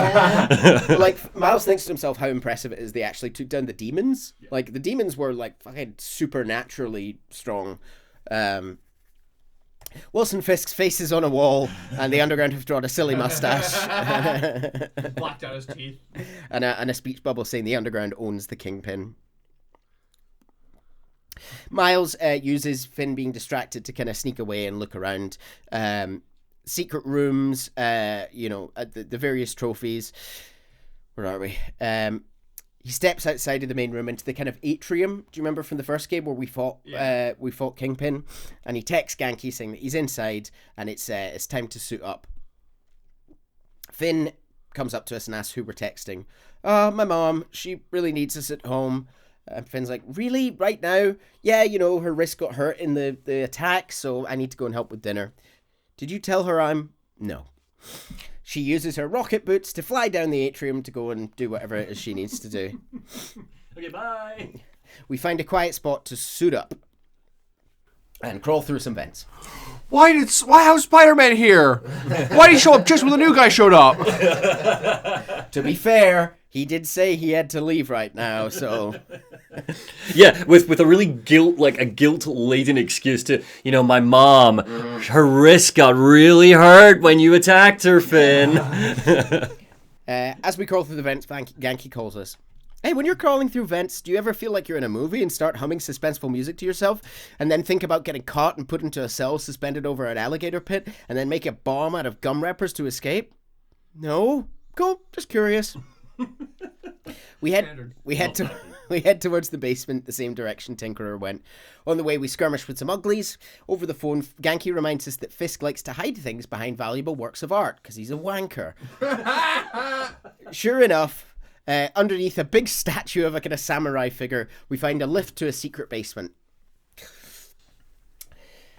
Like, Miles thinks to himself how impressive it is they actually took down the demons. Yeah. Like, the demons were like fucking supernaturally strong. Wilson Fisk's face is on a wall, and the Underground have drawn a silly mustache. Blacked out his teeth. And a speech bubble saying the Underground owns the Kingpin. Miles uses Finn being distracted to kind of sneak away and look around. Secret rooms, at the various trophies. Where are we? He steps outside of the main room into the kind of atrium. Do you remember from the first game where we fought Kingpin? And he texts Genki saying that he's inside and it's time to suit up. Finn comes up to us and asks who we're texting. Oh, my mom. She really needs us at home. And Finn's like, really? Right now? Yeah, her wrist got hurt in the attack, so I need to go and help with dinner. Did you tell her I'm... No. She uses her rocket boots to fly down the atrium to go and do whatever it is she needs to do. Okay, bye. We find a quiet spot to suit up and crawl through some vents. How's Spider-Man here? Why did he show up just when the new guy showed up? To be fair, he did say he had to leave right now, so... Yeah, with a really guilt-laden excuse to, my mom, her wrist got really hurt when you attacked her, Finn. As we crawl through the vents, Genki calls us. Hey, when you're crawling through vents, do you ever feel like you're in a movie and start humming suspenseful music to yourself and then think about getting caught and put into a cell suspended over an alligator pit and then make a bomb out of gum wrappers to escape? No? Cool. Just curious. We head towards the basement, the same direction Tinkerer went. On the way, we skirmish with some uglies. Over the phone, Genki reminds us that Fisk likes to hide things behind valuable works of art because he's a wanker. Sure enough, underneath a big statue of a kind of samurai figure, we find a lift to a secret basement.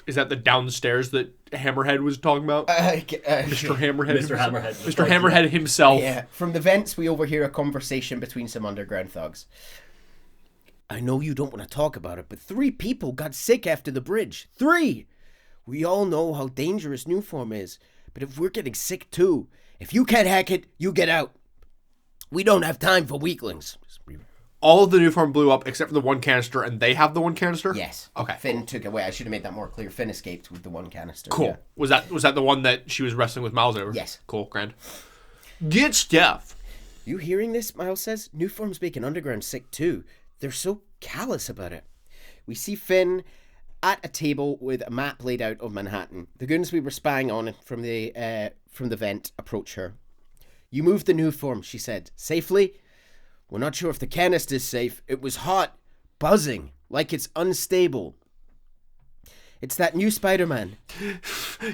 Is that the downstairs that Hammerhead was talking about? Mr. Hammerhead. Mr. Hammerhead himself. Yeah. From the vents, we overhear a conversation between some underground thugs. I know you don't want to talk about it, but 3 people got sick after the bridge. 3! We all know how dangerous Nuform is, but if we're getting sick too, if you can't hack it, you get out. We don't have time for weaklings. All of the Nuform blew up except for the one canister, and they have the one canister? Yes. Okay. Finn took it away. I should have made that more clear. Finn escaped with the one canister. Cool. Yeah. Was that the one that she was wrestling with Miles over? Yes. Cool. Grand. Good stuff. You hearing this? Miles says. Nuform's making Underground sick too. They're so callous about it. We see Finn at a table with a map laid out of Manhattan. The goons we were spying on from the vent approach her. You moved the Nuform, she said. Safely? We're not sure if the canister's safe. It was hot, buzzing, like it's unstable. It's that new Spider-Man.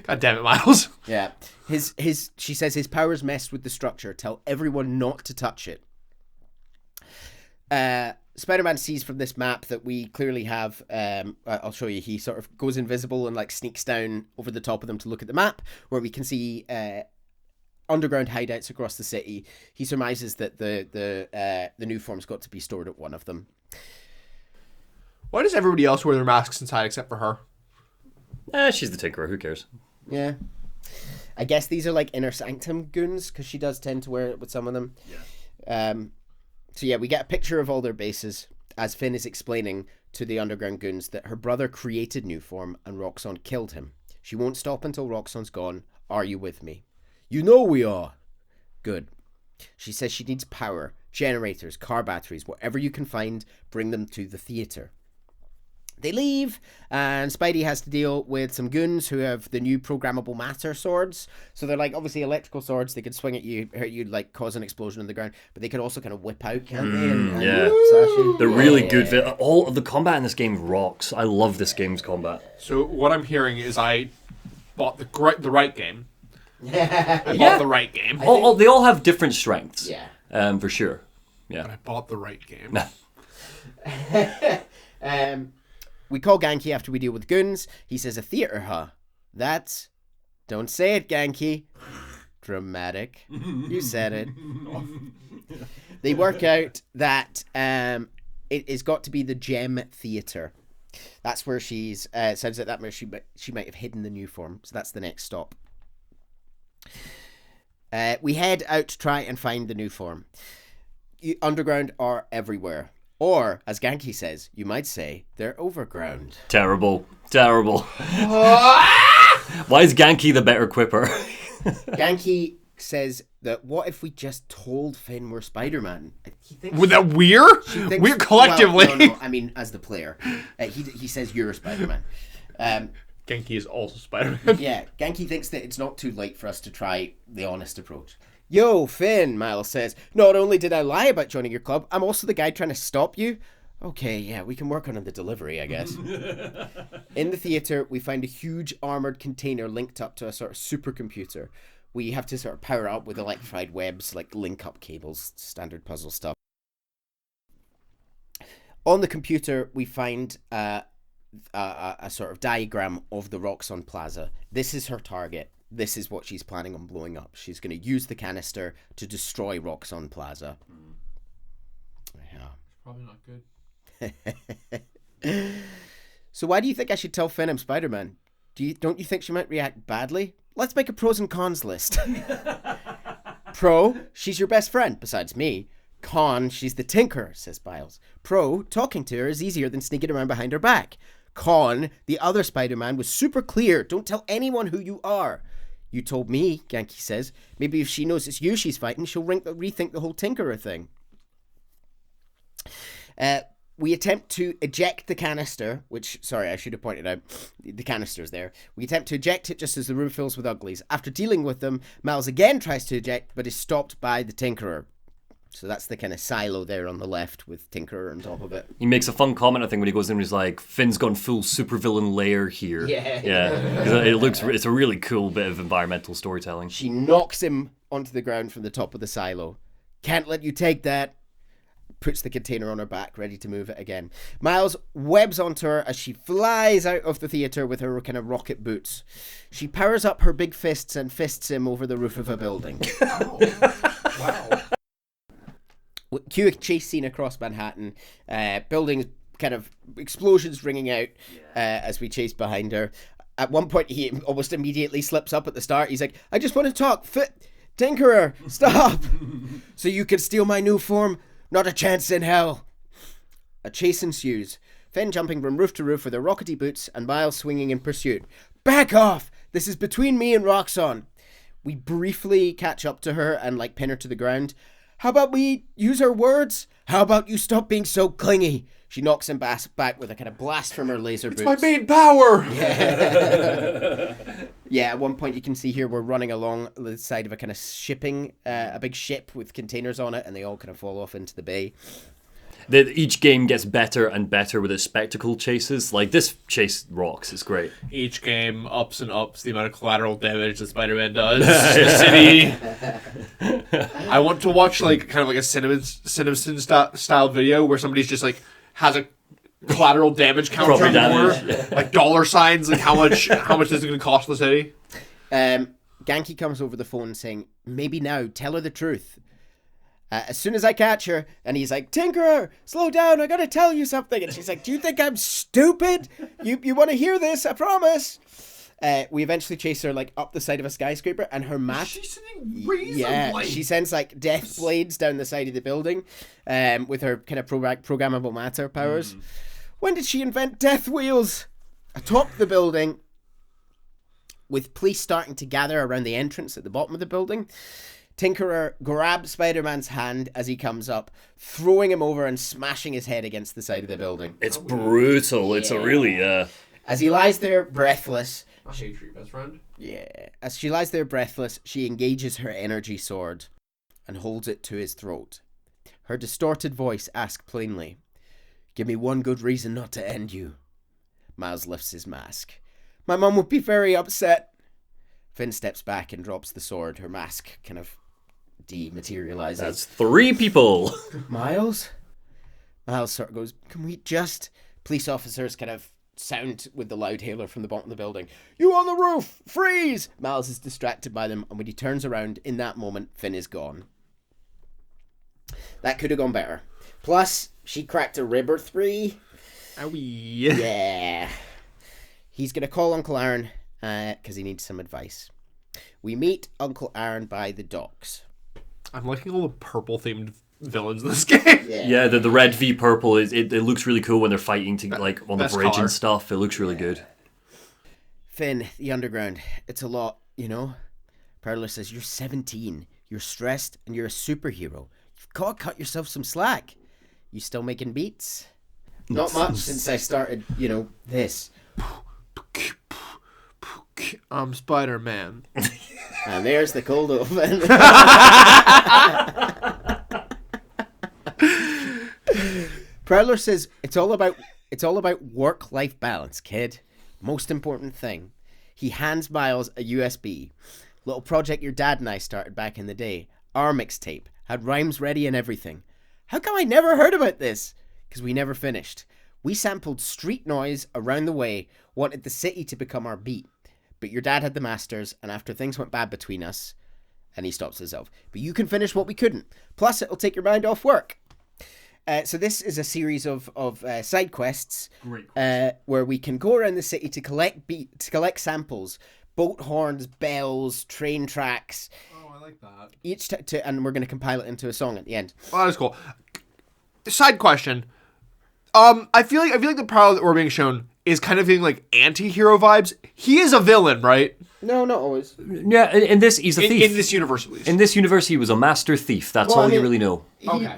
God damn it, Miles. Yeah. She says his powers messed with the structure. Tell everyone not to touch it. Spider-Man sees from this map that we clearly have, I'll show you, he sort of goes invisible and sneaks down over the top of them to look at the map, where we can see underground hideouts across the city. He surmises that the Nuform's got to be stored at one of them. Why does everybody else wear their masks inside except for her? She's the Tinkerer. Who cares? Yeah. I guess these are inner sanctum goons, because she does tend to wear it with some of them. Yeah. So yeah, we get a picture of all their bases as Finn is explaining to the underground goons that her brother created Nuform and Roxxon killed him. She won't stop until Roxxon's gone. Are you with me? You know we are. Good. She says she needs power, generators, car batteries, whatever you can find, bring them to the theater. They leave, and Spidey has to deal with some goons who have the new programmable matter swords. So they're obviously electrical swords. They could swing at you, hurt you, cause an explosion on the ground. But they could also kind of whip out, can't they? And slash you. They're really good. All of the combat in this game rocks. I love this game's combat. So what I'm hearing is I bought the right game. I bought the right game. They all have different strengths. Yeah. For sure. Yeah. But I bought the right game. We call Genki after we deal with goons. He says a theater, huh? That's... Don't say it, Genki. Dramatic. You said it. They work out that it has got to be the Gem Theater. That's where she's... sounds like that where she might have hidden the Nuform. So that's the next stop. We head out to try and find the Nuform. Underground are everywhere. Or, as Genki says, you might say, they're overground. Terrible. Why is Genki the better quipper? Genki says that what if we just told Finn we're Spider-Man? With that we're collectively. Well, no, I mean as the player. He says you're Spider-Man. Genki is also Spider-Man. Yeah, Genki thinks that it's not too late for us to try the honest approach. Yo, Finn, Miles says, not only did I lie about joining your club, I'm also the guy trying to stop you. Okay, yeah, we can work on the delivery, I guess. In the theater, we find a huge armored container linked up to a sort of supercomputer. We have to sort of power up with electrified webs, like link-up cables, standard puzzle stuff. On the computer, we find a sort of diagram of the Roxxon Plaza. This is her target. This is what she's planning on blowing up. She's going to use the canister to destroy Roxxon Plaza. Yeah. Probably not good. So why do you think I should tell Finn I'm Spider-Man? Don't you think she might react badly? Let's make a pros and cons list. Pro, she's your best friend, besides me. Con, she's the Tinkerer, says Miles. Pro, talking to her is easier than sneaking around behind her back. Con, the other Spider-Man was super clear. Don't tell anyone who you are. You told me, Genki says. Maybe if she knows it's you she's fighting, she'll rethink the whole Tinkerer thing. We attempt to eject the canister, which, sorry, I should have pointed out, the canister's there. We attempt to eject it just as the room fills with uglies. After dealing with them, Miles again tries to eject, but is stopped by the Tinkerer. So that's the kind of silo there on the left with Tinkerer on top of it. He makes a fun comment, I think, when he goes in and he's like, Finn's gone full supervillain lair here. Yeah. It's a really cool bit of environmental storytelling. She knocks him onto the ground from the top of the silo. Can't let you take that. Puts the container on her back, ready to move it again. Miles webs onto her as she flies out of the theater with her kind of rocket boots. She powers up her big fists and fists him over the roof of a building. Wow. Cue a chase scene across Manhattan. Buildings, kind of explosions ringing out as we chase behind her. At one point, he almost immediately slips up at the start. He's like, I just want to talk. Tinkerer, stop. So you can steal my new form? Not a chance in hell. A chase ensues. Finn jumping from roof to roof with her rockety boots and Miles swinging in pursuit. Back off! This is between me and Roxxon. We briefly catch up to her and pin her to the ground. How about we use her words? How about you stop being so clingy? She knocks him back with a kind of blast from her laser boots. It's my main power! Yeah, at one point you can see here we're running along the side of a kind of shipping, a big ship with containers on it, and they all kind of fall off into the bay. Each game gets better and better with its spectacle chases. Like, this chase rocks. It's great. Each game ups and ups the amount of collateral damage that Spider-Man does. The city. I want to watch a Cinnamon style video where somebody's just has a collateral damage counter like dollar signs, how much is it going to cost the city. Genki comes over the phone saying, maybe now, tell her the truth. As soon as I catch her, and he's like, Tinkerer, slow down, I gotta tell you something. And she's like, do you think I'm stupid? You want to hear this, I promise. We eventually chase her up the side of a skyscraper, and her mask. She's sending razor blades. She sends death blades down the side of the building, with her kind of programmable matter powers. When did she invent death wheels? Atop the building, with police starting to gather around the entrance at the bottom of the building, Tinkerer grabs Spider-Man's hand as he comes up, throwing him over and smashing his head against the side of the building. It's brutal. Yeah. It's a really, As he lies there breathless... I'll show you your best friend. Yeah. As she lies there breathless, she engages her energy sword and holds it to his throat. Her distorted voice asks plainly, give me one good reason not to end you. Miles lifts his mask. My mum would be very upset. Finn steps back and drops the sword. Her mask kind of dematerializes. That's 3 people. Miles sort of goes, can we just... Police officers kind of sound with the loudhailer from the bottom of the building. You on the roof! Freeze! Miles is distracted by them, and when he turns around, in that moment, Finn is gone. That could have gone better. Plus, she cracked a rib or 3. Owie. Yeah. He's going to call Uncle Aaron, because he needs some advice. We meet Uncle Aaron by the docks. I'm liking all the purple-themed villains in this game. Yeah, the red v purple, it looks really cool when they're fighting to on the bridge and stuff. It looks really good. Finn, the underground, it's a lot, you know? Prowler says, you're 17, you're stressed, and you're a superhero. You've got to cut yourself some slack. You still making beats? Not much since I started, this. I'm Spider-Man. And there's the cold open. Prowler says it's all about work-life balance, kid. Most important thing. He hands Miles a USB. Little project your dad and I started back in the day. Our mixtape. Had rhymes ready and everything. How come I never heard about this? Because we never finished. We sampled street noise around the way, wanted the city to become our beat. But your dad had the masters, and after things went bad between us, and he stops himself. But you can finish what we couldn't. Plus, it'll take your mind off work. So this is a series of side quests where we can go around the city to collect samples, boat horns, bells, train tracks. Oh, I like that. And we're going to compile it into a song at the end. Oh, that is cool. Side question. I feel like the Prowler that we're being shown is kind of feeling like anti-hero vibes. He is a villain, right? No, not always. Yeah, in this, he's a thief. In this universe, at least. In this universe, he was a master thief. That's all you really know.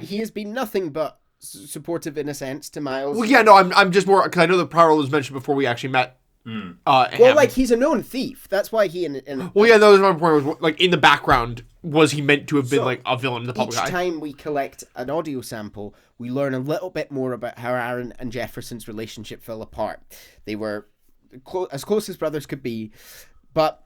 He has been nothing but supportive, in a sense, to Miles. Well, yeah, no, I'm just more... Because I know the Prowler was mentioned before we actually met him. Well, like, he's a known thief. That's why he... Well, yeah, that was my point. Was, like, in the background, was he meant to have been, like, a villain in the public eye? Each time we collect an audio sample, we learn a little bit more about how Aaron and Jefferson's relationship fell apart. They were as close as brothers could be, but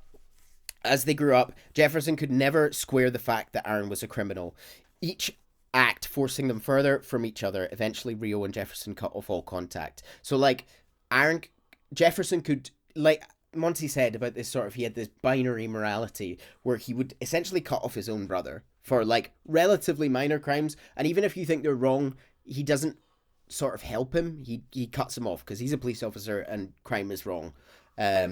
as they grew up, Jefferson could never square the fact that Aaron was a criminal. Each act forcing them further from each other. Eventually, Rio and Jefferson cut off all contact. So, like, Jefferson could, like Monty said about this sort of, he had this binary morality where he would essentially cut off his own brother for, like, relatively minor crimes. And even if you think they're wrong, he doesn't sort of help him. He cuts him off because he's a police officer and crime is wrong.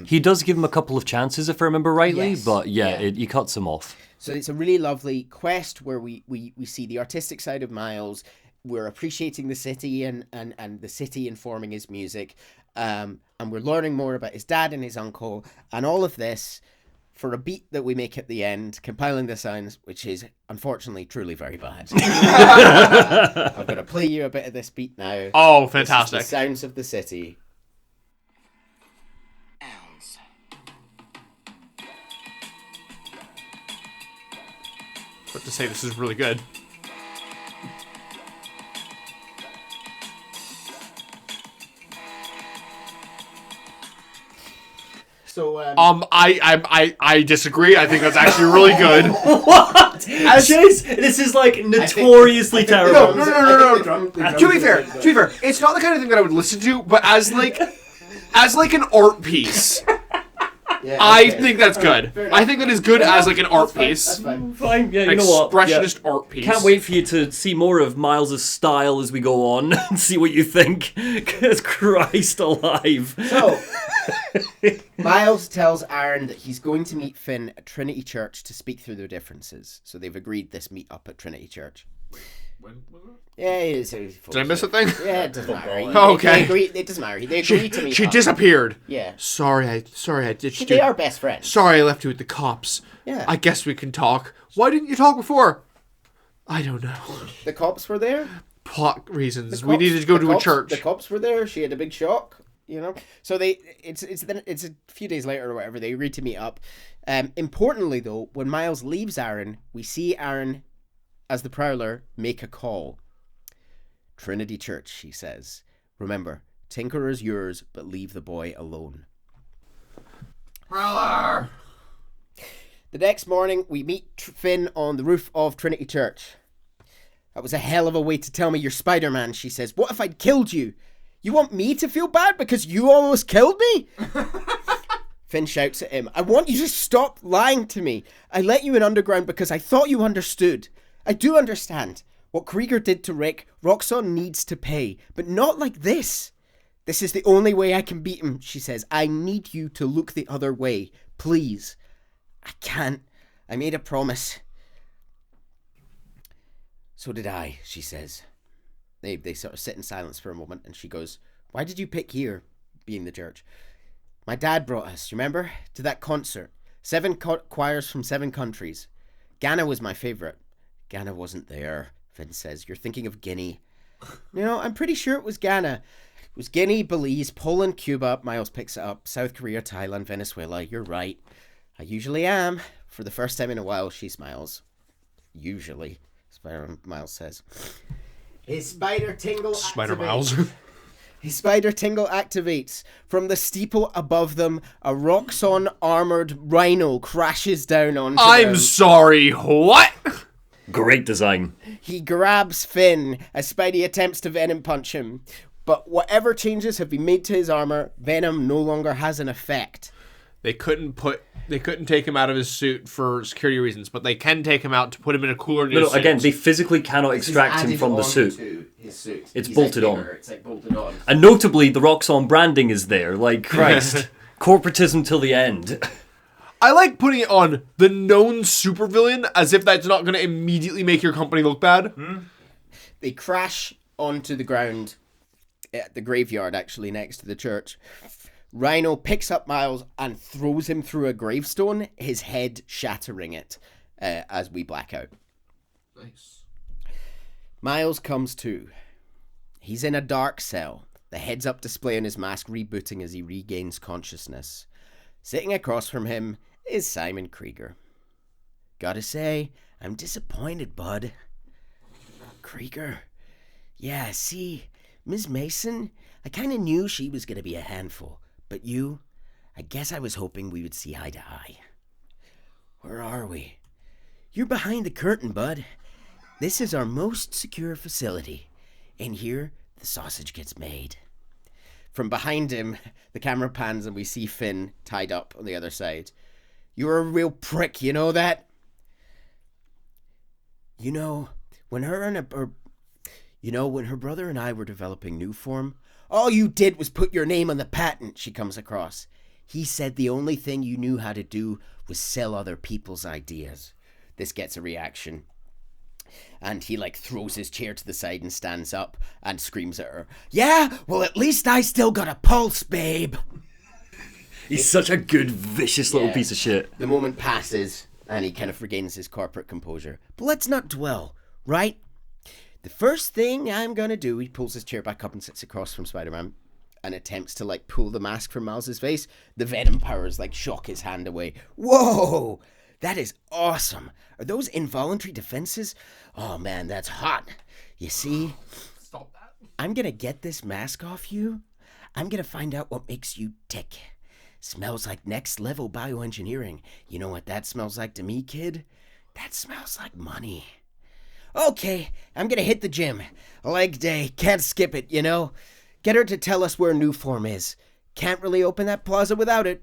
He does give him a couple of chances, if I remember rightly, yes, but he cuts him off. So it's a really lovely quest where we see the artistic side of Miles. We're appreciating the city and the city informing his music. And we're learning more about his dad and his uncle. And all of this for a beat that we make at the end, compiling the sounds, which is unfortunately truly very bad. I'm going to play you a bit of this beat now. Oh, fantastic. This is the sounds of the city. But to say this is really good. So I disagree. I think that's actually really good. What? Chase, this is like notoriously terrible. No. To be fair, it's not the kind of thing that I would listen to, but as like an art piece. Yeah, I think that's good. I think that is good as like an art piece. Fine. Yeah, you know what? Expressionist art piece. Can't wait for you to see more of Miles' style as we go on and see what you think. Because Christ alive. So, Miles tells Aaron that he's going to meet Finn at Trinity Church to speak through their differences. So they've agreed this meet up at Trinity Church. When was it? Yeah, did I miss a thing? Yeah, it doesn't matter. Okay. It doesn't matter. They agreed to meet She up. disappeared. Yeah. Sorry, I ditched you. They are best friends. Sorry, I left you with the cops. Yeah. I guess we can talk. Why didn't you talk before? I don't know. The cops were there. Plot reasons. We needed to go to a church. The cops were there. She had a big shock. You know. So it's a few days later or whatever. They agreed to meet up. Importantly though, when Miles leaves Aaron, we see Aaron, as the Prowler, make a call. Trinity Church, he says. Remember, Tinkerer's yours, but leave the boy alone. Prowler! The next morning, we meet Finn on the roof of Trinity Church. That was a hell of a way to tell me you're Spider-Man, she says. What if I'd killed you? You want me to feel bad because you almost killed me? Finn shouts at him. I want you to stop lying to me. I let you in Underground because I thought you understood. I do understand. What Krieger did to Rick, Roxxon needs to pay, but not like this. This is the only way I can beat him, she says. I need you to look the other way, please. I can't. I made a promise. So did I, she says. They sort of sit in silence for a moment, and she goes, why did you pick here, being the church? My dad brought us, remember? To that concert. 7 choirs from 7 countries. Ghana was my favourite. Ghana wasn't there. Finn says, you're thinking of Guinea. You know, I'm pretty sure it was Ghana. It was Guinea, Belize, Poland, Cuba. Miles picks it up. South Korea, Thailand, Venezuela. You're right. I usually am. For the first time in a while, she smiles. Usually, Miles says. His spider tingle Spider activates. Miles. His spider tingle activates. From the steeple above them, a Roxxon armored rhino crashes down onto them. I'm sorry, what? Great design. He grabs Finn as Spidey attempts to Venom punch him. But whatever changes have been made to his armor, Venom no longer has an effect. They couldn't take him out of his suit for security reasons, but they can take him out to put him in a cooler new suit. Again, they physically cannot extract him from the suit. His suit. It's bolted on. It's like bolted on. And notably, the Roxxon branding is there. Like, Christ. Corporatism till the end. I like putting it on the known supervillain as if that's not going to immediately make your company look bad. They crash onto the ground at the graveyard, actually, next to the church. Rhino picks up Miles and throws him through a gravestone, his head shattering it as we black out. Nice. Miles comes to. He's in a dark cell, the heads-up display on his mask rebooting as he regains consciousness. Sitting across from him is Simon Krieger. Gotta say, I'm disappointed, bud. Krieger? Yeah, see, Ms. Mason, I kinda knew she was gonna be a handful. But you, I guess I was hoping we would see eye to eye. Where are we? You're behind the curtain, bud. This is our most secure facility. In here, the sausage gets made. From behind him, the camera pans and we see Finn tied up on the other side. You're a real prick, you know that? You know, when her brother and I were developing New Form, all you did was put your name on the patent, she comes across. He said the only thing you knew how to do was sell other people's ideas. This gets a reaction. And he throws his chair to the side and stands up and screams at her. Yeah, well at least I still got a pulse, babe. He's such a good, vicious little piece of shit. The moment passes and he kind of regains his corporate composure. But let's not dwell, right? The first thing I'm gonna do, he pulls his chair back up and sits across from Spider-Man and attempts to pull the mask from Miles' face. The Venom powers shock his hand away. Whoa! That is awesome. Are those involuntary defenses? Oh man, that's hot. You see? Stop that. I'm gonna get this mask off you. I'm gonna find out what makes you tick. Smells like next level bioengineering. You know what that smells like to me, kid? That smells like money. Okay, I'm gonna hit the gym. Leg day, can't skip it, you know? Get her to tell us where New Form is. Can't really open that plaza without it.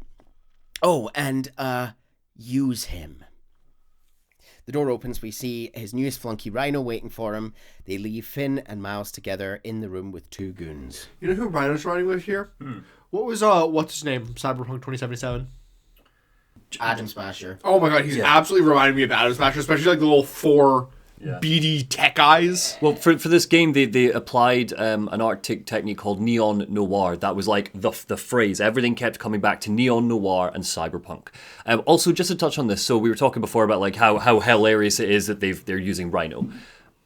Oh, and, use him. The door opens, we see his newest flunky Rhino waiting for him. They leave Finn and Miles together in the room with two goons. You know who Rhino's riding with here? What was, what's his name? Cyberpunk 2077? Atom Smasher. Oh my god, he's absolutely reminding me of Atom Smasher, especially the little four beady tech eyes. Well, for this game, they applied an art technique called neon noir. That was the phrase. Everything kept coming back to neon noir and cyberpunk. Also, just to touch on this, so we were talking before about how hilarious it is that they're using Rhino.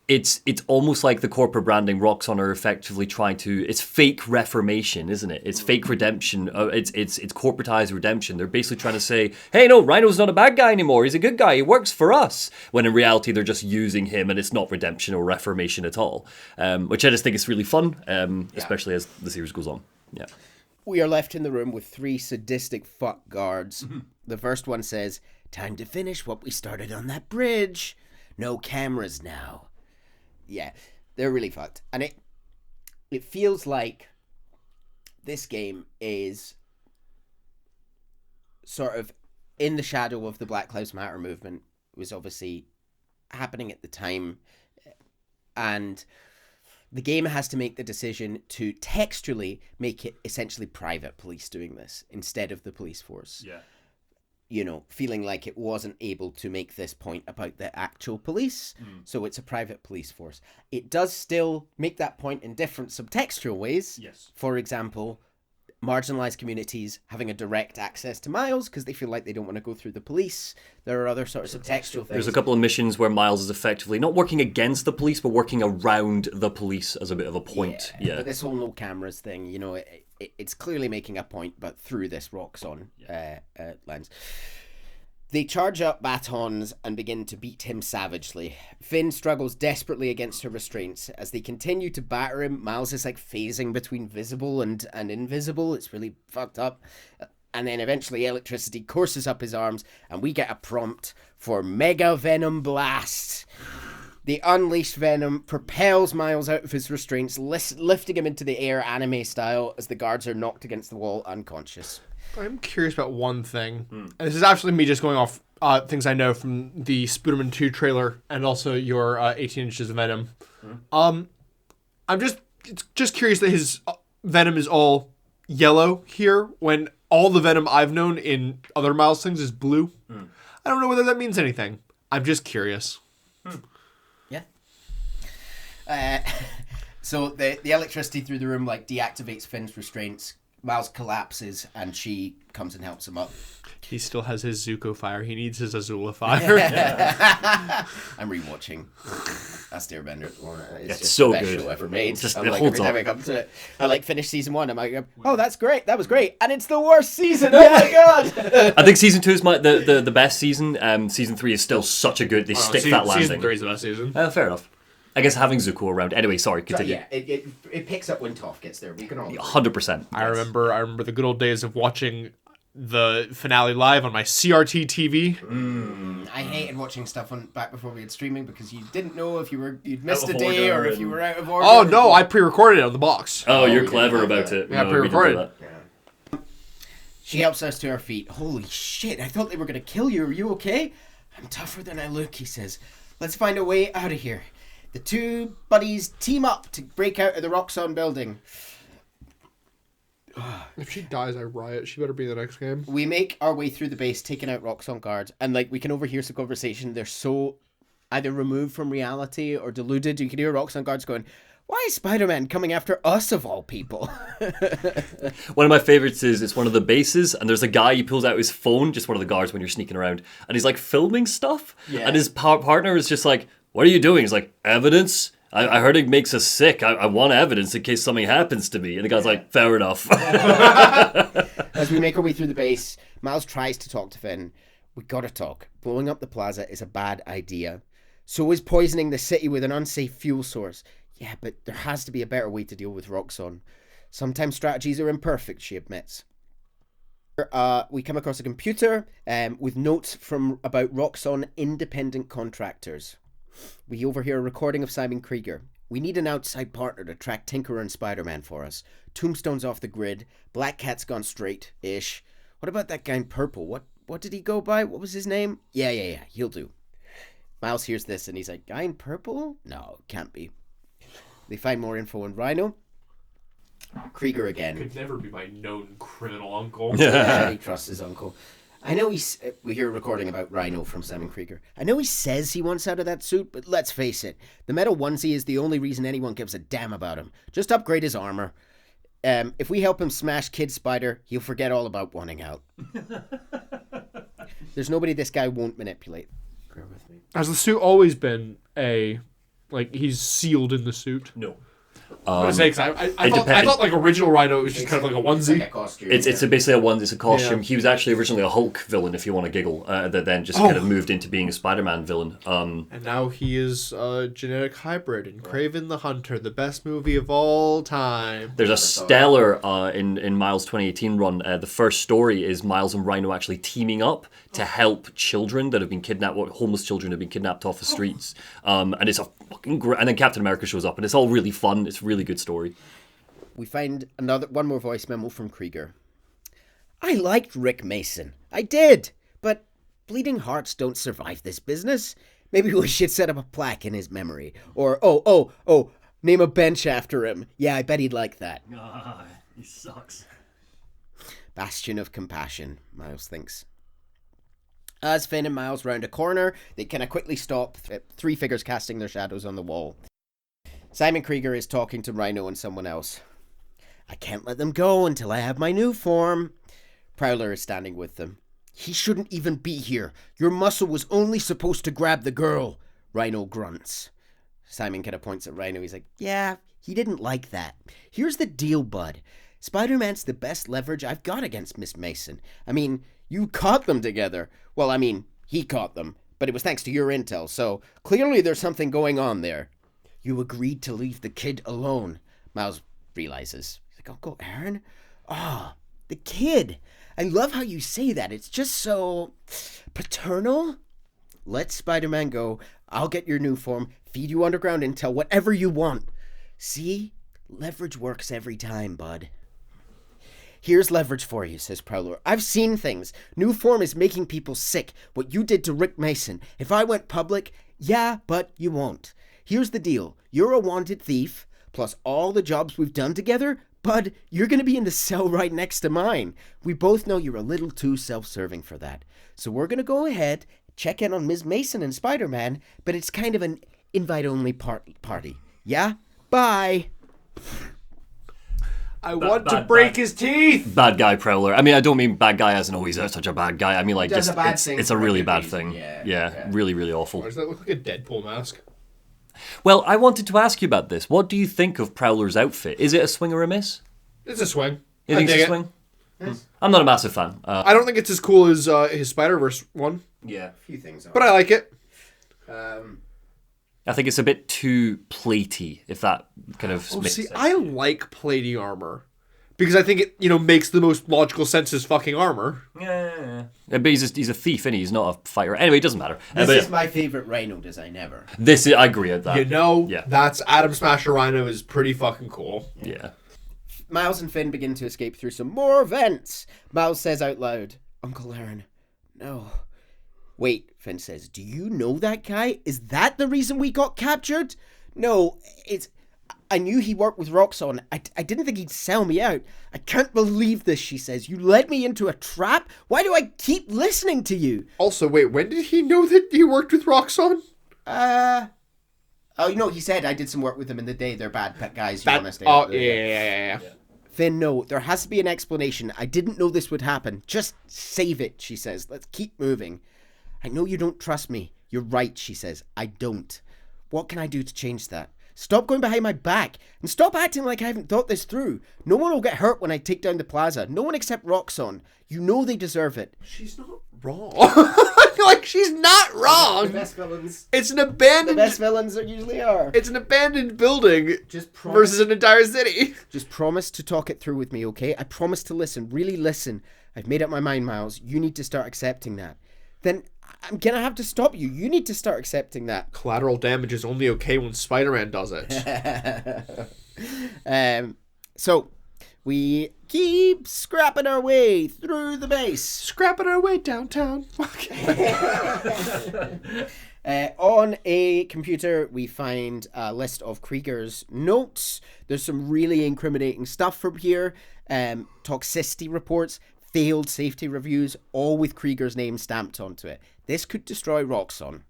It's almost like the corporate branding Roxxon are effectively trying to. It's fake reformation, isn't it? It's fake redemption. It's corporatized redemption. They're basically trying to say, hey, no, Rhino's not a bad guy anymore. He's a good guy. He works for us. When in reality, they're just using him, and it's not redemption or reformation at all. Which I just think is really fun, especially as the series goes on. Yeah. We are left in the room with three sadistic fuck guards. The first one says, "Time to finish what we started on that bridge. No cameras now." Yeah, they're really fucked. And it feels like this game is sort of in the shadow of the Black Lives Matter movement. It was obviously happening at the time. And the game has to make the decision to textually make it essentially private police doing this instead of the police force. Yeah. You know, feeling like it wasn't able to make this point about the actual police, so it's a private police force. It does still make that point in different subtextual ways. Yes. For example, marginalized communities having a direct access to Miles because they feel like they don't want to go through the police. There are other sorts of textual things. There's a couple of missions where Miles is effectively not working against the police, but working around the police as a bit of a point. Yeah. But this whole no cameras thing, it's clearly making a point, but through this Roxxon lens. They charge up batons and begin to beat him savagely. Finn struggles desperately against her restraints. As they continue to batter him, Miles is like phasing between visible and invisible. It's really fucked up. And then eventually electricity courses up his arms and we get a prompt for Mega Venom Blast. The unleashed venom propels Miles out of his restraints, lifting him into the air anime style as the guards are knocked against the wall unconscious. I'm curious about one thing. And this is actually me just going off things I know from the Spooderman 2 trailer and also your 18 Inches of Venom. I'm just curious that his venom is all yellow here when all the venom I've known in other Miles things is blue. I don't know whether that means anything. I'm just curious. Yeah. So the electricity through the room deactivates Finn's restraints. Miles collapses and she comes and helps him up. He still has his Zuko fire. He needs his Azula fire. I'm rewatching Airbender. It's just so the best good. show ever made. Just, I'm it like, holds every time up. I come to it, I finish season 1. I'm like, oh, that's great. That was great. And it's the worst season. Oh my god. I think season 2 is the best season. Season 3 is still such a good. They stick that landing. Season 3 is the best season. Fair enough. I guess having Zuko around. Anyway, sorry, continue. Yeah, it picks up when Toph gets there. We can all 100%. I remember the good old days of watching the finale live on my CRT TV. I hated watching stuff back before we had streaming because you didn't know if you'd missed a day or if you were out of order. Oh no, I pre-recorded it on the box. Oh, you're clever about it. Yeah, No, we didn't do pre-recorded. that. She helps us to our feet. Holy shit, I thought they were going to kill you. Are you okay? I'm tougher than I look, he says. Let's find a way out of here. The two buddies team up to break out of the Roxxon building. If she dies, I riot. She better be in the next game. We make our way through the base, taking out Roxxon guards, and we can overhear some conversation. They're so either removed from reality or deluded. You can hear Roxxon guards going, "Why is Spider-Man coming after us of all people?" One of my favorites is it's one of the bases, and there's a guy, he pulls out his phone, just one of the guards when you're sneaking around, and he's filming stuff, and his partner is just like, "What are you doing?" He's like, "Evidence? I heard it makes us sick. I want evidence in case something happens to me." And the guy's like, "Fair enough." As we make our way through the base, Miles tries to talk to Finn. We gotta talk. Blowing up the plaza is a bad idea. So is poisoning the city with an unsafe fuel source. Yeah, but there has to be a better way to deal with Roxxon. Sometimes strategies are imperfect, she admits. We come across a computer with notes about Roxxon independent contractors. We overhear a recording of Simon Krieger. We need an outside partner to track Tinkerer and Spider-Man for us. Tombstone's off the grid. Black Cat's gone straight-ish. What about that guy in purple? What did he go by? What was his name? Yeah. He'll do. Miles hears this and he's like, guy in purple? No, can't be. They find more info on Rhino. Krieger again. Could never be my known criminal uncle. Yeah, he trusts his uncle. I know we hear a recording about Rhino from Simon Krieger. I know he says he wants out of that suit, but let's face it. The metal onesie is the only reason anyone gives a damn about him. Just upgrade his armor. If we help him smash Kid Spider, he'll forget all about wanting out. There's nobody this guy won't manipulate. Bear with me. Has the suit always been he's sealed in the suit? No. I thought original Rhino was just kind of like a onesie. Like a costume, It's basically it's a costume. Yeah. He was actually originally a Hulk villain, if you want to giggle, that then just kind of moved into being a Spider-Man villain. And now he is a genetic hybrid in Kraven the Hunter, the best movie of all time. There's a stellar in Miles' 2018 run. The first story is Miles and Rhino actually teaming up to help children that have been kidnapped, homeless children have been kidnapped off the streets. And it's a fucking great. And then Captain America shows up, and it's all really fun. It's a really good story. We find one more voice memo from Krieger. I liked Rick Mason. I did. But bleeding hearts don't survive this business. Maybe we should set up a plaque in his memory. Or, name a bench after him. Yeah, I bet he'd like that. He sucks. Bastion of compassion, Miles thinks. As Finn and Miles round a corner, they kind of quickly stop, three figures casting their shadows on the wall. Simon Krieger is talking to Rhino and someone else. I can't let them go until I have my new form. Prowler is standing with them. He shouldn't even be here. Your muscle was only supposed to grab the girl. Rhino grunts. Simon kind of points at Rhino. He's like, yeah, he didn't like that. Here's the deal, bud. Spider-Man's the best leverage I've got against Miss Mason. I mean, you caught them together. Well, I mean, he caught them, but it was thanks to your intel, so clearly there's something going on there. You agreed to leave the kid alone. Miles realizes. He's like, Uncle Aaron? Ah, the kid. I love how you say that. It's just so paternal. Let Spider-Man go. I'll get your new form, feed you underground intel, whatever you want. See? Leverage works every time, bud. Here's leverage for you, says Prowler. I've seen things. New form is making people sick. What you did to Rick Mason. If I went public, yeah, but you won't. Here's the deal. You're a wanted thief, plus all the jobs we've done together. Bud, you're going to be in the cell right next to mine. We both know you're a little too self-serving for that. So we're going to go ahead, check in on Ms. Mason and Spider-Man, but it's kind of an invite-only party. Yeah? Bye. I want to break his teeth. Bad guy Prowler. I mean, I don't mean bad guy as in, oh, he's such a bad guy. I mean, like, just it's a really bad thing. Yeah, really, really awful. Why does that look like a Deadpool mask? Well, I wanted to ask you about this. What do you think of Prowler's outfit? Is it a swing or a miss? It's a swing. You think it's a swing? Yes. I'm not a massive fan. I don't think it's as cool as his Spider-Verse one. Yeah, a few things are. But I like it. I think it's a bit too platey, if that kind of makes sense. I like platy armor. Because I think it, makes the most logical sense as fucking armor. Yeah. But he's a thief, isn't he? He's not a fighter. Anyway, it doesn't matter. This is my favourite Rhino design ever. I agree with that. That's Adam Smasher Rhino is pretty fucking cool. Yeah. Miles and Finn begin to escape through some more vents. Miles says out loud, Uncle Aaron, no. Wait, Finn says, do you know that guy? Is that the reason we got captured? No, I knew he worked with Roxxon. I didn't think he'd sell me out. I can't believe this, she says. You led me into a trap? Why do I keep listening to you? Also, wait, when did he know that he worked with Roxxon? He said I did some work with them in the day. They're bad guys. You want to stay out there. Yeah. Finn, no, there has to be an explanation. I didn't know this would happen. Just save it, she says. Let's keep moving. I know you don't trust me. You're right, she says. I don't. What can I do to change that? Stop going behind my back and stop acting like I haven't thought this through. No one will get hurt when I take down the plaza. No one except Roxxon. You know they deserve it. She's not wrong. Like, she's not wrong. The best villains. It's an abandoned... The best villains usually are. It's an abandoned building versus an entire city. Just promise to talk it through with me, okay? I promise to listen. Really listen. I've made up my mind, Miles. You need to start accepting that. Then I'm gonna have to stop you. You need to start accepting that. Collateral damage is only okay when Spider-Man does it. So we keep scrapping our way through the base. Scrapping our way downtown. On a computer, we find a list of Krieger's notes. There's some really incriminating stuff from here. Toxicity reports, failed safety reviews, all with Krieger's name stamped onto it. This could destroy Roxxon.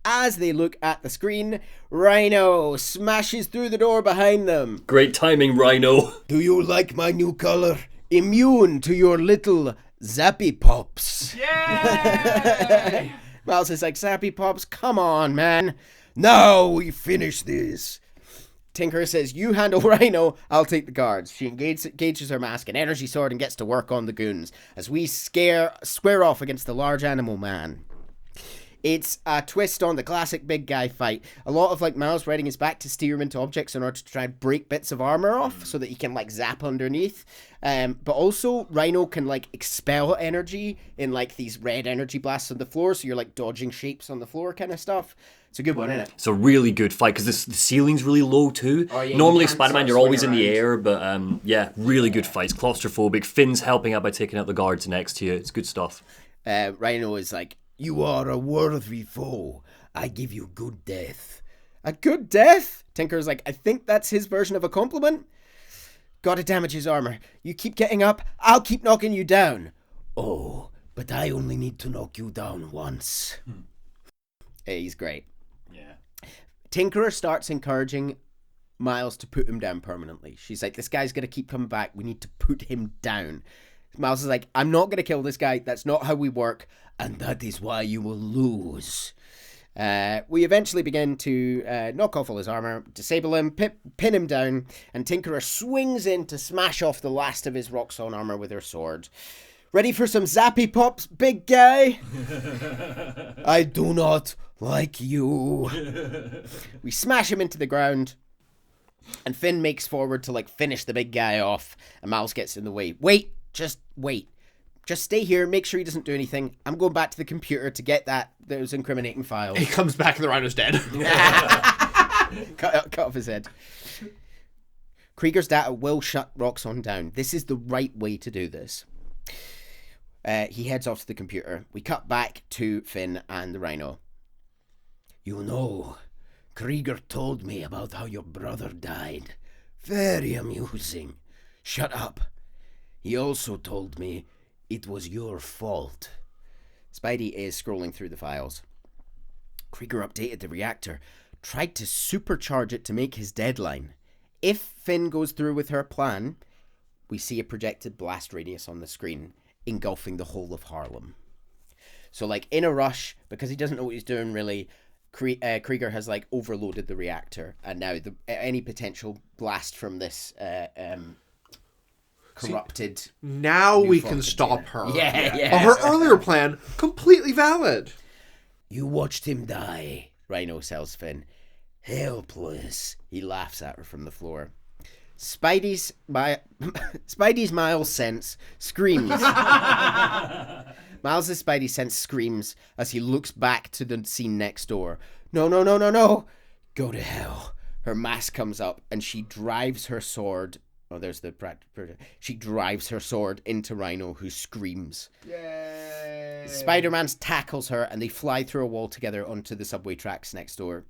As they look at the screen, Rhino smashes through the door behind them. Great timing, Rhino. Do you like my new color? Immune to your little Zappy Pops. Yay! Miles is like, Zappy Pops, come on, man. Now we finish this. Tinker says, you handle Rhino, I'll take the guards. She engages her mask and energy sword and gets to work on the goons as we square off against the large animal man. It's a twist on the classic big guy fight. A lot of Miles riding his back to steer him into objects in order to try and break bits of armor off so that he can zap underneath. But also Rhino can expel energy in these red energy blasts on the floor, so you're dodging shapes on the floor kind of stuff. It's a good one, isn't it? It's a really good fight because the ceiling's really low too. Oh, yeah, normally Spider-Man you're always in the air, but really good fights. Claustrophobic. Finn's helping out by taking out the guards next to you. It's good stuff. Rhino is like, you are a worthy foe. I give you good death. A good death? Tinker's like, I think that's his version of a compliment. Gotta damage his armor. You keep getting up, I'll keep knocking you down. Oh, but I only need to knock you down once. Hey, he's great. Yeah. Tinkerer starts encouraging Miles to put him down permanently. She's like, this guy's going to keep coming back. We need to put him down. Miles is like, I'm not going to kill this guy. That's not how we work. And that is why you will lose. We eventually begin to knock off all his armor, disable him, pin him down, and Tinkerer swings in to smash off the last of his Roxxon armor with her sword. Ready for some zappy pops, big guy? I do not like you. We smash him into the ground, and Finn makes forward to like finish the big guy off, and Miles gets in the way. Wait, just wait. Just stay here, make sure he doesn't do anything. I'm going back to the computer to get those incriminating files. He comes back and the Rhino's dead. Cut off his head. Krieger's data will shut Roxxon down. This is the right way to do this. He heads off to the computer. We cut back to Finn and the Rhino. You know, Krieger told me about how your brother died. Very amusing. Shut up. He also told me it was your fault. Spidey is scrolling through the files. Krieger updated the reactor, tried to supercharge it to make his deadline. If Finn goes through with her plan, we see a projected blast radius on the screen, engulfing the whole of Harlem. So, like, in a rush, because he doesn't know what he's doing, really, Krieger has, like, overloaded the reactor, and now any potential blast from this corrupted... Now we can stop her. Yeah. But her earlier plan, completely valid. You watched him die, Rhino tells Finn. Helpless. He laughs at her from the floor. Spidey's Miles sense screams. Miles' Spidey sense screams as he looks back to the scene next door. No. Go to hell. Her mask comes up and she drives her sword. Oh, there's the... She drives her sword into Rhino, who screams. Yay! Spider-Man tackles her and they fly through a wall together onto the subway tracks next door.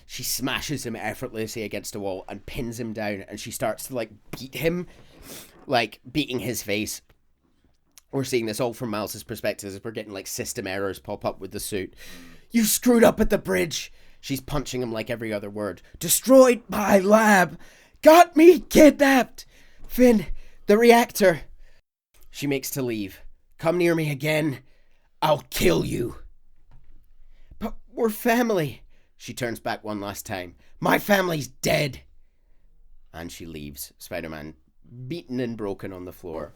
She smashes him effortlessly against a wall and pins him down, and she starts to, like, beat him, like, beating his face. We're seeing this all from Miles' perspective as we're getting, like, system errors pop up with the suit. You screwed up at the bridge! She's punching him like every other word. Destroyed my lab! Got me kidnapped! Finn, the reactor! She makes to leave. Come near me again, I'll kill you. But we're family. She turns back one last time. My family's dead. And she leaves. Spider-Man beaten and broken on the floor.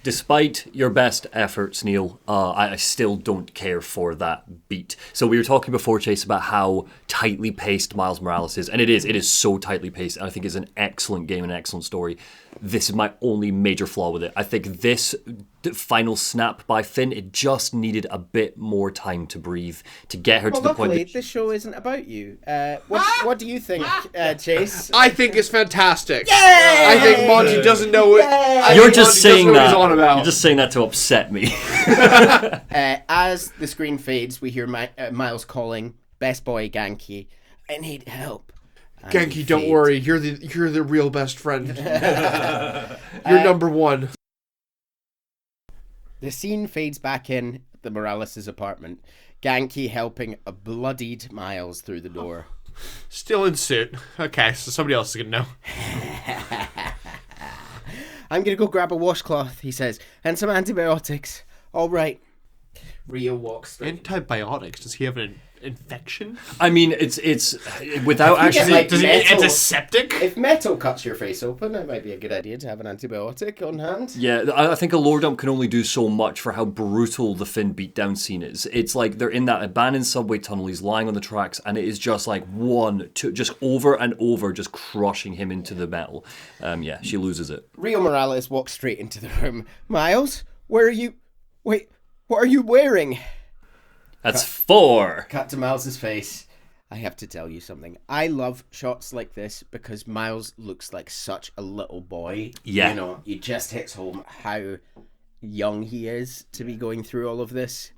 Despite your best efforts, Neil, I still don't care for that beat. So we were talking before, Chase, about how tightly paced Miles Morales is. And it is so tightly paced. And I think it's an excellent game, an excellent story. This is my only major flaw with it. I think this final snap by Finn, it just needed a bit more time to breathe, to get her to the point that... this show isn't about you. What do you think, Chase? I think it's fantastic. Yay! I think Monty doesn't know it. You're just saying that. You're just saying that to upset me. As the screen fades, we hear Miles calling Best Boy Ganke. I need help. Ganke, don't worry. You're the real best friend. You're number one. The scene fades back in the Morales' apartment. Ganke helping a bloodied Miles through the door. Still in suit. Okay, so somebody else is gonna know. I'm gonna go grab a washcloth, he says, and some antibiotics. All right. Rio walks through. Antibiotics? Does he have an infection? I mean, it's without actually... Does he mean antiseptic? If metal cuts your face open, it might be a good idea to have an antibiotic on hand. Yeah, I think a lore dump can only do so much for how brutal the Finn beatdown scene is. It's like they're in that abandoned subway tunnel, he's lying on the tracks, and it is just like one, two, just over and over, just crushing him into the metal. Yeah, she loses it. Rio Morales walks straight into the room. Miles, where are you? Wait, what are you wearing? That's 4. Cut to Miles' face. I have to tell you something. I love shots like this because Miles looks like such a little boy. Yeah. You know, it just hits home how young he is to be going through all of this.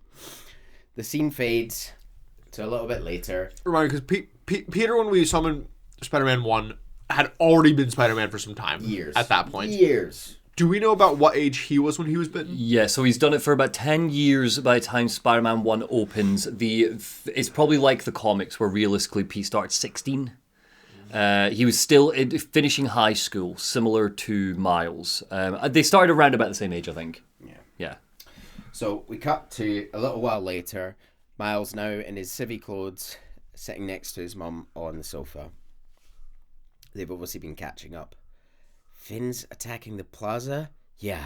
The scene fades to a little bit later. Right, because Peter, when we summoned Spider-Man 1, had already been Spider-Man for some time. Years. At that point. Years. Do we know about what age he was when he was bitten? Yeah, so he's done it for about 10 years by the time Spider-Man 1 opens. It's probably like the comics where realistically Pete starts 16. He was still finishing high school, similar to Miles. They started around about the same age, I think. Yeah. So we cut to a little while later. Miles, now in his civvy clothes, sitting next to his mum on the sofa. They've obviously been catching up. Finn's attacking the plaza? Yeah.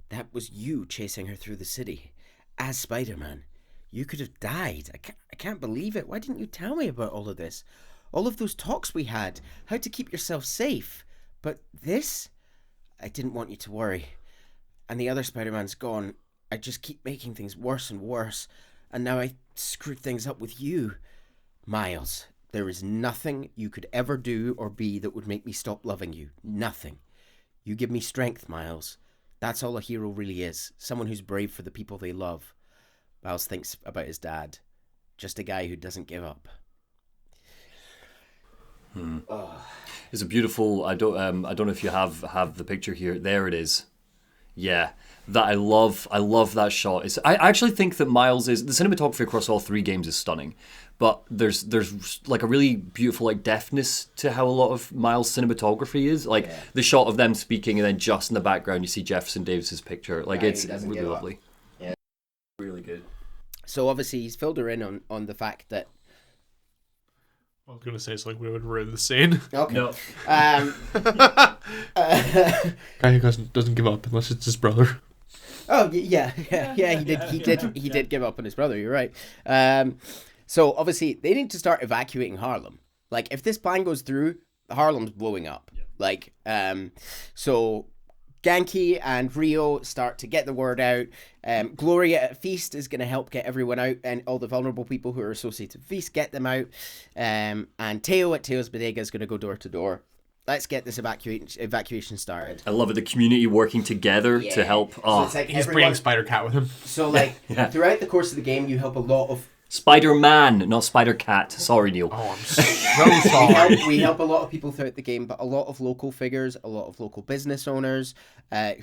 That was you chasing her through the city. As Spider-Man. You could have died. I can't believe it. Why didn't you tell me about all of this? All of those talks we had. How to keep yourself safe. But this? I didn't want you to worry. And the other Spider-Man's gone. I just keep making things worse and worse. And now I screwed things up with you. Miles, there is nothing you could ever do or be that would make me stop loving you. Nothing. You give me strength, Miles. That's all a hero really is. Someone who's brave for the people they love. Miles thinks about his dad. Just a guy who doesn't give up. It's a beautiful. I don't know if you have the picture here. There it is. Yeah, that I love that shot. I actually think that Miles is the cinematography across all three games is stunning, but there's like a really beautiful like deftness to how a lot of Miles' cinematography is. Like the shot of them speaking, and then just in the background you see Jefferson Davis's picture. Like it's really lovely. Yeah, really good. So obviously he's filled her in on the fact that. I was gonna say it's like we would ruin the scene. Okay. No. Guy who doesn't give up unless it's his brother. Oh yeah. He did give up on his brother. You're right. So obviously they need to start evacuating Harlem. Like if this plan goes through, Harlem's blowing up. Yeah. Like so. Ganke and Rio start to get the word out. Gloria at Feast is going to help get everyone out, and all the vulnerable people who are associated with Feast, get them out. And Teo at Teo's Bodega is going to go door to door. Let's get this evacuation started. I love it. The community working together to help. So it's like he's bringing Spider-Cat with him. So like throughout the course of the game, you help a lot of Spider-Man, not Spider-Cat. Sorry, Neil. Oh, I'm so sorry. We help a lot of people throughout the game, but a lot of local figures, a lot of local business owners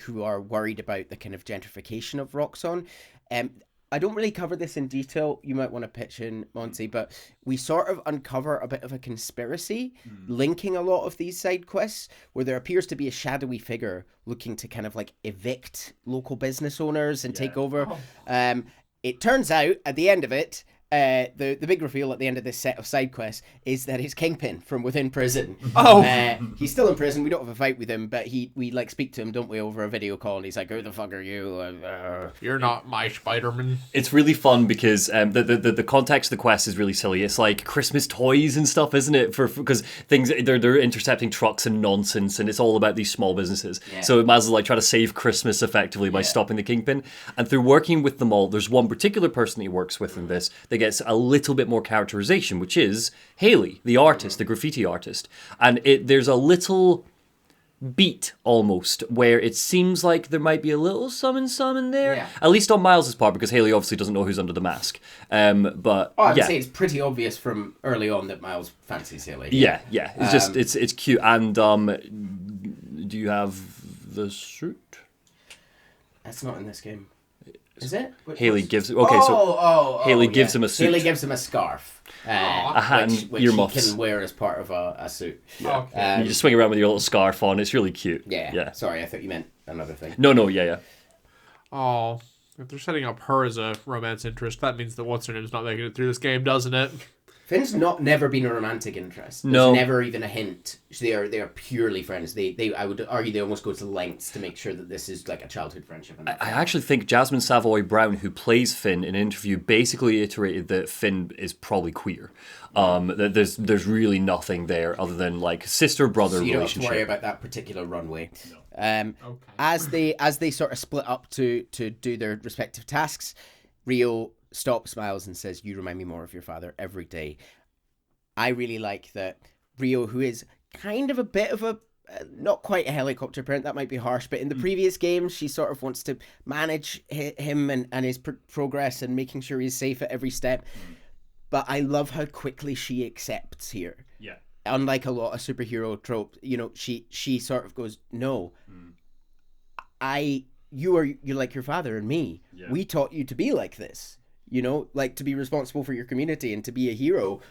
who are worried about the kind of gentrification of Roxxon. I don't really cover this in detail. You might want to pitch in, Monty, but we sort of uncover a bit of a conspiracy linking a lot of these side quests where there appears to be a shadowy figure looking to kind of like evict local business owners and take over. It turns out at the end of it, the big reveal at the end of this set of side quests is that it's Kingpin from within prison. He's still in prison. We don't have a fight with him, but we like speak to him, don't we, over a video call, and he's like, "Who the fuck are you? You're not my Spider-Man." It's really fun because the context of the quest is really silly. It's like Christmas toys and stuff, isn't it? Because things they're intercepting trucks and nonsense, and it's all about these small businesses. Yeah. So it might as well like try to save Christmas effectively by stopping the Kingpin. And through working with them all, there's one particular person he works with in this. They gets a little bit more characterization, which is Haley, the artist, the graffiti artist. And there's a little beat almost where it seems like there might be a little summon there. At least on Miles' part, because Haley obviously doesn't know who's under the mask. But I would say it's pretty obvious from early on that Miles fancies Haley. Yeah. It's just it's cute. And do you have the suit? That's not in this game. Is it? Haley gives him gives him a suit. Haley gives him a scarf, a hat, which earmuffs. he can wear as part of a suit. Okay. You just swing around with your little scarf on. It's really cute. Yeah. Sorry, I thought you meant another thing. No. Yeah. Oh, if they're setting up her as a romance interest, that means that what's her name's not making it through this game, doesn't it? Finn's never been a romantic interest. There's never even a hint. They are purely friends. I would argue they almost go to lengths to make sure that this is like a childhood friendship. I actually think Jasmine Savoy Brown, who plays Finn in an interview, basically iterated that Finn is probably queer. That there's really nothing there other than like sister-brother relationship. You don't have to worry about that particular runway. No. As they sort of split up to do their respective tasks, Rio stops Miles and says, "You remind me more of your father every day." I really like that Rio, who is kind of a bit of a not quite a helicopter parent, that might be harsh, but in the previous games she sort of wants to manage him and his progress and making sure he's safe at every step. But I love how quickly she accepts here. Yeah. Unlike a lot of superhero trope, she sort of goes, "No, you're like your father and me. Yeah. We taught you to be like this. Like to be responsible for your community and to be a hero.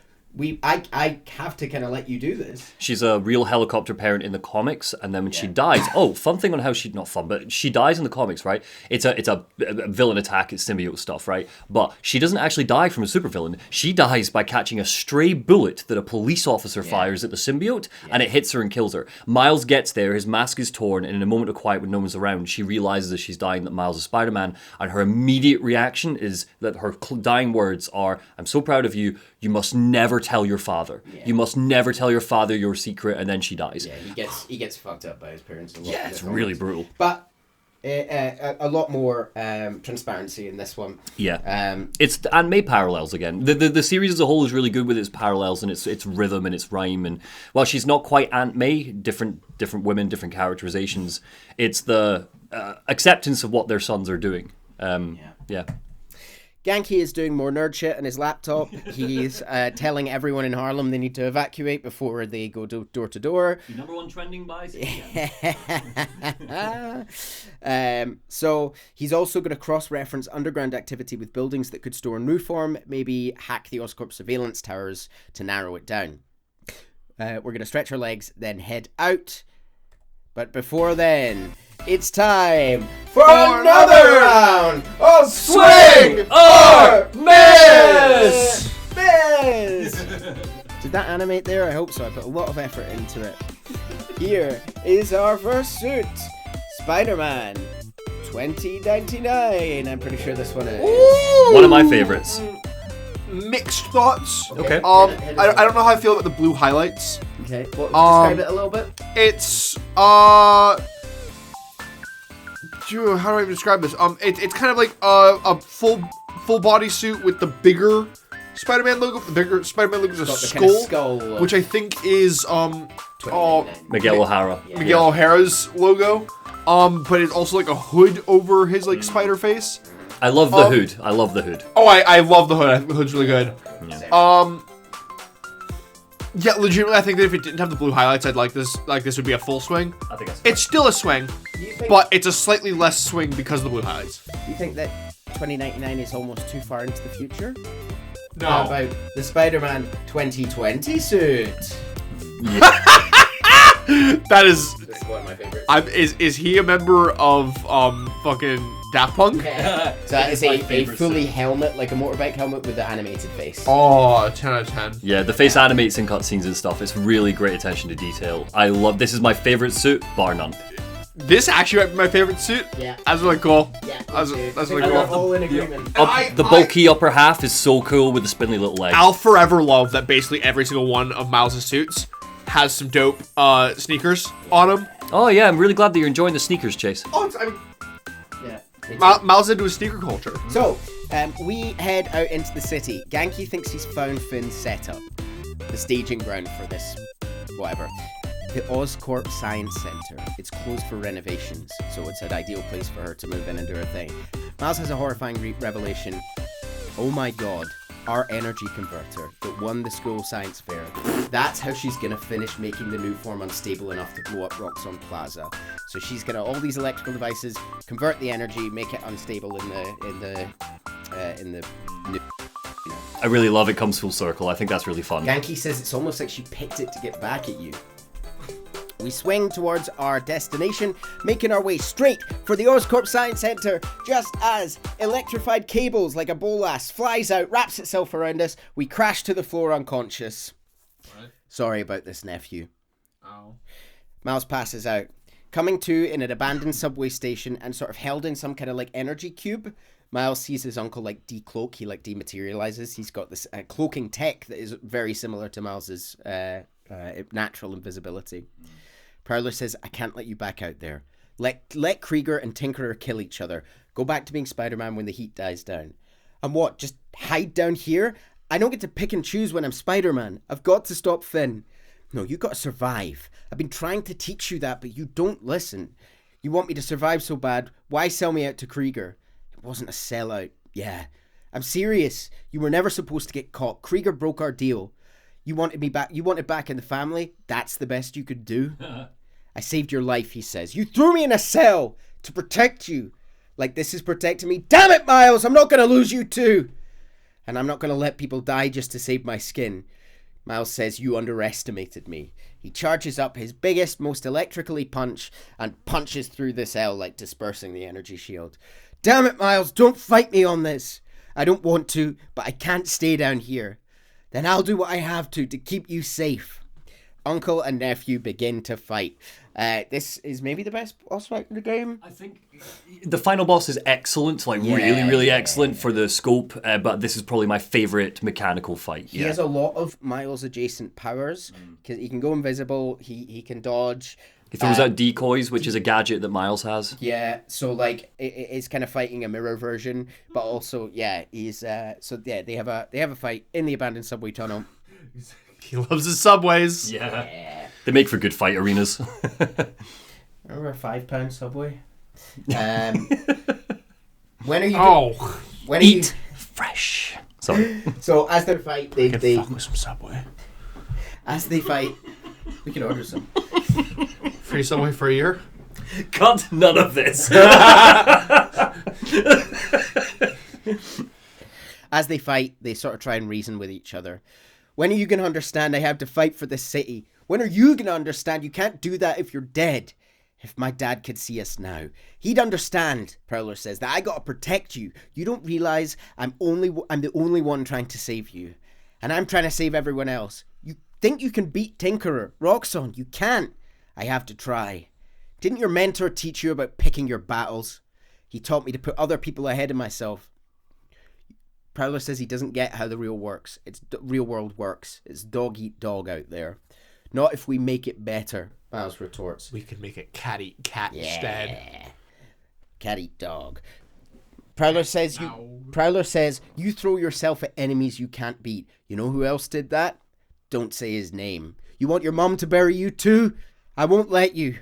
I have to kind of let you do this. She's a real helicopter parent in the comics, and then when she dies, fun thing on how not fun, but she dies in the comics, right? It's a villain attack, it's symbiote stuff, right? But she doesn't actually die from a supervillain. She dies by catching a stray bullet that a police officer fires at the symbiote, and it hits her and kills her. Miles gets there, his mask is torn, and in a moment of quiet when no one's around, she realizes as she's dying that Miles is Spider-Man, and her immediate reaction is that her dying words are, "I'm so proud of you, you must never tell your father. Yeah. You must never tell your father your secret," and then she dies. Yeah, he gets fucked up by his parents a lot. Yeah, it's really brutal. But a lot more transparency in this one. Yeah, it's Aunt May parallels again. The series as a whole is really good with its parallels and its rhythm and its rhyme. And while she's not quite Aunt May, different women, different characterizations. It's the acceptance of what their sons are doing. Yeah. Genki is doing more nerd shit on his laptop. He's telling everyone in Harlem they need to evacuate before they go door to door. The number one trending buys. So he's also going to cross-reference underground activity with buildings that could store Nuform, maybe hack the Oscorp surveillance towers to narrow it down. We're going to stretch our legs, then head out. But before then, it's time for another round of Swing or Miss! Did that animate there? I hope so. I put a lot of effort into it. Here is our first suit. Spider-Man 2099. I'm pretty sure this one is. Ooh! One of my favorites. Mixed thoughts. Okay. I don't know how I feel about the blue highlights. Okay. Well, describe it a little bit. It's how do I even describe this? It's kind of like a full body suit with the bigger Spider-Man logo. The bigger Spider-Man logo is a skull, which I think is Miguel O'Hara. Yeah. Miguel O'Hara's logo. But it's also like a hood over his like spider face. I love the hood. I love the hood. Oh, I love the hood. I think the hood's really good. Yeah. Yeah, legitimately, I think that if it didn't have the blue highlights, I'd like this. Like this would be a full swing. I think it's still a swing, but it's a slightly less swing because of the blue highlights. Do you think that 2099 is almost too far into the future? No. How about the Spider-Man 2020 suit? Yeah. That is. This is one of my favorites. Is he a member of fucking Daft Punk? Yeah. So that is a fully helmet, like a motorbike helmet with the animated face. Oh, 10 out of 10. Yeah, the face animates in cutscenes and stuff. It's really great attention to detail. I love. This is my favorite suit, bar none. This actually might be my favorite suit. Yeah. That's really cool. Yeah. That's really We're cool. all in agreement. The bulky upper half is so cool with the spindly little legs. I'll forever love that basically every single one of Miles' suits has some dope sneakers on them. Oh yeah, I'm really glad that you're enjoying the sneakers, Chase. Oh, Yeah. Miles into a sneaker culture. So, we head out into the city. Genki thinks he's found Finn's setup, the staging ground for this, whatever. The Oscorp Science Center. It's closed for renovations, so it's an ideal place for her to move in and do her thing. Miles has a horrifying revelation. Oh my god, our energy converter that won the school science fair. That's how she's gonna finish making the new form unstable enough to blow up Roxxon Plaza. So she's gonna all these electrical devices convert the energy, make it unstable in the new. I really love it comes full circle. I think that's really fun. Genki says it's almost like she picked it to get back at you. We swing towards our destination, making our way straight for the Oscorp Science Center, just as electrified cables like a bolas flies out, wraps itself around us. We crash to the floor unconscious. What? Sorry about this, nephew. Oh. Miles passes out. Coming to in an abandoned subway station and sort of held in some kind of like energy cube, Miles sees his uncle like decloak. He like dematerializes. He's got this cloaking tech that is very similar to Miles's natural invisibility. Prowler says, I can't let you back out there. Let Krieger and Tinkerer kill each other. Go back to being Spider-Man when the heat dies down. And what, just hide down here? I don't get to pick and choose when I'm Spider-Man. I've got to stop Finn. No, you got to survive. I've been trying to teach you that, but you don't listen. You want me to survive so bad, why sell me out to Krieger? It wasn't a sellout. Yeah. I'm serious. You were never supposed to get caught. Krieger broke our deal. You wanted me back. You wanted back in the family. That's the best you could do. I saved your life, he says. You threw me in a cell to protect you. Like this is protecting me. Damn it, Miles. I'm not going to lose you too. And I'm not going to let people die just to save my skin. Miles says, "You underestimated me." He charges up his biggest, most electrically punch and punches through the cell, like dispersing the energy shield. "Damn it, Miles, don't fight me on this. I don't want to, but I can't stay down here. Then I'll do what I have to keep you safe." Uncle and nephew begin to fight. This is maybe the best boss fight in the game. I think the final boss is excellent, like really excellent for the scope, but this is probably my favourite mechanical fight. He has a lot of Miles adjacent powers, because he can go invisible, he can dodge. He throws out decoys, which is a gadget that Miles has. Yeah, so like it's kind of fighting a mirror version, but also he's they have a fight in the abandoned subway tunnel. He loves his subways. Yeah. They make for good fight arenas. Remember a £5 subway? When are you? When are Eat fresh. Sorry. So as they fight, they Fuck with some Subway. as they fight, we can order some. Free Subway for a year. Cut none of this. As they fight, they sort of try and reason with each other. When are you going to understand I have to fight for this city? When are you going to understand you can't do that if you're dead? If my dad could see us now, he'd understand, Prowler says, that I got to protect you. You don't realize I'm the only one trying to save you. And I'm trying to save everyone else. You think you can beat Tinkerer, Roxxon? You can't. I have to try. Didn't your mentor teach you about picking your battles? He taught me to put other people ahead of myself. Prowler says he doesn't get how the real world works. It's dog eat dog out there. Not if we make it better, Miles retorts. We could make it cat eat cat instead. Cat eat dog. Prowler says you throw yourself at enemies you can't beat. You know who else did that? Don't say his name. You want your mum to bury you too? I won't let you.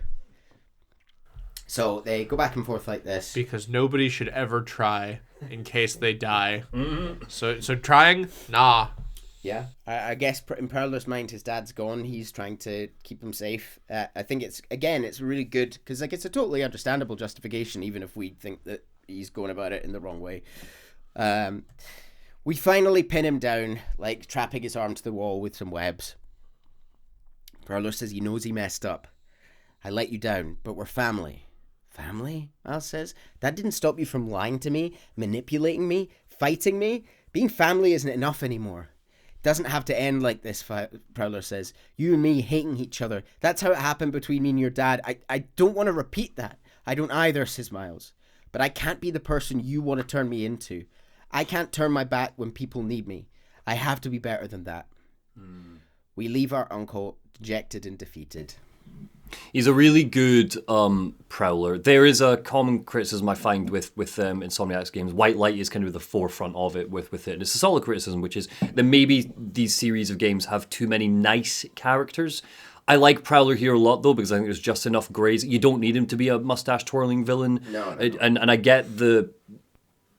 So they go back and forth like this. Because nobody should ever try in case they die. Mm-hmm. So trying? Nah. Yeah. I guess in Prowler's mind, his dad's gone. He's trying to keep him safe. I think it's really good, because like it's a totally understandable justification, even if we think that he's going about it in the wrong way. We finally pin him down, like trapping his arm to the wall with some webs. Prowler says he knows he messed up. I let you down, but we're family. Family? Miles says. That didn't stop you from lying to me, manipulating me, fighting me. Being family isn't enough anymore. It doesn't have to end like this, Prowler says. You and me hating each other. That's how it happened between me and your dad. I don't want to repeat that. I don't either, says Miles. But I can't be the person you want to turn me into. I can't turn my back when people need me. I have to be better than that. We leave our uncle dejected and defeated. He's a really good Prowler. There is a common criticism I find with Insomniac's games. White Light is kind of the forefront of it with it. And it's a solid criticism, which is that maybe these series of games have too many nice characters. I like Prowler here a lot, though, because I think there's just enough grays. You don't need him to be a mustache-twirling villain. No. And I get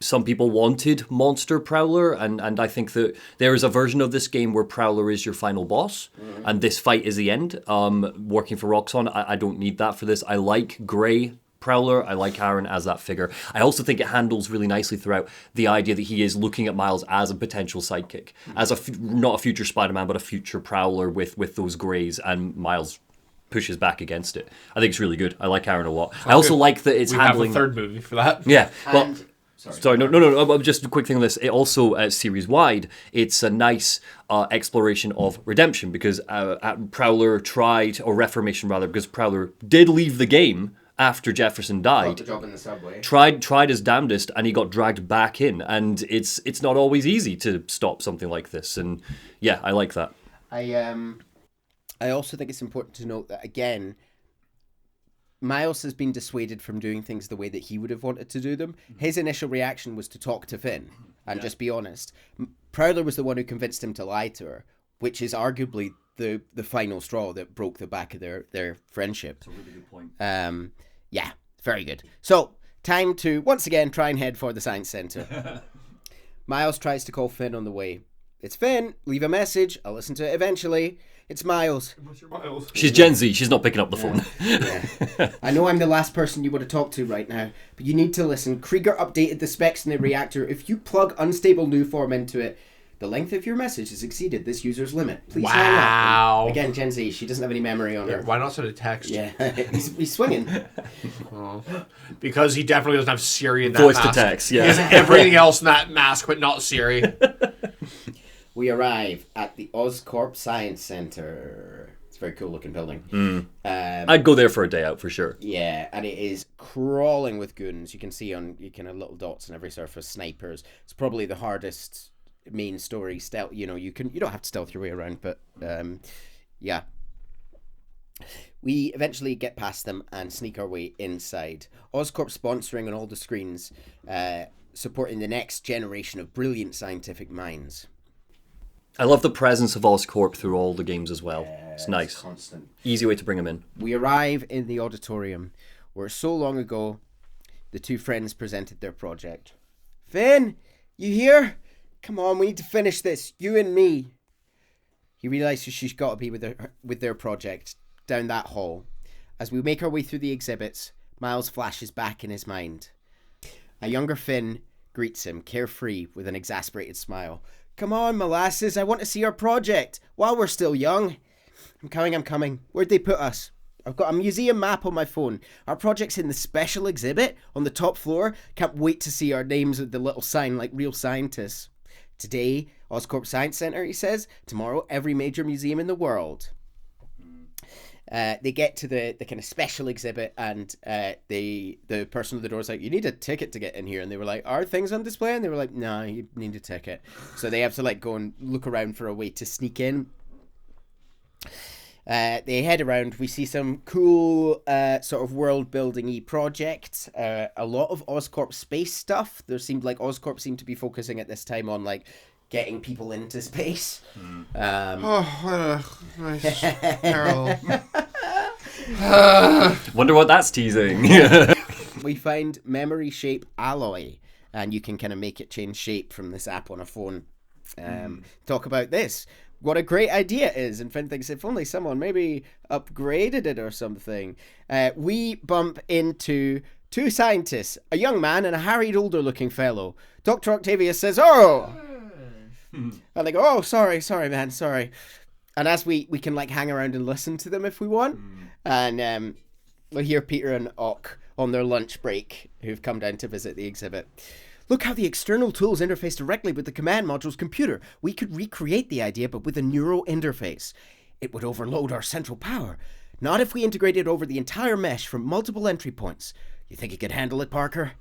some people wanted Monster Prowler, and I think that there is a version of this game where Prowler is your final boss, and this fight is the end. Working for Roxxon, I don't need that for this. I like Grey Prowler. I like Aaron as that figure. I also think it handles really nicely throughout the idea that he is looking at Miles as a potential sidekick, as not a future Spider-Man, but a future Prowler with those Greys, and Miles pushes back against it. I think it's really good. I like Aaron a lot. I also like that it's handling... We have a third movie for that. Yeah, well... Sorry, no. Just a quick thing on this. It also, series-wide, it's a nice exploration of redemption, because Prowler tried, or reformation rather, because Prowler did leave the game after Jefferson died. Got the job in the subway. Tried his damnedest, and he got dragged back in. And it's not always easy to stop something like this. And yeah, I like that. I also think it's important to note that, again, Miles has been dissuaded from doing things the way that he would have wanted to do them. His initial reaction was to talk to Finn and just be honest. Prowler was the one who convinced him to lie to her, which is arguably the final straw that broke the back of their friendship. That's a really good point. Yeah, very good. So, time to, once again, try and head for the Science Center. Miles tries to call Finn on the way. It's Finn, leave a message, I'll listen to it eventually. It's Miles. She's Gen Z. She's not picking up the phone. Yeah. I know I'm the last person you want to talk to right now, but you need to listen. Krieger updated the specs in the reactor. If you plug unstable Nuform into it, The length of your message has exceeded this user's limit. Please Wow. hang up. And again, Gen Z, she doesn't have any memory on her. Why not send a text? Yeah, he's swinging. Because he definitely doesn't have Siri in that Voice mask. to text, yeah. He has everything else in that mask, but not Siri. We arrive at the Oscorp Science Center. It's a very cool looking building. I'd go there for a day out for sure. Yeah, and it is crawling with goons. You can see on kind of little dots on every surface, snipers. It's probably the hardest main story stealth. You don't have to stealth your way around, but yeah. We eventually get past them and sneak our way inside. Oscorp sponsoring on all the screens, supporting the next generation of brilliant scientific minds. I love the presence of Oscorp through all the games as well. It's nice. Constant. Easy way to bring them in. We arrive in the auditorium where so long ago the two friends presented their project. Finn, you here? Come on, we need to finish this. You and me. He realizes she's got to be with their project down that hall. As we make our way through the exhibits, Miles flashes back in his mind. A younger Finn greets him, carefree, with an exasperated smile. Come on, molasses, I want to see our project while we're still young. I'm coming. Where'd they put us? I've got a museum map on my phone. Our project's in the special exhibit on the top floor. Can't wait to see our names with the little sign like real scientists. Today, Oscorp Science Center, he says. Tomorrow, every major museum in the world. They get to the kind of special exhibit, and the person at the door is like, you need a ticket to get in here. And they were like, are things on display? And they were like, no, you need a ticket. So they have to like go and look around for a way to sneak in. They head around. We see some cool sort of world-building-y projects. A lot of Oscorp space stuff. Oscorp seemed to be focusing at this time on like getting people into space. What a nice Carol. Wonder what that's teasing. We find memory shape alloy, and you can kind of make it change shape from this app on a phone. Talk about this. What a great idea it is. And Finn thinks if only someone maybe upgraded it or something. We bump into two scientists, a young man and a harried older looking fellow. Dr. Octavius says, oh! And they go, oh, sorry, man, sorry. And as we can like hang around and listen to them if we want. And we'll hear Peter and Ock on their lunch break who've come down to visit the exhibit. Look how the external tools interface directly with the command module's computer. We could recreate the idea, but with a neural interface. It would overload our central power. Not if we integrated over the entire mesh from multiple entry points. You think you could handle it, Parker?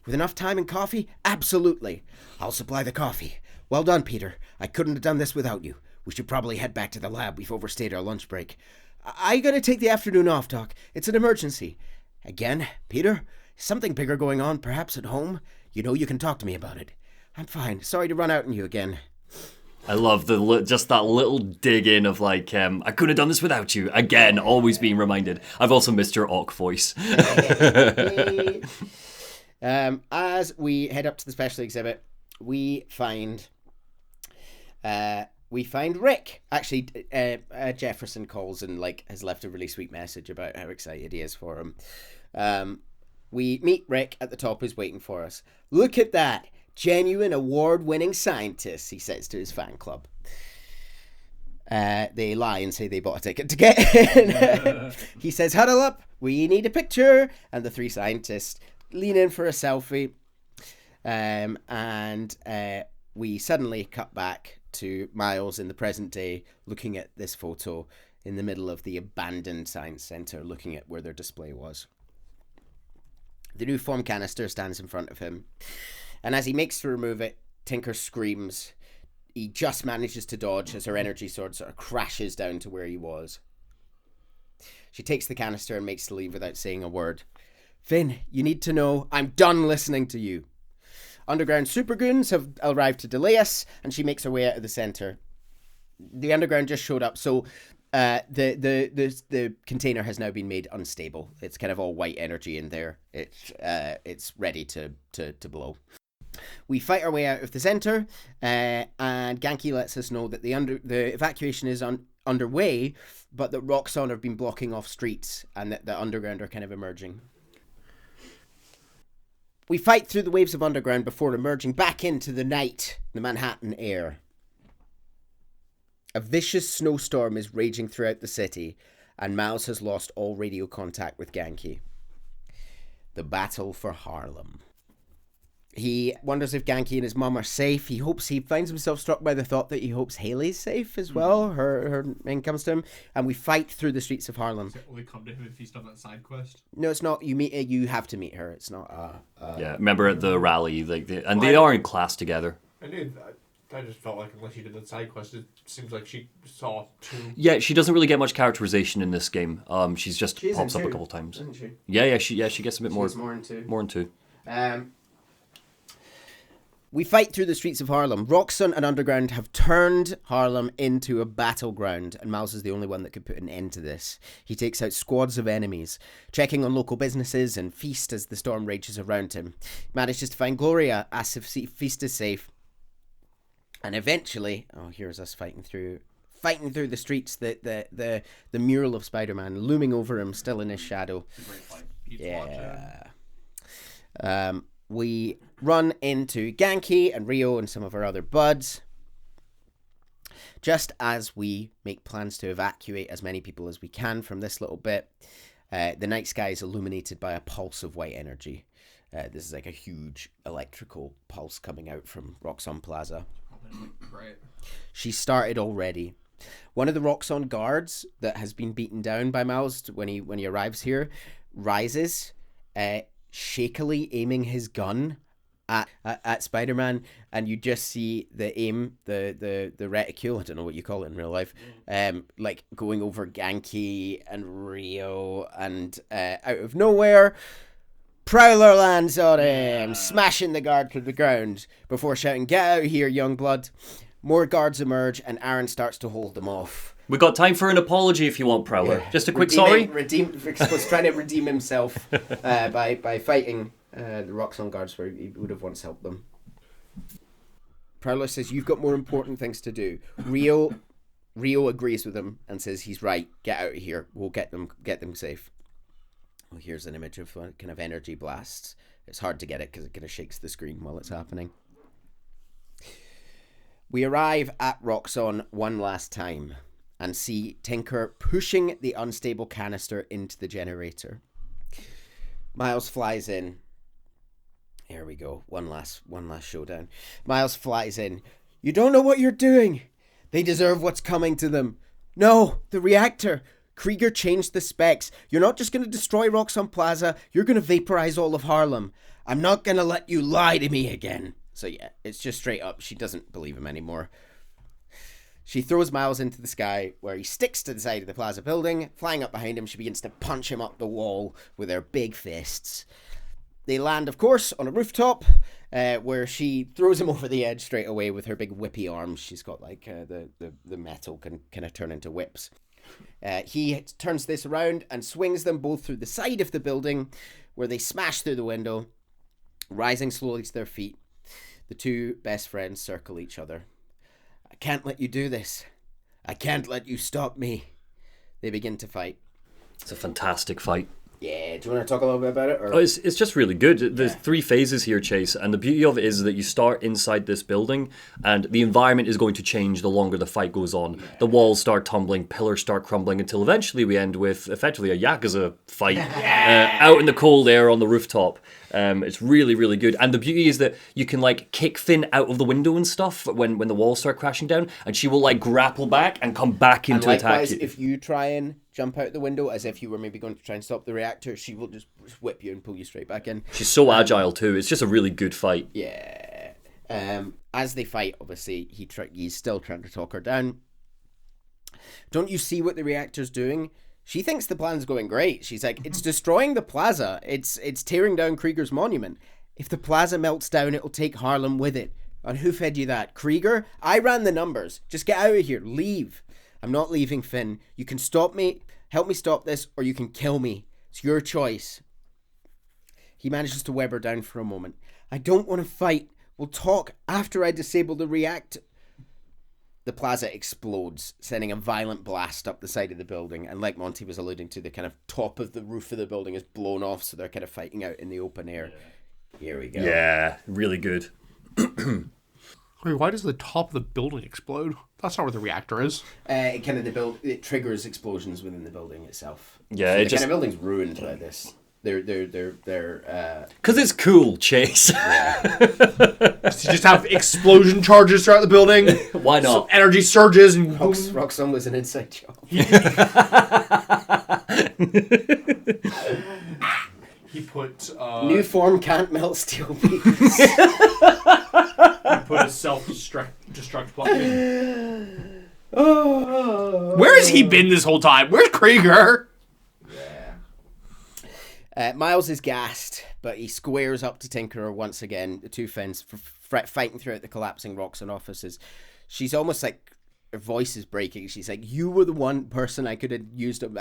With enough time and coffee? Absolutely. I'll supply the coffee. Well done, Peter. I couldn't have done this without you. We should probably head back to the lab. We've overstayed our lunch break. I gotta take the afternoon off, Doc. It's an emergency. Again, Peter? Something bigger going on, perhaps at home? You know you can talk to me about it. I'm fine. Sorry to run out on you again. I love just that little dig in of like, I couldn't have done this without you. Again, always being reminded. I've also missed your Ock voice. As we head up to the special exhibit, we find Rick. Actually, Jefferson calls and like has left a really sweet message about how excited he is for him. We meet Rick at the top, who's waiting for us. Look at that. Genuine award-winning scientists, he says to his fan club. They lie and say they bought a ticket to get in. He says, huddle up, we need a picture. And the three scientists lean in for a selfie. And we suddenly cut back to Miles in the present day, looking at this photo in the middle of the abandoned science center, looking at where their display was. The new foam canister stands in front of him, and as he makes to remove it, Tinker screams. He just manages to dodge as her energy sword sort of crashes down to where he was. She takes the canister and makes to leave without saying a word. Finn, you need to know, I'm done listening to you. Underground supergoons have arrived to delay us, and she makes her way out of the center. The underground just showed up, so the container has now been made unstable. It's kind of all white energy in there. It's ready to blow. We fight our way out of the center, and Genki lets us know that the evacuation is underway, but that Roxxon have been blocking off streets, and that the underground are kind of emerging. We fight through the waves of underground before emerging back into the night, the Manhattan air. A vicious snowstorm is raging throughout the city, and Miles has lost all radio contact with Genki. The battle for Harlem. He wonders if Genki and his mum are safe. He finds himself struck by the thought that he hopes Haley's safe as well. Her name comes to him, and we fight through the streets of Harlem. Does it only come to him if he's done that side quest? No, it's not. You have to meet her. It's not. Yeah, remember at the rally, they are in class together. I knew that. I just felt like unless you did the side quest, it seems like she saw two. Yeah, she doesn't really get much characterization in this game. She's just She's pops in up a two, couple times. isn't she? Yeah, she gets a bit more. She's more in two. More in two. We fight through the streets of Harlem. Roxxon and Underground have turned Harlem into a battleground, and Miles is the only one that could put an end to this. He takes out squads of enemies, checking on local businesses and Feast as the storm rages around him. He manages to find Gloria, asks if Feast is safe, and eventually, here's us fighting through the streets. The mural of Spider-Man looming over him, still in his shadow. Great fight. Yeah. We run into Genki and Rio and some of our other buds. Just as we make plans to evacuate as many people as we can from this little bit, the night sky is illuminated by a pulse of white energy. This is like a huge electrical pulse coming out from Roxxon Plaza. Right. She started already. One of the Roxxon guards that has been beaten down by Miles when he arrives here rises, shakily aiming his gun at Spider-Man, and you just see the aim, the reticule, I don't know what you call it in real life, like going over Genki and Rio, and out of nowhere, Prowler lands on him, smashing the guard to the ground before shouting, "Get out of here, young blood." More guards emerge, and Aaron starts to hold them off. We got time for an apology if you want, Prowler. Just a quick sorry. Was trying to redeem himself by fighting the Roxxon guards where he would have once helped them. Prowler says, "You've got more important things to do." Rio agrees with him and says he's right. Get out of here. We'll get them safe. Well, here's an image of kind of energy blasts. It's hard to get it because it kind of shakes the screen while it's happening. We arrive at Roxxon one last time and see Tinker pushing the unstable canister into the generator. Miles flies in. Here we go. One last showdown. Miles flies in. "You don't know what you're doing. They deserve what's coming to them." "No, the reactor. Krieger changed the specs. You're not just going to destroy Roxxon Plaza. You're going to vaporize all of Harlem. I'm not going to let you lie to me again." So yeah, it's just straight up. She doesn't believe him anymore. She throws Miles into the sky, where he sticks to the side of the Plaza building. Flying up behind him, she begins to punch him up the wall with her big fists. They land, of course, on a rooftop, where she throws him over the edge straight away with her big whippy arms. She's got like the metal can kind of turn into whips. He turns this around and swings them both through the side of the building, where they smash through the window, rising slowly to their feet. The two best friends circle each other. "I can't let you do this. I can't let you stop me." They begin to fight. It's a fantastic fight. Yeah, do you want to talk a little bit about it? Or? Oh, it's just really good. There's 3 phases here, Chase, and the beauty of it is that you start inside this building, and the environment is going to change the longer the fight goes on. Yeah. The walls start tumbling, pillars start crumbling, until eventually we end with effectively a Yakuza fight out in the cold air on the rooftop. It's really, really good. And the beauty is that you can like kick Finn out of the window and stuff when the walls start crashing down, and she will like grapple back and come back in to attack you. If you try and jump out the window as if you were maybe going to try and stop the reactor, she will just whip you and pull you straight back in. She's so agile too. It's just a really good fight. Yeah. As they fight, obviously, he's still trying to talk her down. "Don't you see what the reactor's doing?" She thinks the plan's going great. She's like, "It's destroying the plaza. It's tearing down Krieger's monument. If the plaza melts down, it'll take Harlem with it." "And who fed you that? Krieger? I ran the numbers. Just get out of here. Leave." "I'm not leaving, Finn. You can stop me, help me stop this, or you can kill me. It's your choice." He manages to web her down for a moment. "I don't want to fight. We'll talk after I disable the reactor." The plaza explodes, sending a violent blast up the side of the building, and like Monty was alluding to, the kind of top of the roof of the building is blown off, so they're kind of fighting out in the open air. Here we go. Yeah, really good. Wait, why does the top of the building explode? That's not where the reactor is. It triggers explosions within the building itself. Yeah, so the kind of building's ruined by this. They're because it's cool, Chase. Yeah. So you just have explosion charges throughout the building. Why not? Some energy surges and Roxxon was an inside job. He put new form can't melt steel beams. He put a self-destruct button. Where has he been this whole time? Where's Krieger? Miles is gassed, but he squares up to Tinkerer once again. The two friends fighting throughout the collapsing Roxxon offices. She's almost like her voice is breaking. She's like, "You were the one person I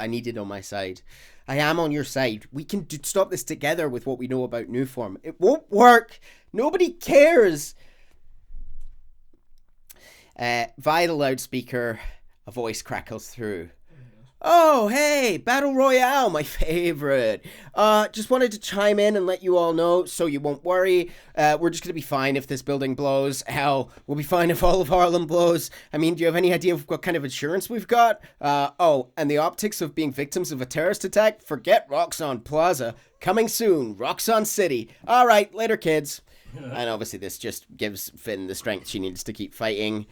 needed on my side. I am on your side. We can stop this together with what we know about Nuform. It won't work. Nobody cares." Via the loudspeaker, a voice crackles through. "Oh, hey, Battle Royale, my favorite. Just wanted to chime in and let you all know so you won't worry. We're just going to be fine if this building blows. Hell, we'll be fine if all of Harlem blows. I mean, do you have any idea of what kind of insurance we've got? And the optics of being victims of a terrorist attack? Forget Roxxon Plaza. Coming soon, Roxxon City. All right, later, kids." And obviously this just gives Finn the strength she needs to keep fighting.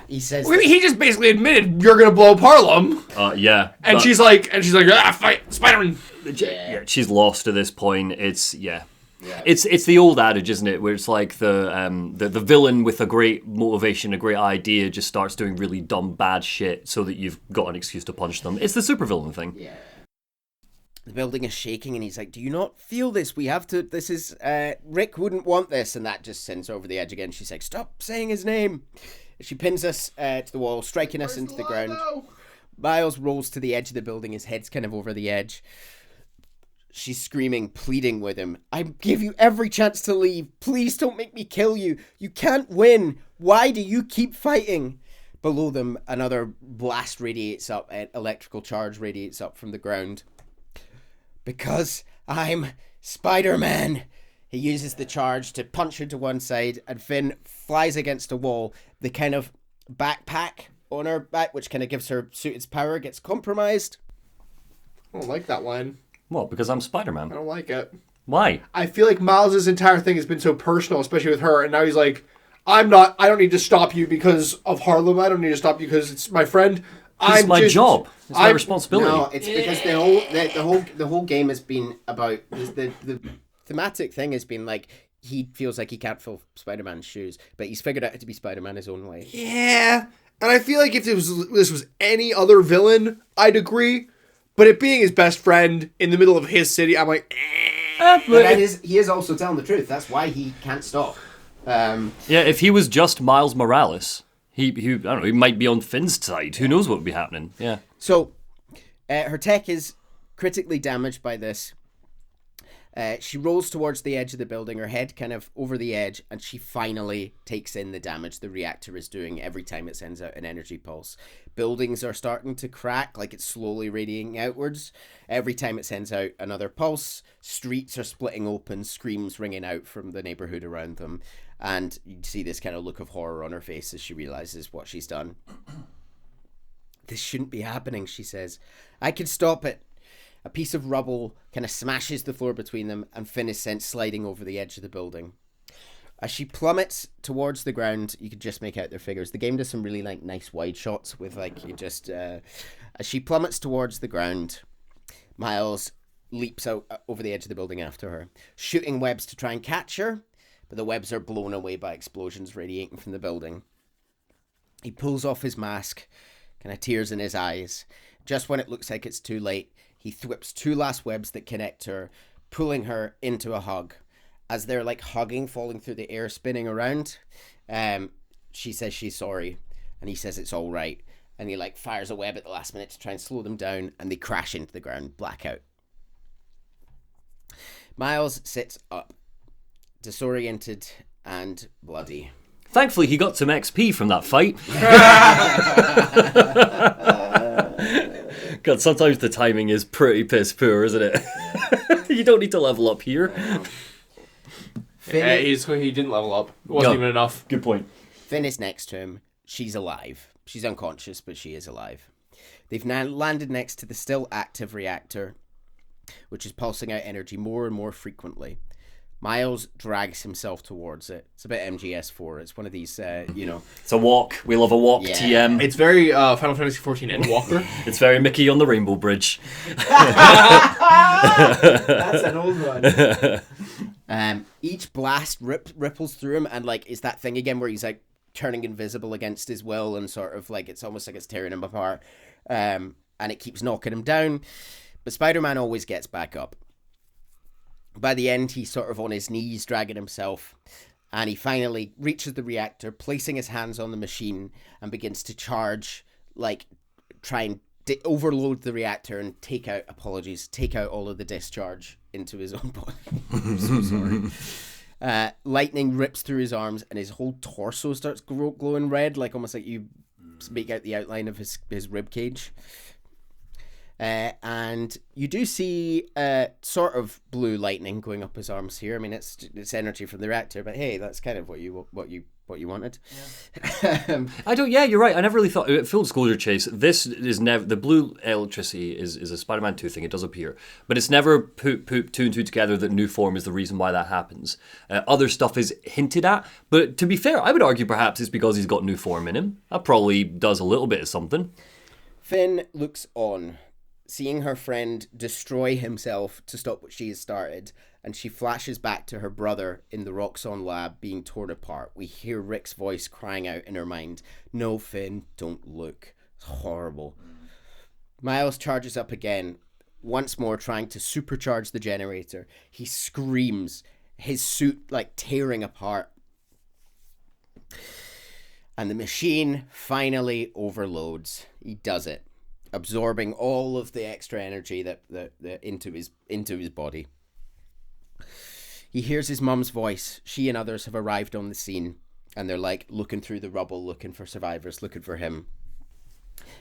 He says he just basically admitted you're gonna blow up Harlem. Yeah. And she's like, fight Spider-Man. Yeah, she's lost at this point. It's the old adage, isn't it? Where it's like the villain with a great motivation, a great idea, just starts doing really dumb, bad shit, so that you've got an excuse to punch them. It's the supervillain thing. Yeah. The building is shaking, and he's like, "Do you not feel this? We have to. This is Rick wouldn't want this," and that just sends her over the edge again. She's like, "Stop saying his name." She pins us to the wall, striking us into the ground. Miles rolls to the edge of the building, his head's kind of over the edge. She's screaming, pleading with him. "I give you every chance to leave. Please don't make me kill you. You can't win. Why do you keep fighting?" Below them, another blast radiates up, electrical charge radiates up from the ground. "Because I'm Spider-Man." He uses the charge to punch her to one side, and Finn flies against a wall. The kind of backpack on her back, which kind of gives her suit its power, gets compromised. I don't like that line. Well, because I'm Spider-Man. I don't like it. Why? I feel like Miles' entire thing has been so personal, especially with her, and now he's like, I don't need to stop you because of Harlem. I don't need to stop you because it's my friend. It's my job. It's my responsibility. No, it's because the whole game has been about the thematic thing has been like he feels like he can't fill Spider-Man's shoes, but he's figured out how to be Spider-Man his own way. Yeah, and I feel like if this was any other villain, I'd agree. But it being his best friend in the middle of his city, I'm like, But he is also telling the truth. That's why he can't stop. Yeah, if he was just Miles Morales, he I don't know, he might be on Finn's side. Who knows what would be happening? Yeah. So, her tech is critically damaged by this. She rolls towards the edge of the building, her head kind of over the edge, and she finally takes in the damage the reactor is doing every time it sends out an energy pulse. Buildings are starting to crack, like it's slowly radiating outwards. Every time it sends out another pulse, streets are splitting open, screams ringing out from the neighborhood around them. And you see this kind of look of horror on her face as she realizes what she's done. "This shouldn't be happening," she says. "I can stop it." A piece of rubble kind of smashes the floor between them, and Finn is sent sliding over the edge of the building. As she plummets towards the ground, you can just make out their figures. The game does some really nice wide shots with as she plummets towards the ground, Miles leaps out over the edge of the building after her, shooting webs to try and catch her, but the webs are blown away by explosions radiating from the building. He pulls off his mask, kind of tears in his eyes. Just when it looks like it's too late, he thwips two last webs that connect her, pulling her into a hug. As they're like hugging, falling through the air, spinning around, she says she's sorry, and he says it's all right. And he like fires a web at the last minute to try and slow them down, and they crash into the ground, blackout. Miles sits up, disoriented and bloody. Thankfully, he got some XP from that fight. God, sometimes the timing is pretty piss poor, isn't it? You don't need to level up here. He didn't level up. It wasn't even enough. Good point. Finn is next to him. She's alive. She's unconscious, but she is alive. They've now landed next to the still active reactor, which is pulsing out energy more and more frequently. Miles drags himself towards it. It's a bit MGS4. It's one of these, It's a walk. We love a walk, Yeah. TM. It's very Final Fantasy XIV Endwalker. It's very Mickey on the Rainbow Bridge. That's an old one. Each blast ripples through him, and like it's that thing again where he's like turning invisible against his will, and sort of like it's almost like it's tearing him apart. And it keeps knocking him down, but Spider-Man always gets back up. By the end, he's sort of on his knees, dragging himself, and he finally reaches the reactor, placing his hands on the machine, and begins to charge, like try and overload the reactor and take out all of the discharge into his own body. I'm so sorry. Lightning rips through his arms, and his whole torso starts glowing red, like almost like you make out the outline of his rib cage. And you do see sort of blue lightning going up his arms here. I mean, it's energy from the reactor, but hey, that's kind of what you wanted. Yeah. You're right. I never really thought. Full disclosure, Chase. This is never the blue electricity is a Spider-Man 2 thing. It does appear, but it's never put two and two together that new form is the reason why that happens. Other stuff is hinted at, but to be fair, I would argue perhaps it's because he's got new form in him. That probably does a little bit of something. Finn looks on, seeing her friend destroy himself to stop what she has started, and she flashes back to her brother in the Roxxon lab being torn apart. We hear Rick's voice crying out in her mind, "No, Finn, don't look. It's horrible." Miles charges up again, once more trying to supercharge the generator. He screams, his suit like tearing apart. And the machine finally overloads. He does it, absorbing all of the extra energy that into his body. He hears his mum's voice. She and others have arrived on the scene, and they're like looking through the rubble, looking for survivors, looking for him.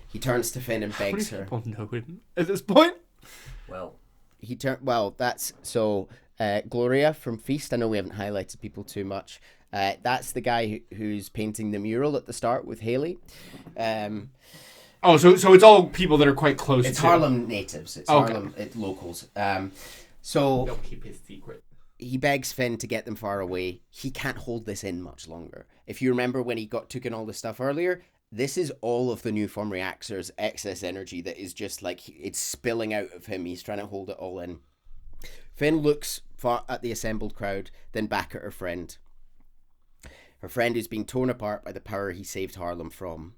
He turns to Finn and begs her. How many people know him at this point? Well, That's so. Gloria from Feast. I know we haven't highlighted people too much. That's the guy who's painting the mural at the start with Haley. Oh, so it's all people that are quite close. It's to Harlem natives. It's okay. Harlem locals. So They'll keep his secret. he begs Finn to get them far away. He can't hold this in much longer. If you remember when he took in all this stuff earlier, this is all of the new form reactor's excess energy that is just like it's spilling out of him. He's trying to hold it all in. Finn looks far at the assembled crowd, then back at her friend. Her friend who's being torn apart by the power he saved Harlem from.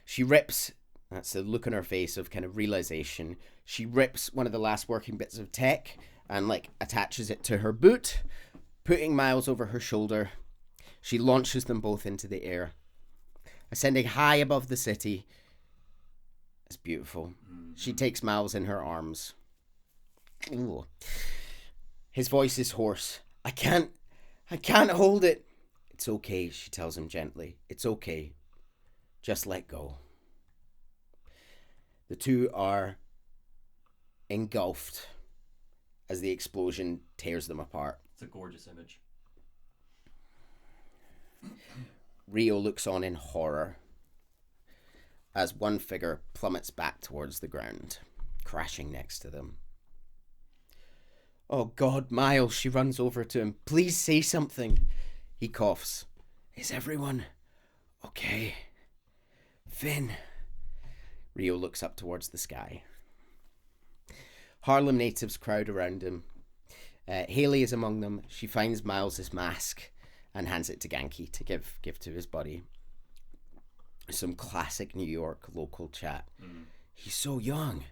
She rips, that's the look on her face of kind of realization. She rips one of the last working bits of tech and like attaches it to her boot, putting Miles over her shoulder. She launches them both into the air, ascending high above the city. It's beautiful. She takes Miles in her arms. Ooh. His voice is hoarse. I can't hold it. It's okay, she tells him gently. It's okay. Just let go. The two are engulfed as the explosion tears them apart. It's a gorgeous image. Rio looks on in horror as one figure plummets back towards the ground, crashing next to them. Oh God, Miles, she runs over to him. Please say something. He coughs. Is everyone okay? Finn. Rio looks up towards the sky. Harlem natives crowd around him. Haley is among them. She finds Miles' mask and hands it to Genki to give to his buddy. Some classic New York local chat. He's so young.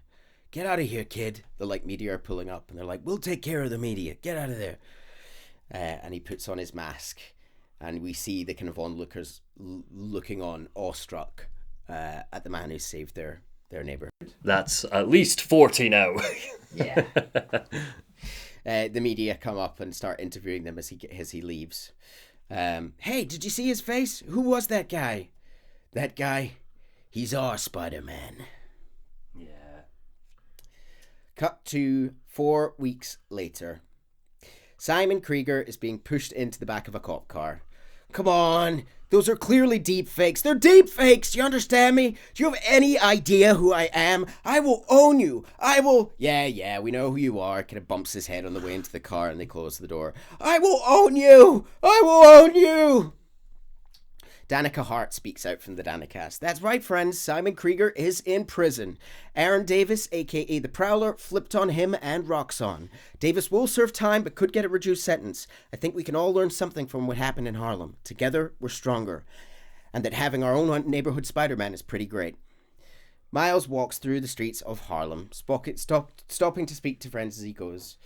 Get out of here, kid. The media are pulling up and they're like, we'll take care of the media. Get out of there. And he puts on his mask. And we see the kind of onlookers looking on, awestruck, at the man who saved their neighborhood. That's at least 40 now. Yeah. The media come up and start interviewing them as he leaves. Hey, did you see his face? Who was that guy? That guy? He's our Spider-Man. Yeah. Cut to 4 weeks later. Simon Krieger is being pushed into the back of a cop car. Come on, those are clearly deep fakes. They're deep fakes, do you understand me? Do you have any idea who I am? I will own you. I will... Yeah, we know who you are. Kind of bumps his head on the way into the car and they close the door. I will own you. I will own you. Danica Hart speaks out from the Danicast. That's right, friends. Simon Krieger is in prison. Aaron Davis, a.k.a. The Prowler, flipped on him and Roxxon. Davis will serve time, but could get a reduced sentence. I think we can all learn something from what happened in Harlem. Together, we're stronger. And that having our own neighborhood Spider-Man is pretty great. Miles walks through the streets of Harlem, stopping to speak to friends as he goes.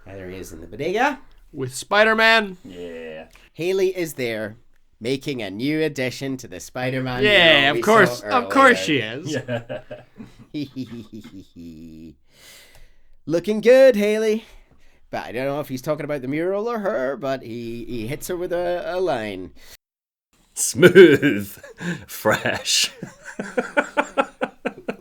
There he is in the bodega. With Spider-Man. Yeah. Haley is there, making a new addition to the Spider-Man. Yeah, of course she is. Yeah. Looking good, Haley. But I don't know if he's talking about the mural or her, but he hits her with a line. Smooth. Fresh.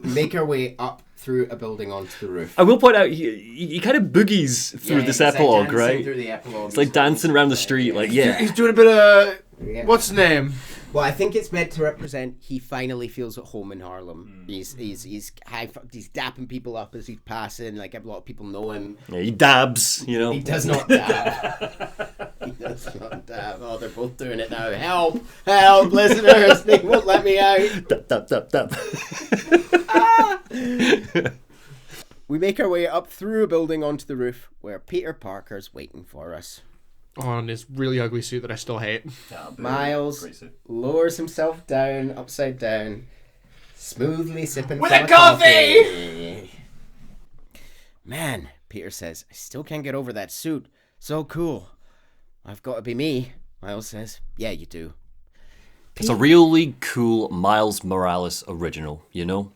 Make our way up through a building onto the roof. I will point out, he kind of boogies through this epilogue, like right? Through the epilogue. It's like dancing around the street, like, yeah. He's doing a bit of... Yeah. What's his name? Well, I think it's meant to represent he finally feels at home in Harlem. He's dapping people up as he's passing. Like, a lot of people know him. Yeah, he dabs, you know. He does not dab. He does not dab. Oh, they're both doing it now. Help, listeners! They won't let me out. Dab. We make our way up through a building onto the roof where Peter Parker's waiting for us. On his really ugly suit that I still hate. Miles lowers himself down, upside down, smoothly sipping with from a coffee! Man, Peter says, I still can't get over that suit. So cool. I've got to be me. Miles says, yeah, you do. It's a really cool Miles Morales original, you know?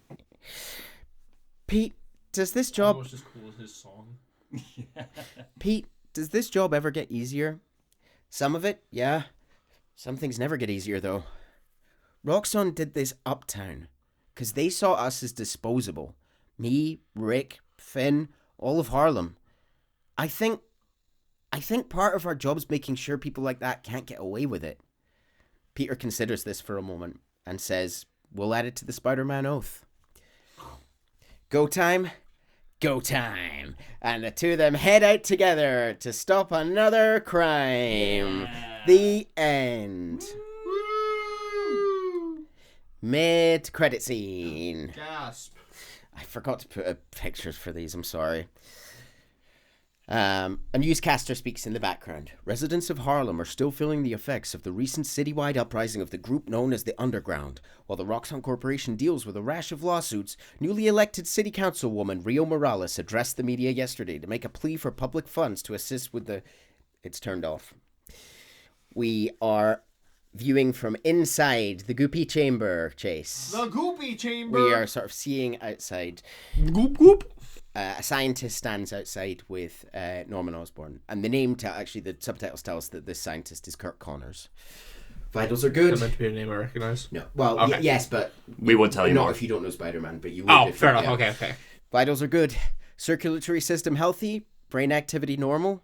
Pete, does this job... Almost as cool as his song. Pete, does this job ever get easier? Some of it, yeah. Some things never get easier, though. Roxxon did this uptown, because they saw us as disposable. Me, Rick, Finn, all of Harlem. I think part of our job's making sure people like that can't get away with it. Peter considers this for a moment, and says, we'll add it to the Spider-Man oath. Go time? Go time. And the two of them head out together to stop another crime. Yeah. The end. Mid-credit scene. Gasp. I forgot to put pictures for these, I'm sorry. A newscaster speaks in the background. Residents of Harlem are still feeling the effects of the recent citywide uprising of the group known as the Underground. While the Roxxon Corporation deals with a rash of lawsuits, newly elected city councilwoman Rio Morales addressed the media yesterday to make a plea for public funds to assist with the... It's turned off. We are viewing from inside the Goopy Chamber, Chase. The Goopy Chamber! We are sort of seeing outside. Goop goop! A scientist stands outside with Norman Osborn. And the name, the subtitles tell us that this scientist is Kirk Connors. Vitals are good. That meant to be a name I recognize. No. Well, okay. Yes, but... We won't tell you not more. if you don't know Spider-Man, but you would. Oh, fair enough. Yeah. Okay. Vitals are good. Circulatory system healthy. Brain activity normal.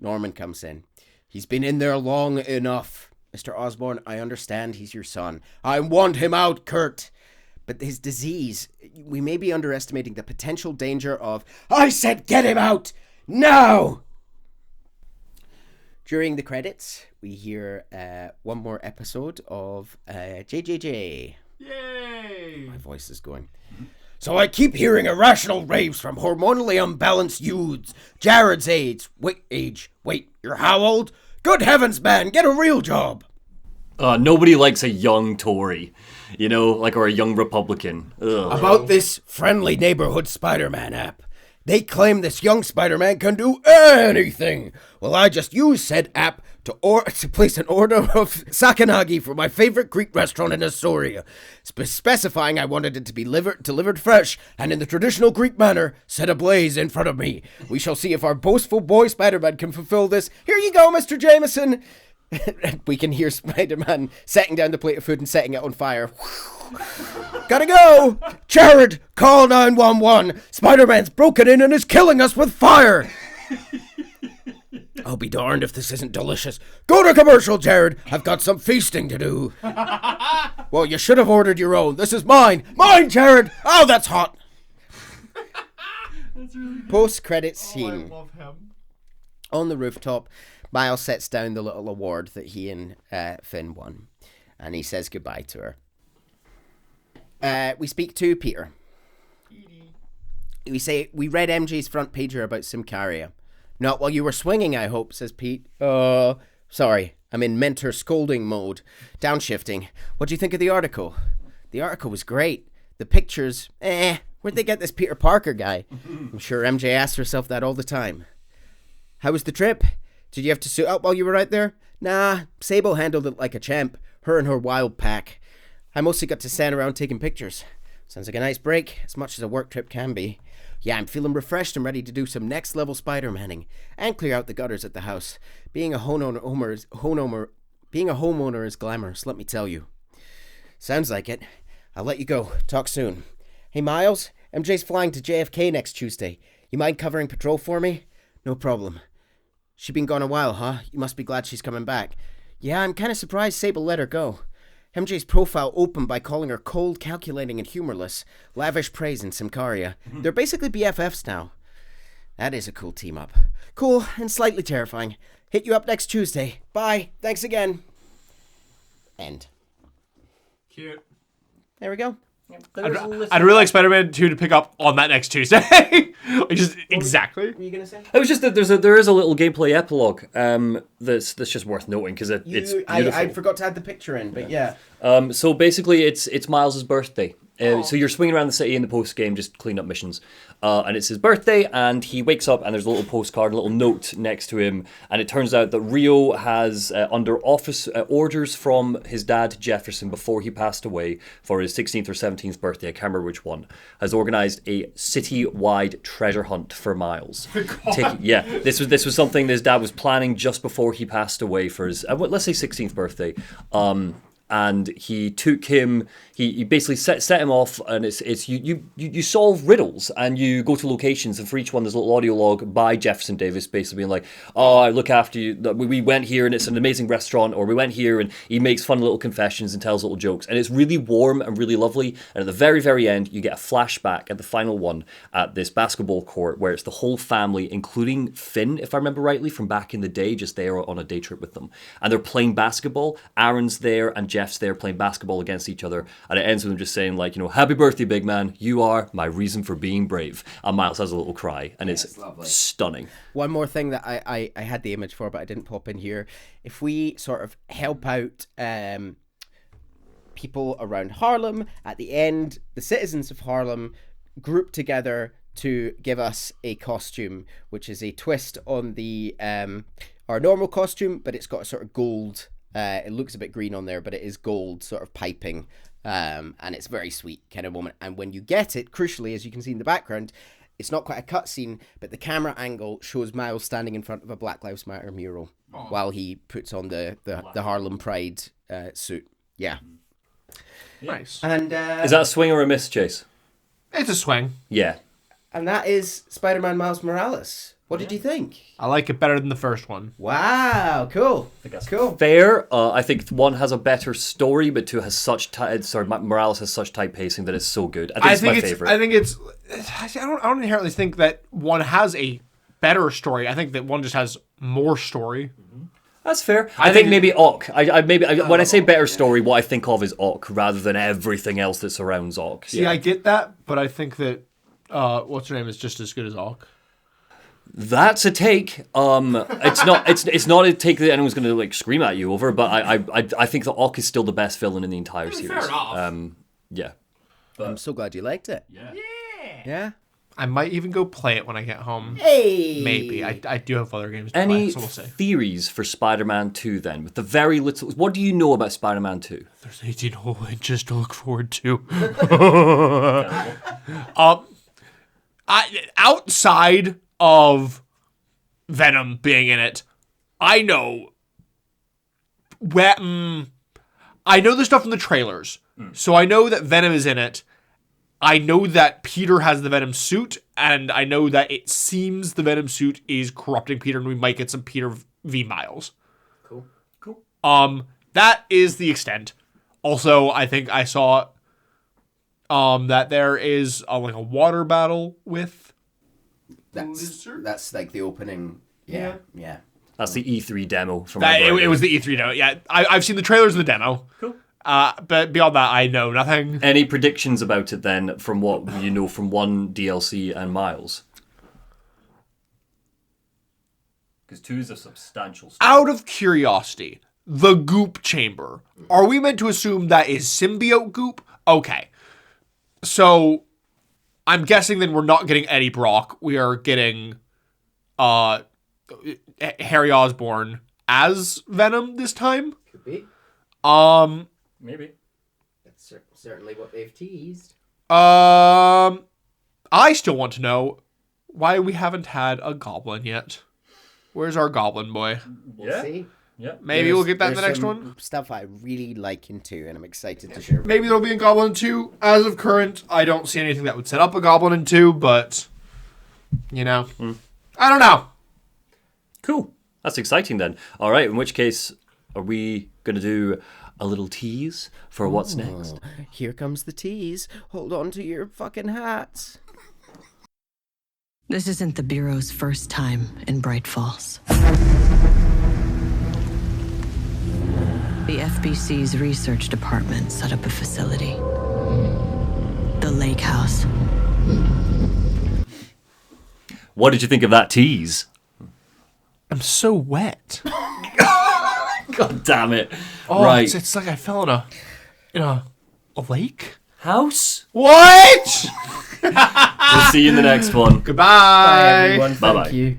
Norman comes in. He's been in there long enough. Mr. Osborn, I understand he's your son. I want him out, Kurt. But his disease, we may be underestimating the potential danger of... I said get him out! Now! During the credits, we hear one more episode of JJJ. Yay! My voice is going. So I keep hearing irrational raves from hormonally unbalanced youths. Jared's age. Wait, you're how old? Good heavens, man, get a real job. Nobody likes a young Tory, you know, or a young Republican. Ugh. About this friendly neighborhood Spider-Man app. They claim this young Spider-Man can do anything. Well, I just used said app to place an order of sakanagi for my favorite Greek restaurant in Astoria, specifying I wanted it to be delivered fresh and in the traditional Greek manner, set ablaze in front of me. We shall see if our boastful boy Spider-Man can fulfill this. Here you go, Mr. Jameson. We can hear Spider-Man setting down the plate of food and setting it on fire. Gotta go! Jared, call 911. Spider-Man's broken in and is killing us with fire. I'll be darned if this isn't delicious. Go to commercial, Jared. I've got some feasting to do. Well, you should have ordered your own. This is mine. Mine, Jared. Oh, that's hot. That's really good. Post-credit scene. I love him. On the rooftop, Miles sets down the little award that he and Finn won. And he says goodbye to her. We speak to Peter. We say, we read MJ's front pager about Simcaria. Not while you were swinging, I hope, says Pete. Sorry, I'm in mentor scolding mode. Downshifting. What do you think of the article? The article was great. The pictures, where'd they get this Peter Parker guy? I'm sure MJ asks herself that all the time. How was the trip? Did you have to suit up while you were out there? Nah, Sable handled it like a champ. Her and her wild pack. I mostly got to stand around taking pictures. Sounds like a nice break, as much as a work trip can be. Yeah, I'm feeling refreshed and ready to do some next level Spider-Manning and clear out the gutters at the house. Being a homeowner is glamorous, let me tell you. Sounds like it. I'll let you go. Talk soon. Hey, Miles, MJ's flying to JFK next Tuesday. You mind covering patrol for me? No problem. She been gone a while, huh? You must be glad she's coming back. Yeah, I'm kind of surprised Sable let her go. MJ's profile opened by calling her cold, calculating, and humorless. Lavish praise in Simcaria. They're basically BFFs now. That is a cool team-up. Cool and slightly terrifying. Hit you up next Tuesday. Bye. Thanks again. End. Cute. There we go. I'd really like Spider-Man 2 to pick up on that next Tuesday. Exactly. What were you going to say? It was just that there is a little gameplay epilogue that's just worth noting because it's beautiful. I forgot to add the picture in, but yeah. So basically, it's Miles' birthday. So you're swinging around the city in the post game, just cleaning up missions. And it's his birthday, and he wakes up, and there's a little postcard, a little note next to him. And it turns out that Rio has, under office orders from his dad, Jefferson, before he passed away for his 16th or 17th birthday, I can't remember which one, has organized a city-wide treasure hunt for Miles. This was something his dad was planning just before he passed away for his, let's say 16th birthday. And he took him. He basically set him off, and it's you solve riddles, and you go to locations, and for each one there's a little audio log by Jefferson Davis, basically being like, "Oh, I look after you. We went here, and it's an amazing restaurant," or "We went here," and he makes fun little confessions and tells little jokes, and it's really warm and really lovely. And at the very, very end, you get a flashback at the final one at this basketball court where it's the whole family, including Finn, if I remember rightly, from back in the day, just there on a day trip with them, and they're playing basketball. Aaron's there, and Jeff's there playing basketball against each other, and it ends with him just saying, like, happy birthday, big man, you are my reason for being brave. And Miles has a little cry, and it's stunning. One more thing that I had the image for, but I didn't pop in here. If we sort of help out people around Harlem, at the end, the citizens of Harlem group together to give us a costume, which is a twist on the our normal costume, but it's got a sort of gold. It looks a bit green on there, but it is gold sort of piping, and it's very sweet kind of moment. And when you get it, crucially, as you can see in the background, it's not quite a cutscene, but the camera angle shows Miles standing in front of a Black Lives Matter mural while he puts on the Harlem Pride suit. Yeah. Nice. And Is that a swing or a miss, Chase? It's a swing. Yeah. And that is Spider-Man Miles Morales. What did you think? I like it better than the first one. Wow, cool. Cool. Fair. I think one has a better story, but two has such Morales has such tight pacing that it's so good. I think it's my favorite. I think it's. I don't inherently think that one has a better story. I think that one just has more story. That's fair. I think maybe Ock. When I say better story, what I think of is Ock rather than everything else that surrounds Ock. See, I get that, but I think that what's her name is just as good as Ock. That's a take. It's not a take that anyone's going to like scream at you over, but I think that Ock is still the best villain in the entire series. Fair enough. Yeah. I'm so glad you liked it. Yeah. I might even go play it when I get home. Hey. Maybe I do have other games to Any play, so we'll see. theories for Spider-Man 2 then? With the very little, what do you know about Spider-Man 2? There's 18 whole inches to look forward to. Outside of Venom being in it, I know the stuff from the trailers. So I know that Venom is in it, I know that Peter has the Venom suit, and I know that it seems the Venom suit is corrupting Peter, and we might get some Peter v. Miles. Cool. That is the extent. Also, I think I saw that there is like a water battle with. That's like the opening. Yeah. That's the E3 demo from. It was the E3 demo. Yeah, I've seen the trailers of the demo. Cool. But beyond that, I know nothing. Any predictions about it then, from what you know from one DLC and Miles? Because 2 is a substantial story. Out of curiosity, the goop chamber. Are we meant to assume that is symbiote goop? Okay. So, I'm guessing then we're not getting Eddie Brock. We are getting Harry Osborn as Venom this time. Could be. Maybe. That's certainly what they've teased. I still want to know why we haven't had a goblin yet. Where's our goblin boy? We'll see. Yeah. Maybe we'll get that in the next some one. Stuff I really like into, and I'm excited to share. Maybe there'll be a goblin in 2. As of current, I don't see anything that would set up a goblin in 2, but I don't know. Cool. That's exciting then. All right. In which case, are we going to do a little tease for what's next? Here comes the tease. Hold on to your fucking hats. This isn't the Bureau's first time in Bright Falls. The FBC's research department set up a facility. The Lakehouse. What did you think of that tease? I'm so wet. God damn it. Oh, right. It's like I fell in a lake? House? What? We'll see you in the next one. Goodbye. Bye, everyone. Bye-bye. Thank you.